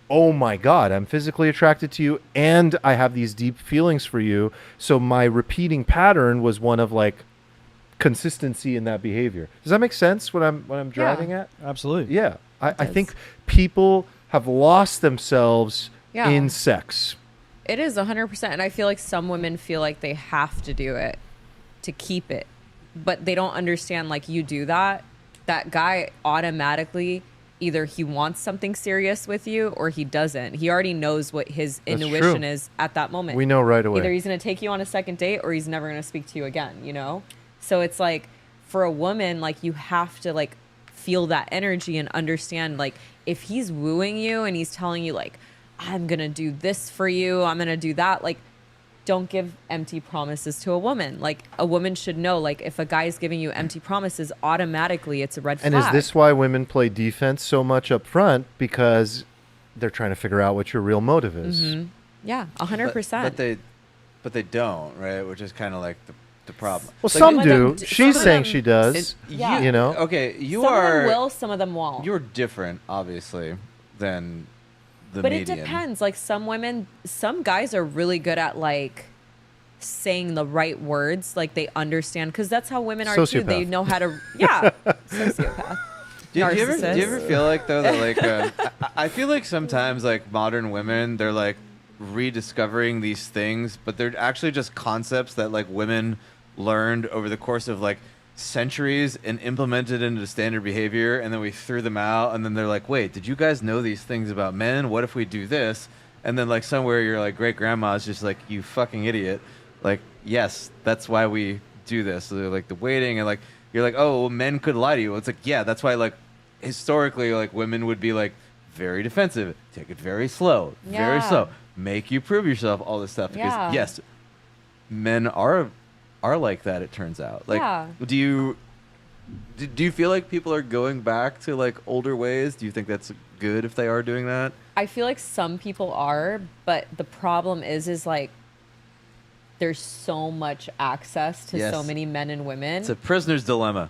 oh my God, I'm physically attracted to you and I have these deep feelings for you. So my repeating pattern was one of like consistency in that behavior. Does that make sense what I'm driving at? Absolutely. Yeah. I does. think people have lost themselves Yeah. in sex. It is 100%. And I feel like some women feel like they have to do it to keep it. But they don't understand, like, you do that. That guy automatically, either he wants something serious with you or he doesn't. He already knows what his That's intuition true. is at that moment. We know right away. Either he's going to take you on a second date or he's never going to speak to you again, you know? So it's like, for a woman, like, you have to, like, feel that energy and understand, like, if he's wooing you and he's telling you, like, I'm going to do this for you, I'm going to do that, like, don't give empty promises to a woman. Like, a woman should know, like, if a guy's giving you empty promises, automatically it's a red flag. And is this why women play defense so much up front? Because they're trying to figure out what your real motive is. Yeah, 100%. But they don't, right? Which is kind of like the problem. Well, Like, some some of do. them d- She's some of saying them- she does. It- Yeah. You know? Okay, you some are. of them will, some of them won't. You're different, obviously, than the But median. it depends. Like, some women, some guys are really good at, like, saying the right words. Like, they understand, because that's how women are too. They Sociopath. know how to, yeah, sociopath. Do you Narcissist. ever feel like though that like I feel like sometimes like modern women they're like rediscovering these things, but they're actually just concepts that like women learned over the course of like centuries and implemented into standard behavior, and then we threw them out, and then they're like, wait, did you guys know these things about men? What if we do this? And then like somewhere your like great grandma's just like, you fucking idiot. Like, yes, that's why we do this. So they're like the waiting and like you're like, oh, well, men could lie to you. It's like, yeah, that's why like historically like women would be like very defensive, take it very slow, very Yeah. slow, make you prove yourself, all this stuff. Because Yeah. yes, men are like that, it turns out. Like, Yeah. do you feel like people are going back to like older ways? Do you think that's good if they are doing that? I feel like some people are, but the problem is like, there's so much access to Yes. so many men and women. It's a prisoner's dilemma.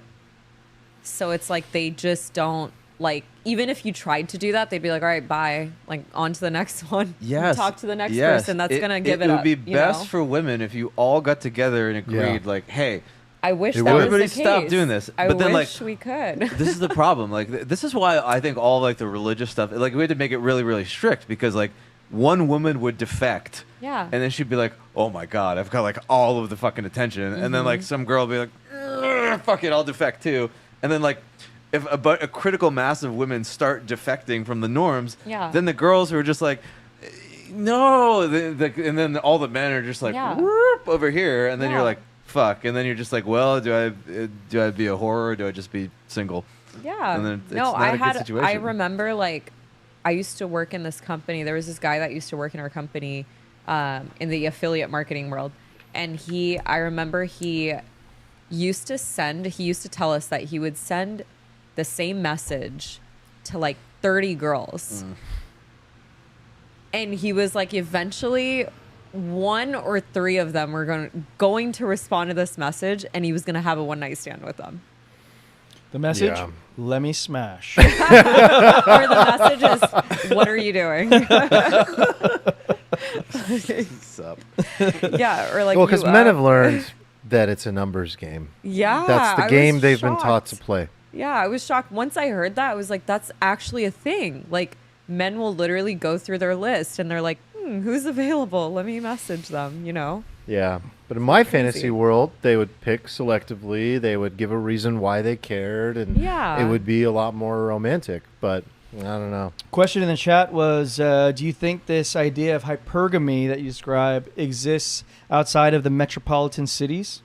So it's like they just don't, like, even if you tried to do that, they'd be like, all right, bye. Like, on to the next one. Yes. Talk to the next Yes. person. That's going to give it it would up. be you best know? for women if you all got together and agreed, like, hey, I wish It that would. was Everybody the case. stop doing this. I But then, wish like, we could. this is the problem. Like, this is why I think all like the religious stuff, like, we had to make it really, really strict because like one woman would defect. Yeah. And then she'd be like, oh my God, I've got like all of the fucking attention. And then like some girl would be like, "Ugh, fuck it, I'll defect too. And then like, if a critical mass of women start defecting from the norms, Yeah. then the girls who are just like, no, and then all the men are just like, Yeah. whoop, over here. And then Yeah. you're like, fuck. And then you're just like, well, do I be a whore or do I just be single? Yeah. And then it's no, not I a good had. I situation. remember like I used to work in this company. There was this guy that used to work in our company in the affiliate marketing world. And I remember he used to tell us that he would send the same message to like 30 girls. And he was like, eventually 1 or 3 of them were going to respond to this message, and he was going to have a one night stand with them. The message, let me smash. Or the message is, what are you doing? Sup? Yeah, or like, Well, because men have learned that it's a numbers game. Yeah, That's the I game was they've been taught to shocked. play. Yeah, I was shocked. Once I heard that, I was like, that's actually a thing. Like, men will literally go through their list and they're like, who's available? Let me message them, you know? Yeah. But in my fantasy world, they would pick selectively. They would give a reason why they cared. And Yeah. it would be a lot more romantic. But I don't know. Question in the chat was, do you think this idea of hypergamy that you describe exists outside of the metropolitan cities?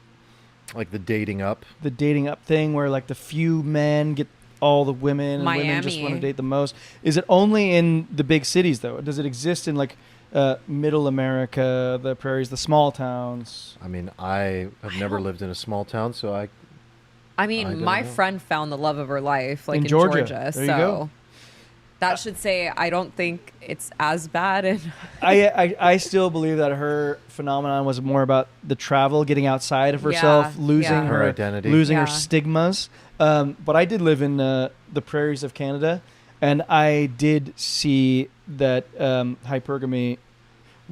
Like the dating up. The dating up thing where like the few men get all the women and women just want to Miami. date the most. Is it only in the big cities though? Does it exist in like middle America, the prairies, the small towns? I mean, I have never lived in a small town, so I I mean, don't my know. friend found the love of her life, like In in Georgia. Georgia. There you So go. that should say I don't think it's as bad. And I still believe that her phenomenon was more about the travel, getting outside of herself, Yeah, losing yeah. Her her identity. losing her Yeah. stigmas. But I did live in the prairies of Canada, and I did see that hypergamy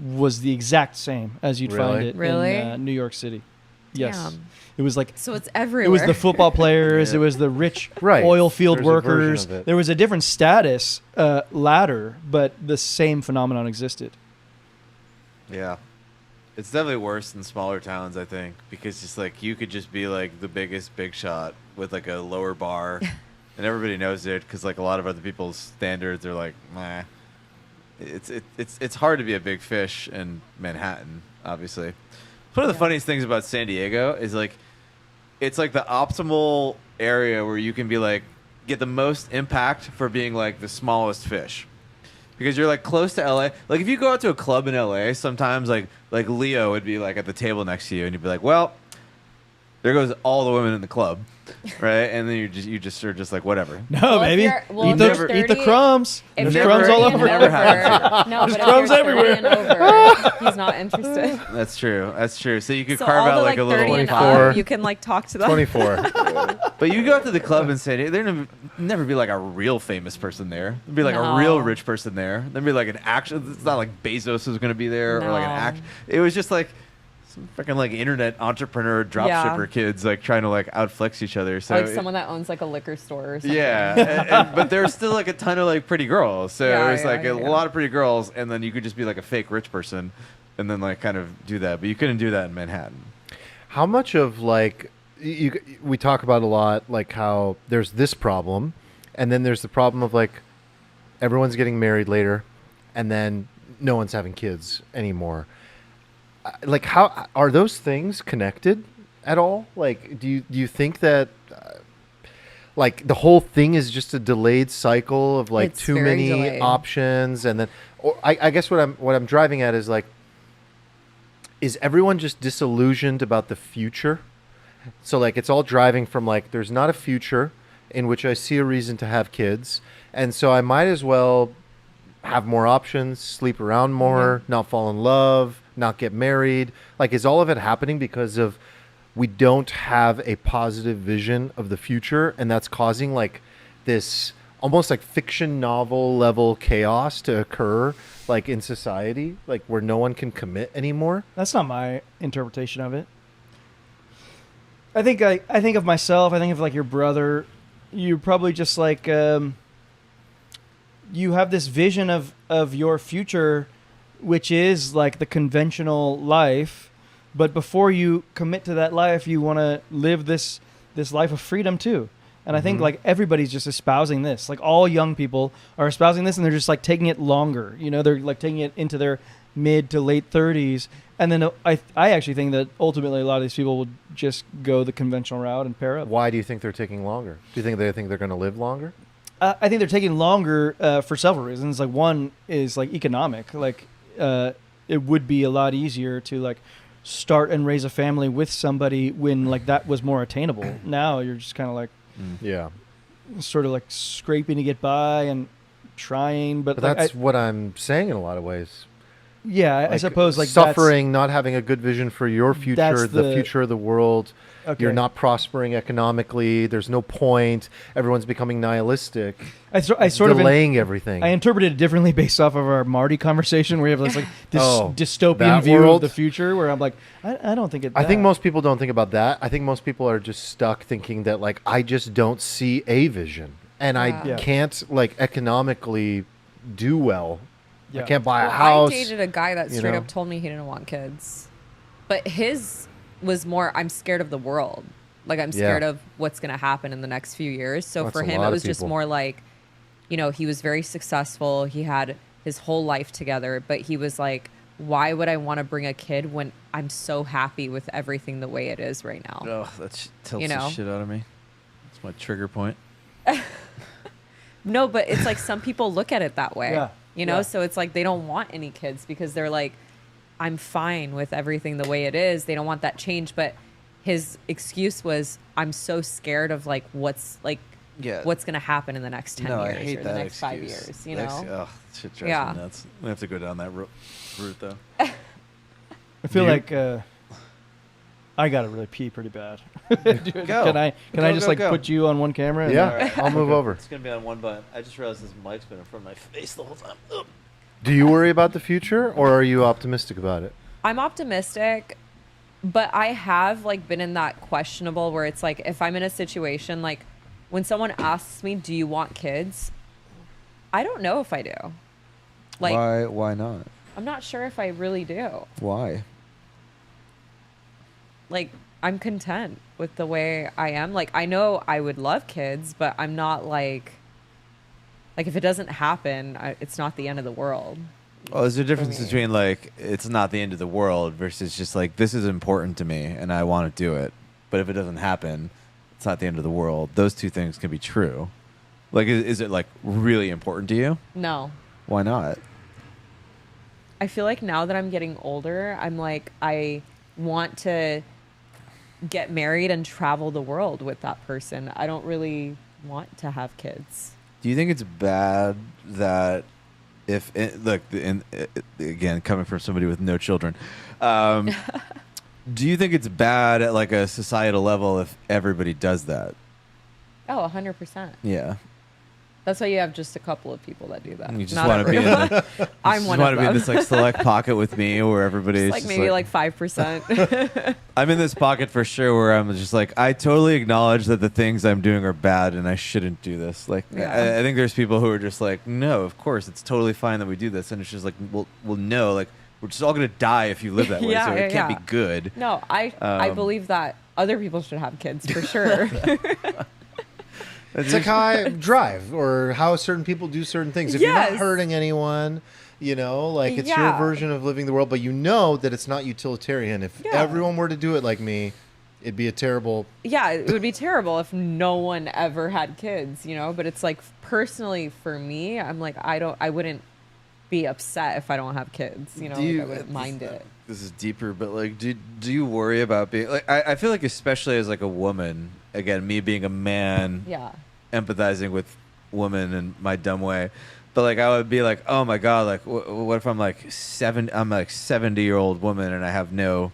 was the exact same as you'd find Really? it Really? in New York City. Yes, Damn. it was like So it's everywhere. it was the football players, Yeah. it was the rich Right. oil field There's a version workers. of it. There was a different status ladder, but the same phenomenon existed. Yeah. It's definitely worse in smaller towns, I think, because just like you could just be like the biggest big shot with like a lower bar, and everybody knows it because like a lot of other people's standards are like, meh. It's hard to be a big fish in Manhattan, obviously. One of the funniest things about San Diego is like, it's like the optimal area where you can be like get the most impact for being like the smallest fish. Because you're like close to LA. Like if you go out to a club in LA, sometimes like Leo would be like at the table next to you, and you'd be like, "Well, there goes all the women in the club," right? And then you just are just like whatever. No, Well, if baby. you're- well, eat, if the, you're eat the 30 crumbs. If There's you're crumbs all 30 over. and Never happens. over, no, There's but if crumbs you're 30 everywhere. and over, he's not interested. That's true. That's true. So you could So carve all out the like a little 30 and 24. up, you can like talk to them. 24. But you go out to the club in San Diego, there'd never be like a real famous person there. There'd be like a No. real rich person there. There'd be like an action. It's not like Bezos was going to be there or like an No. act. It was just like some freaking like internet entrepreneur dropshipper Yeah. kids like trying to like outflex each other. So Like it- someone that owns like a liquor store or something. yeah, but there's still like a ton of like pretty girls. So Yeah, it was yeah, like a yeah. lot of pretty girls, and then you could just be like a fake rich person, and then like kind of do that. But you couldn't do that in Manhattan. How much of like we talk about a lot, like how there's this problem, and then there's the problem of like everyone's getting married later, and then no one's having kids anymore. Like, how are those things connected at all? Like, do you think that like the whole thing is just a delayed cycle of like It's too very many delayed. options, and then or I guess what I'm driving at is like, is everyone just disillusioned about the future? So like it's all driving from like there's not a future in which I see a reason to have kids, and so I might as well have more options, sleep around more, not fall in love, not get married. Like, is all of it happening because of we don't have a positive vision of the future, and that's causing like this almost like fiction novel level chaos to occur like in society, like where no one can commit anymore? That's not my interpretation of it. I think of myself. I think of like your brother. You're probably just like you have this vision of your future, which is like the conventional life. But before you commit to that life, you want to live this life of freedom too. And I think like everybody's just espousing this. Like all young people are espousing this, and they're just like taking it longer. You know, they're like taking it into their mid to late 30s. And then I actually think that ultimately a lot of these people will just go the conventional route and pair up. Why do you think they're taking longer? Do you think they think they're going to live longer? I think they're taking longer for several reasons. Like one is like economic. Like it would be a lot easier to like start and raise a family with somebody when like that was more attainable. Now you're just kind of like Yeah. sort of like scraping to get by and trying, but like, that's what I'm saying in a lot of ways. yeah, I Like, suppose like suffering, not having a good vision for your future, that's the the- future of the world. Okay. You're not prospering economically. There's no point. Everyone's becoming nihilistic. I sort of delaying everything. I interpreted it differently based off of our Marty conversation, where you have this Oh, dystopian that view world? of the future. Where I'm like, I don't think it. I think most people don't think about that. I think most people are just stuck thinking that like I just don't see a vision, and I Yeah. can't like economically do well. Yeah. I can't buy a Well, house. I dated a guy that you straight know? up told me he didn't want kids, but his was more, I'm scared of the world. Like I'm scared Yeah. of what's going to happen in the next few years. So That's for a him, lot it of was just people. more like, you know, he was very successful. He had his whole life together, but he was like, why would I want to bring a kid when I'm so happy with everything the way it is right now? Oh, that tilts You know? the shit out of me. It's my trigger point. No, but it's like some people look at it that way. Yeah. You know, Yeah. so it's like they don't want any kids because they're like, I'm fine with everything the way it is. They don't want that change. But his excuse was, I'm so scared of like what's going to happen in the next 10 No, years I hate or that the next excuse. 5 years, you That's- know? Oh, shit drives Yeah. me nuts. We have to go down that route though. I feel You- like I gotta really pee pretty bad. Dude, Go. Can I Go, just go, like go. put you on one camera? and- Yeah, Alright. I'll move over. It's gonna be on one button. I just realized this mic's been in front of my face the whole time. Ugh. Do you worry about the future, or are you optimistic about it? I'm optimistic, but I have like been in that questionable where it's like if I'm in a situation like when someone asks me, "Do you want kids?" I don't know if I do. Like Why not? I'm not sure if I really do. Why? Like I'm content with the way I am. Like I know I would love kids, but I'm not like if it doesn't happen, it's not the end of the world. Well, there's a difference me. between like it's not the end of the world versus just like this is important to me and I want to do it. But if it doesn't happen, it's not the end of the world. Those two things can be true. Like, is it like really important to you? No. Why not? I feel like now that I'm getting older, I'm like, I want to get married and travel the world with that person. I don't really want to have kids. Do you think it's bad that if again coming from somebody with no children, do you think it's bad at like a societal level if everybody does that? Oh, 100%. Yeah. That's why you have just a couple of people that do that. You just Not want to be in everyone. the, I'm one of want to be in them. this like select pocket with me where everybody's It's like just maybe like 5%. I'm in this pocket for sure where I'm just like I totally acknowledge that the things I'm doing are bad and I shouldn't do this. Like Yeah. I think there's people who are just like, no, of course it's totally fine that we do this, and it's just like, well no, like we're just all gonna die if you live that way, Yeah, so it yeah, can't yeah. be good. No, I believe that other people should have kids for sure. It's like how I drive, or how certain people do certain things. If you're not Yes. hurting anyone, you know, like it's your Yeah. version of living the world, but you know that it's not utilitarian. If Yeah. everyone were to do it like me, it'd be a terrible. Yeah, it would be terrible if no one ever had kids, you know, but it's like personally for me, I'm like I wouldn't be upset if I don't have kids, you know, like, I wouldn't mind it. This is deeper, but like, do you worry about being like? I feel like especially as like a woman, again, me being a man, Yeah. empathizing with women in my dumb way, but like I would be like, oh my god, like what if I'm like 70-year-old woman and I have no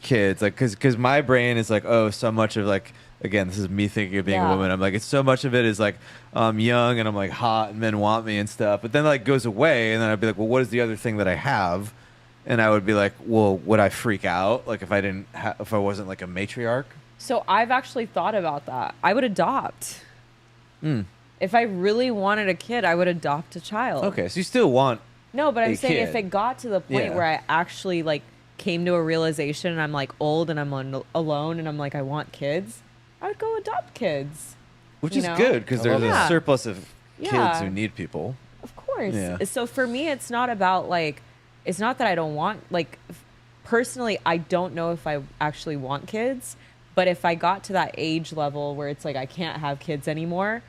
kids, like because my brain is like, oh, so much of like, again, this is me thinking of being a Yeah. woman, I'm like, it's so much of it is like I'm young and I'm like hot and men want me and stuff, but then like goes away and then I'd be like, well, what is the other thing that I have? And I would be like, well, would I freak out like if I didn't if I wasn't like a matriarch? So I've actually thought about that. I would adopt. Mm. If I really wanted a kid, I would adopt a child. Okay, so you still want No, but I'm a saying if kid. it got to the point Yeah. where I actually like came to a realization and I'm like old and I'm alone and I'm like I want kids, I would go adopt kids. which you is know? good because I there's love a that. surplus of kids Yeah. who need people. Of course. Yeah. So for me, it's not about like, it's not that I don't want, like, personally, I don't know if I actually want kids, but if I got to that age level where it's like I can't have kids anymore,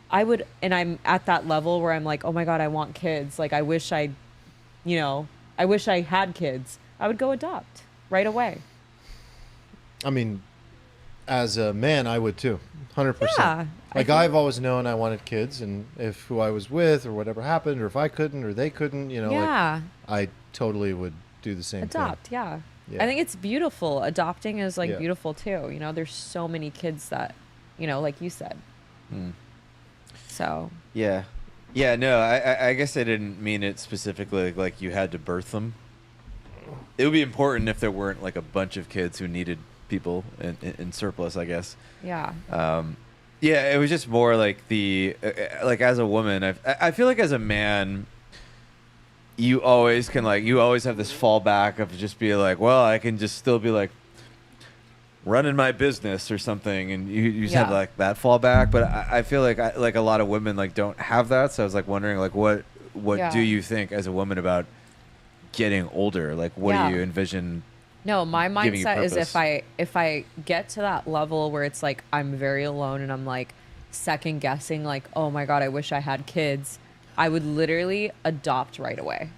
I would, and I'm at that level where I'm like, oh my God, I want kids. Like, I wish I had kids. I would go adopt right away. I mean, as a man, I would too, 100%. Yeah, Like I've always known I wanted kids, and if who I was with or whatever happened, or if I couldn't or they couldn't, you know, yeah. like I totally would do the same Adopt, thing. yeah. Yeah. I think it's beautiful. Adopting is like Yeah. beautiful too. You know, there's so many kids that, you know, like you said. So Yeah. Yeah, no, I guess I didn't mean it specifically like you had to birth them. It would be important if there weren't like a bunch of kids who needed people in surplus, I guess. yeah, Yeah, it was just more like like as a woman, I feel like as a man, you always have this fallback of just be like, well, I can just still be like running my business or something, and you just have Yeah. like that fallback. But I feel like like a lot of women like don't have that. So I was like wondering like what Yeah. do you think as a woman about getting older? Like what Yeah. do you envision? no, my Giving you mindset is purpose. if I get to that level where it's like I'm very alone and I'm like second guessing, like, oh my God, I wish I had kids, I would literally adopt right away.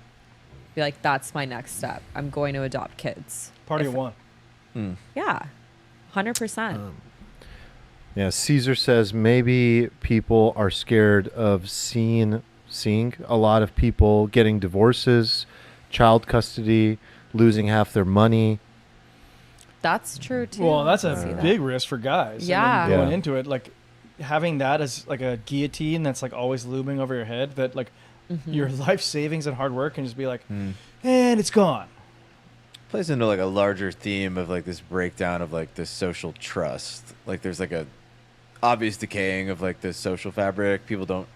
Be like, that's my next step. I'm going to adopt kids. Party If- of one. Yeah, 100%. Yeah, Caesar says maybe people are scared of seeing a lot of people getting divorces, child custody, losing half their money. That's true too. Well, that's I can see a that. big risk for guys. Yeah. Going Yeah. into it, like having that as like a guillotine that's like always looming over your head, that like your life savings and hard work can just be like, and it's gone. Plays into like a larger theme of like this breakdown of like this social trust. Like there's like a obvious decaying of like the social fabric. People don't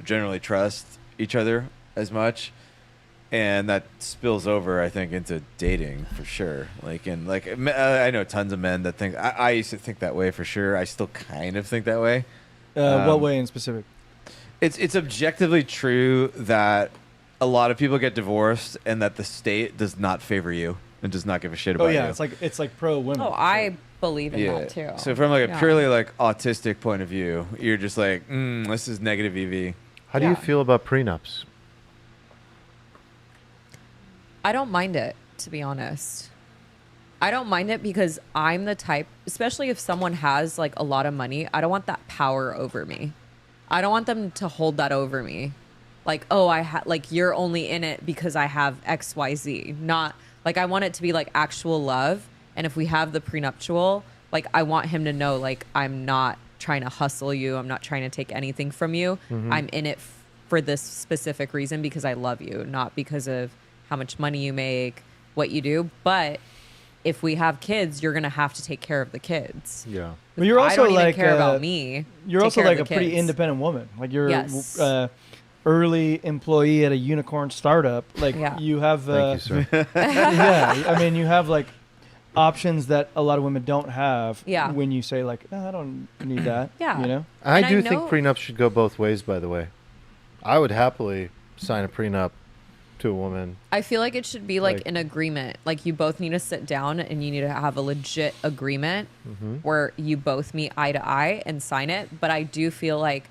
generally trust each other as much, and that spills over, I think, into dating for sure. Like I know tons of men that think I used to think that way for sure. I still kind of think that way. What way in specific? It's objectively true that a lot of people get divorced and that the state does not favor you and does not give a shit about Oh yeah, you. it's like pro women. Oh, I believe in that too. So from like a Yeah. purely like autistic point of view, you're just like, this is negative EV. How do you Yeah. feel about prenups? I don't mind it, to be honest. I don't mind it because I'm the type, especially if someone has like a lot of money, I don't want that power over me. I don't want them to hold that over me. Like, oh, like you're only in it because I have XYZ. Not like I want it to be like actual love. And if we have the prenuptial, like I want him to know like I'm not trying to hustle you. I'm not trying to take anything from you. I'm in it for this specific reason because I love you, not because of how much money you make, what you do. But if we have kids, you're going to have to take care of the kids. Yeah. But you're also I don't like even care about me. You're Take also care of like the a pretty kids. independent woman. Like you're Yes. early employee at a unicorn startup. Like Yeah. you have Thank you, sir. yeah, I mean you have like options that a lot of women don't have. Yeah. When you say like, no, I don't need that. Yeah. You know. I And I do know- think prenups should go both ways, by the way. I would happily sign a prenup to a woman. I feel like it should be like Like- an agreement. Like you both need to sit down and you need to have a legit agreement where you both meet eye to eye and sign it. But I do feel like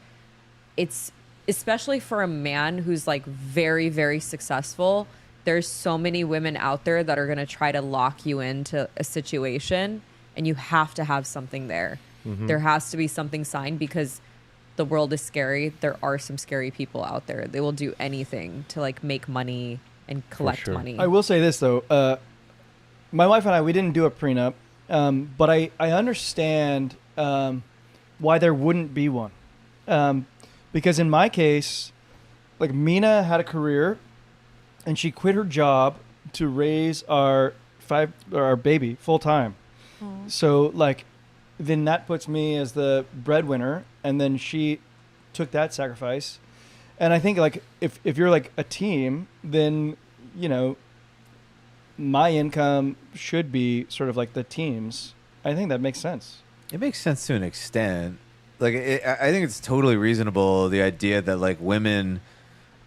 it's, especially for a man who's like very, very successful, there's so many women out there that are going to try to lock you into a situation, and you have to have something there. There has to be something signed because the world is scary. There are some scary people out there. They will do anything to like make money and collect sure. money. I will say this though, my wife and I, we didn't do a prenup, but I understand why there wouldn't be one, because in my case, like Mina had a career, and she quit her job to raise our baby full time. So like, then that puts me as the breadwinner, and then she took that sacrifice. And I think like if you're like a team, then you know my income should be sort of like the team's. I think that makes sense. It makes sense to an extent. Like, I think it's totally reasonable, the idea that, like, women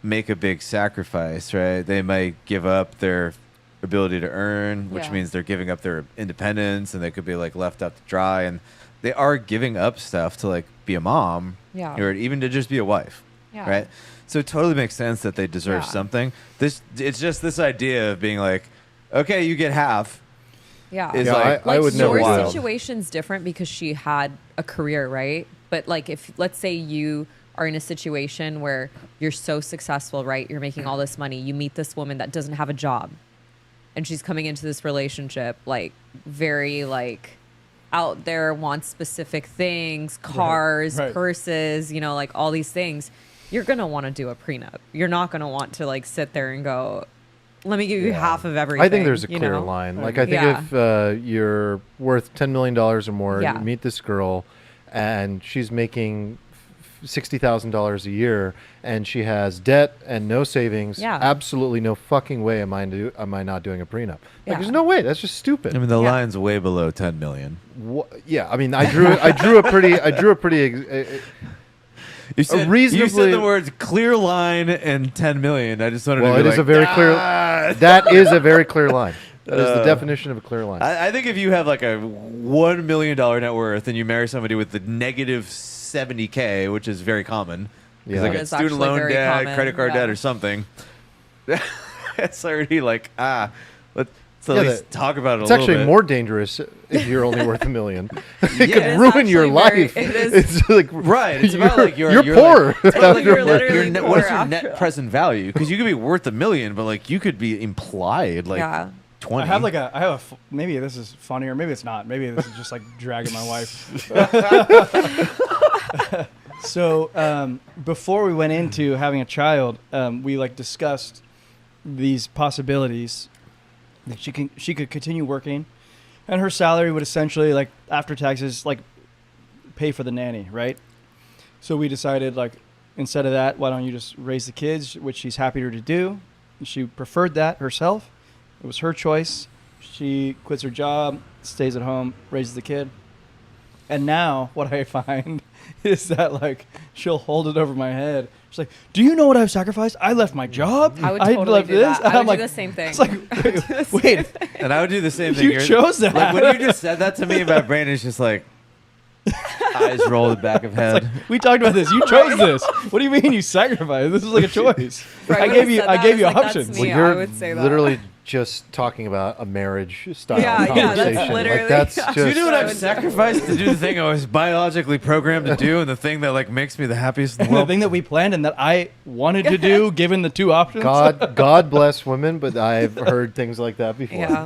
make a big sacrifice, right? They might give up their ability to earn, which Yeah. means they're giving up their independence, and they could be, like, left out to dry. And they are giving up stuff to, like, be a mom, Yeah. or even to just be a wife, Yeah. right? So it totally makes sense that they deserve Yeah. something. It's just this idea of being like, okay, you get half. Yeah. Is Yeah, like, I would never your do that. situation's different because she had a career, right? But like, if let's say you are in a situation where you're so successful, right? You're making all this money. You meet this woman that doesn't have a job, and she's coming into this relationship like very like out there, wants specific things, cars, right. purses, like all these things. You're gonna want to do a prenup. You're not gonna want to like sit there and go, let me give you half of everything. I think there's a you clear know? line. Like I think Yeah. if you're worth $10 million or more, Yeah. you meet this girl, and she's making $60,000 a year, and she has debt and no savings. Yeah. Absolutely no fucking way am I not doing a prenup. Like Yeah. there's no way. That's just stupid. I mean, the Yeah. line's way below 10 million. Yeah, I mean, I drew a pretty. You said reasonably- the words clear line and 10 million. I just wanted Well, to be it is like, a very clear. "Ah." That is a very clear line. That is the definition of a clear line. I think if you have like a $1 million net worth and you marry somebody with the negative 70K, which is very common, Yeah. like That a is student actually loan very debt, common, credit card yeah. debt, or something, it's already like, let's Yeah, at least talk about it It's a little actually bit. more dangerous if you're only worth $1 million. It Yeah. could It is ruin your actually life. it is- It's like Right, it's about like you're you're poor. Like, Like, you're your literally net, poor what's your after net that. present value? Because you could be worth $1 million, but like you could be implied like Yeah. 20. I have maybe this is funny or maybe it's not. Maybe this is just like dragging my wife. So before we went into having a child, we like discussed these possibilities that she could continue working, and her salary would essentially, like after taxes, like pay for the nanny, right? So we decided, like, instead of that, why don't you just raise the kids, which she's happier to do. She preferred that herself. It was her choice. She quits her job, stays at home, raises the kid. And now what I find is that, like, she'll hold it over my head. She's like, do you know what I've sacrificed? I left my job. I would totally left do that. And I I'm would like, do the same thing. It's like, wait, and I would do the same thing. you chose that. Like when you just said that to me about Brandon's just like eyes roll the back of head. We talked about this. You chose this. What do you mean you sacrificed? This is like a choice. Right, I when gave you you said I that, gave I you was like, that's options. me. Well, you're I would say that. literally just talking about a marriage style Yeah, yeah, that's conversation. literally- like that's yeah. just. Do you know what I I've would sacrificed to do the thing I was biologically programmed to do, and the thing that like makes me the happiest in the the world? thing that we planned and that I wanted to do, given the two options. God bless women, but I've heard things like that before. Yeah.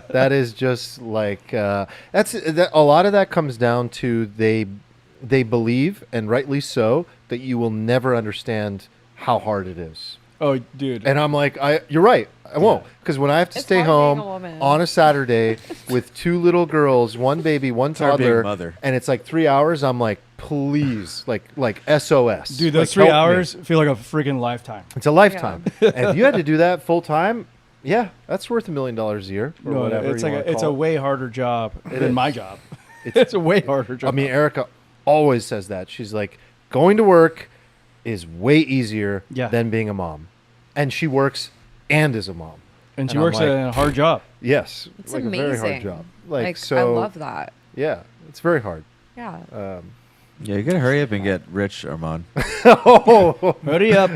That is just like a lot of that comes down to they believe, and rightly so, that you will never understand how hard it is. Oh, dude. And I'm like, you're right. I won't, because when I have to It's stay hard being home a woman. on a Saturday with two little girls, one baby, one hard being a toddler, mother. and it's like 3 hours, I'm like, please, like SOS. Dude, Like, those 3 help me. hours feel like a freaking lifetime. It's a lifetime. And if you had to do that full time, yeah, that's worth $1 million a year or No, whatever. it's you like wanna it's call a it. way harder job It than is. my job. It's a way harder job. I mean, Erica always says that. She's like, going to work is way easier Yeah. than being a mom, and she works and is a mom. and she I'm works like, a hard job. Yes, It's like amazing. a very hard job. Like, so, I love that. yeah, it's very hard. Yeah. Yeah, you gotta hurry up and get rich, Armand. Oh, Hurry up.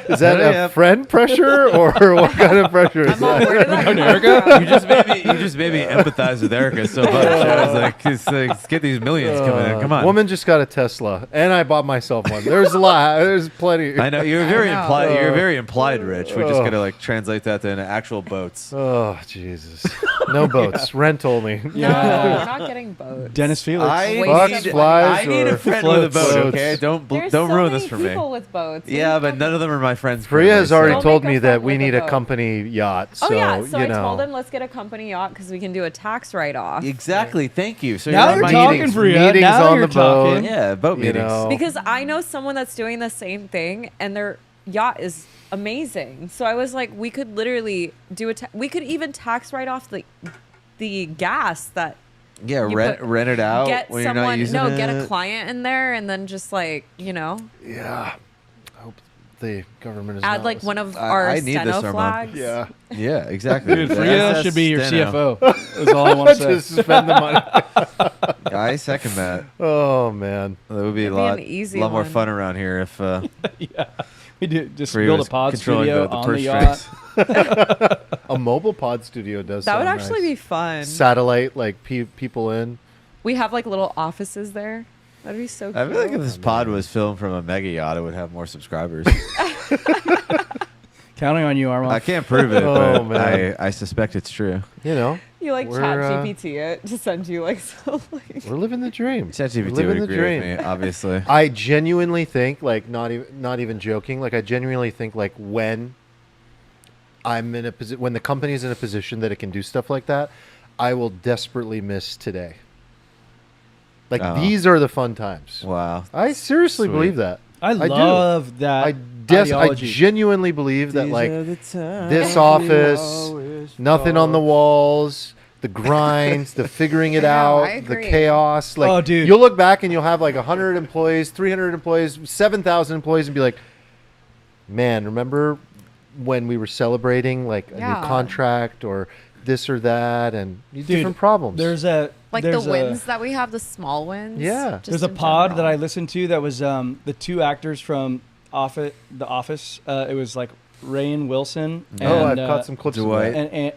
is that Hurry a up. friend pressure or what kind of pressure is I'm all, that? where did that come Erica? from? You just made me empathize with Erica so much. I was like, let's get these millions coming in. Come on. Woman just got a Tesla, and I bought myself one. There's a lot. There's plenty. I know you're very know. implied. You're very implied rich. We just Oh. gotta like translate that to actual boats. Oh Jesus! No boats. Rent only. No, we're not getting boats. Dennis Felix. I Bucks, need, flies, I need a or friend with a floats. boat. Okay, don't There's don't so ruin many this for me. people with boats. Yeah, but none of them are my friends. Faria has currently, already Don't told make a me that friend we with a need a boat. company yacht. So, Oh yeah, so you I know. told him let's get a company yacht because we can do a tax write-off. Exactly. Thank you. So Now you're on you're my talking, meetings, Faria. meetings Now on you're the boat. talking. Yeah, boat You meetings. know. Because I know someone that's doing the same thing, and their yacht is amazing. So I was like, we could literally do we could even tax write off the gas that Yeah, you rent it out get when you're not someone using it. get a client in there, and then just like Yeah. I hope the government is add not like one listening. of our I need this, steno Armand. flags. Yeah. Yeah, exactly. Dude, The Faria SS should be your steno. CFO. Is all I want to say. Just spend the money. I second that. Oh man. That would be It'd a be lot, an easy lot more one. fun around here if Yeah. We do just Free build a was pod controlling studio the on purse the yacht. strings. A mobile pod studio does. That would sound actually nice. be fun. Satellite, like people in. We have like little offices there. That'd be so I cute. feel like if this pod was filmed from a mega yacht, it would have more subscribers. Counting on you, Armand. I can't prove it, Oh, but man. I suspect it's true. You know, You like We're, chat GPT it to send you like so like we're living the dream. ChatGPT We're would living the agree dream. with me, obviously. I genuinely think, like, not even joking. Like, I genuinely think, like, when I'm in a when the company's in a position that it can do stuff like that, I will desperately miss today. Like, Oh. these are the fun times. Wow. I seriously Sweet. believe that. I do. love that. I ideology. genuinely believe that, like, this office, nothing on the walls, the grinds, the figuring it Yeah, out, I the agree. chaos. Like, Oh, dude. you'll look back and you'll have like 100 employees, 300 employees, 7,000 employees, and be like, man, remember when we were celebrating like a Yeah. new contract or this or that, and Dude, different problems. There's a like there's the a- wins that we have, the small wins. Yeah. just There's a in pod that general. I listened to that was the two actors from The Office. It was like Rainn Wilson and oh, I've caught some clips Dwight. of that.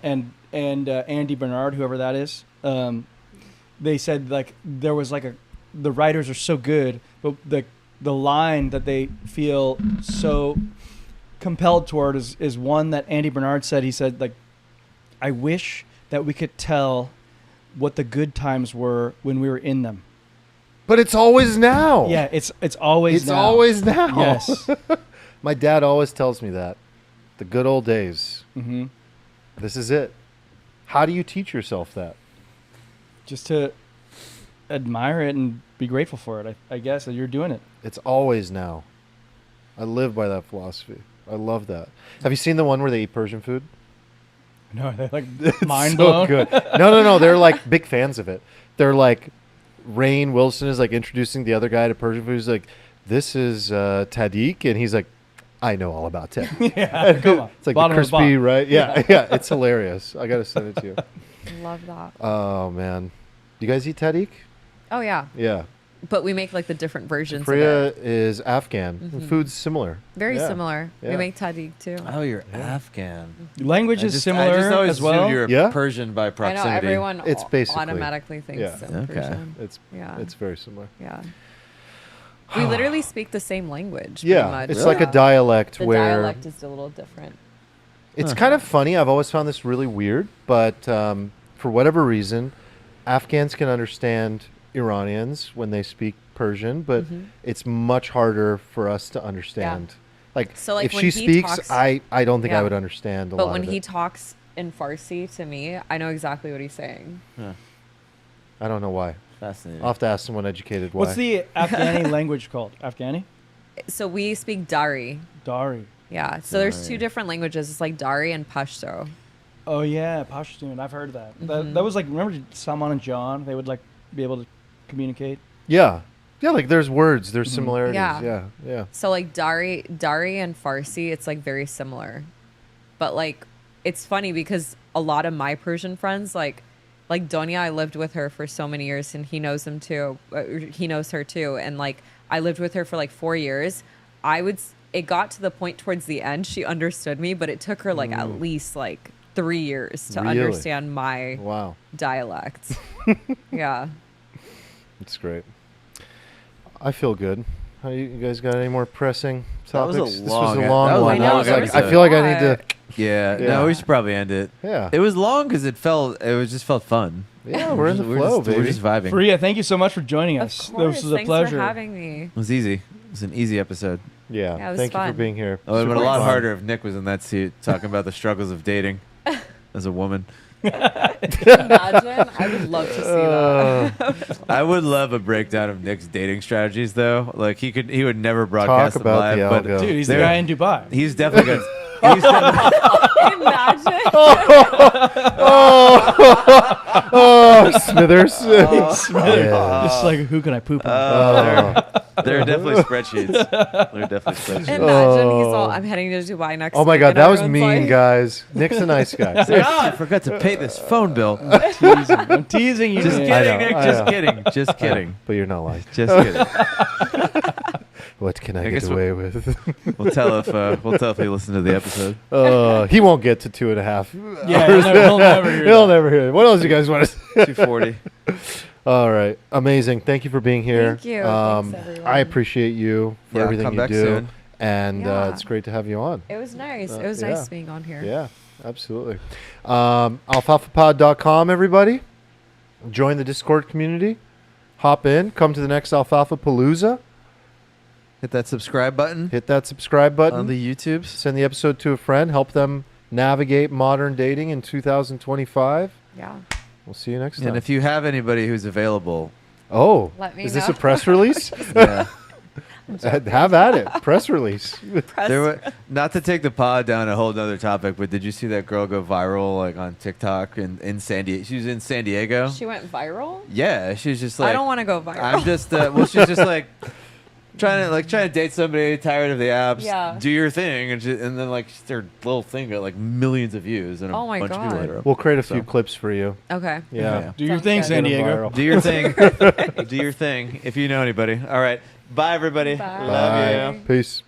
and Andy Bernard, whoever that is. They said like there was like the writers are so good, but the line that they feel so compelled toward is one that Andy Bernard said. He said like, I wish that we could tell what the good times were when we were in them. But it's always now. Yeah, it's always It's now. always now. Yes. My dad always tells me that. The good old days. hmm This is it. How do you teach yourself that? Just to admire it and be grateful for it. I guess that you're doing it. It's always now. I live by that philosophy. I love that. Have you seen the one where they eat Persian food? No, they're like It's mind so blown. good. No. They're like big fans of it. They're like, Rainn Wilson is like introducing the other guy to Persian food. He's like, this is Tahdig. And he's like, I know all about Tahdig. Yeah, come on. It's like Bottom the of the crispy, box. right? Yeah. It's hilarious. I got to send it to you. Love that. Oh, man. You guys eat Tahdig? Oh yeah, Yeah. but we make like the different versions Freya of it. is Afghan. The Mhm. food's similar. Very Yeah. similar. Yeah. We make Tahdig too. Oh, you're Afghan. Language I is just similar always as well. assumed you're Yeah? Persian by I proximity. know everyone It's basically- automatically thinks yeah. so. Okay. Persian. It's Yeah. it's very similar. Yeah. We literally speak the same language. Yeah, pretty much. it's like a Yeah. dialect The where dialect is a little different. it's kind of funny. I've always found this really weird, but for whatever reason, Afghans can understand Iranians when they speak Persian, but Mhm. it's much harder for us to understand. Like, So, like, if when she he speaks, talks- I don't think I Yeah. would understand a But lot when of he it. talks in Farsi to me, I know exactly what he's saying. Huh. I don't know why. Fascinating. I'll have to ask someone educated why. What's the Afghani language called? Afghani? So we speak Dari. Dari. Yeah. So there's Dari. two different languages. It's like Dari and Pashto. Oh yeah, Pashtun. I've heard that. Mhm. That was like, remember Salman and John? They would like be able to communicate. Yeah. Yeah, like there's words, there's Mhm. similarities. Yeah. Yeah. So like Dari and Farsi, it's like very similar. But like it's funny because a lot of my Persian friends, like Donia, I lived with her for so many years and he knows him too. He knows her too. And like I lived with her for like 4 years. It got to the point towards the end she understood me, but it took her like at least like 3 years to Really? understand my Wow. dialect. Yeah. That's great. I feel good. How you guys got any more pressing That was a topics? long- this was a long that was one. a long I was like, I episode. feel like I need to. Yeah, Yeah. no, we should probably end it. Yeah. It was long because it just felt fun. Yeah, we're in the We're flow, just, We're baby. just vibing. Faria, thank you so much for joining Of us. course. This was a Thanks pleasure. for having me. It was easy. It was an easy episode. Yeah. Yeah, it was Thank you fun. for being here. Oh, it would have been a Super lot fun. harder if Nick was in that seat talking about the struggles of dating as a woman. Imagine. I would love to see that. I would love a breakdown of Nick's dating strategies, though. Like he would never broadcast Talk them about live, the but algo. Dude, he's the There- guy in Dubai. he's definitely gonna. Imagine. Oh, Smithers. Smithers. Yeah. Just like, who can I poop on? There are definitely spreadsheets. There are definitely spreadsheets. Imagine he's all, I'm heading to Dubai next Oh my week," God, and that was everyone's mean, like, guys. Nick's a nice guy. I forgot to pay this phone bill. I'm teasing you. Just man. kidding, I know, Nick. I Just know. kidding. Just kidding. But you're not lying. Just kidding. What can I I get guess away with? We'll tell if he listened to the episode. He won't get to 2.5. Yeah, he'll never hear He'll that. never hear it. What else you guys want to say? 240. All right. Amazing. Thank you for being here. Thank you. Thanks, everyone. I appreciate you for Yeah, everything come you back do. soon. And Yeah. it's great to have you on. It was nice. It was yeah. nice being on here. Yeah, absolutely. AlfalfaPod.com, everybody. Join the Discord community. Hop in. Come to the next AlfalfaPalooza. Hit that subscribe button Hit that subscribe button. on the YouTubes. Send the episode to a friend. Help them navigate modern dating in 2025. Yeah. We'll see you next time. And if you have anybody who's available, oh, Let me is this know. a press release? yeah. Have at it. Press release. Press- There were, not to take the pod down a whole nother topic, but did you see that girl go viral like on TikTok in San Diego? She was in San Diego. She went viral. Yeah, she was just like, I don't want to go viral. I'm just well, she's just like trying to date somebody, tired of the apps. Yeah. Do your thing, and then like their little thing got like millions of views, and a Oh my bunch of people God. hit her up. We'll create a few So. clips for you. Okay. Yeah. Do your Sounds thing, good. San Get 'em Diego. viral. Do your thing. Do your thing if you know anybody. All right, bye everybody. Bye. Love you. Peace.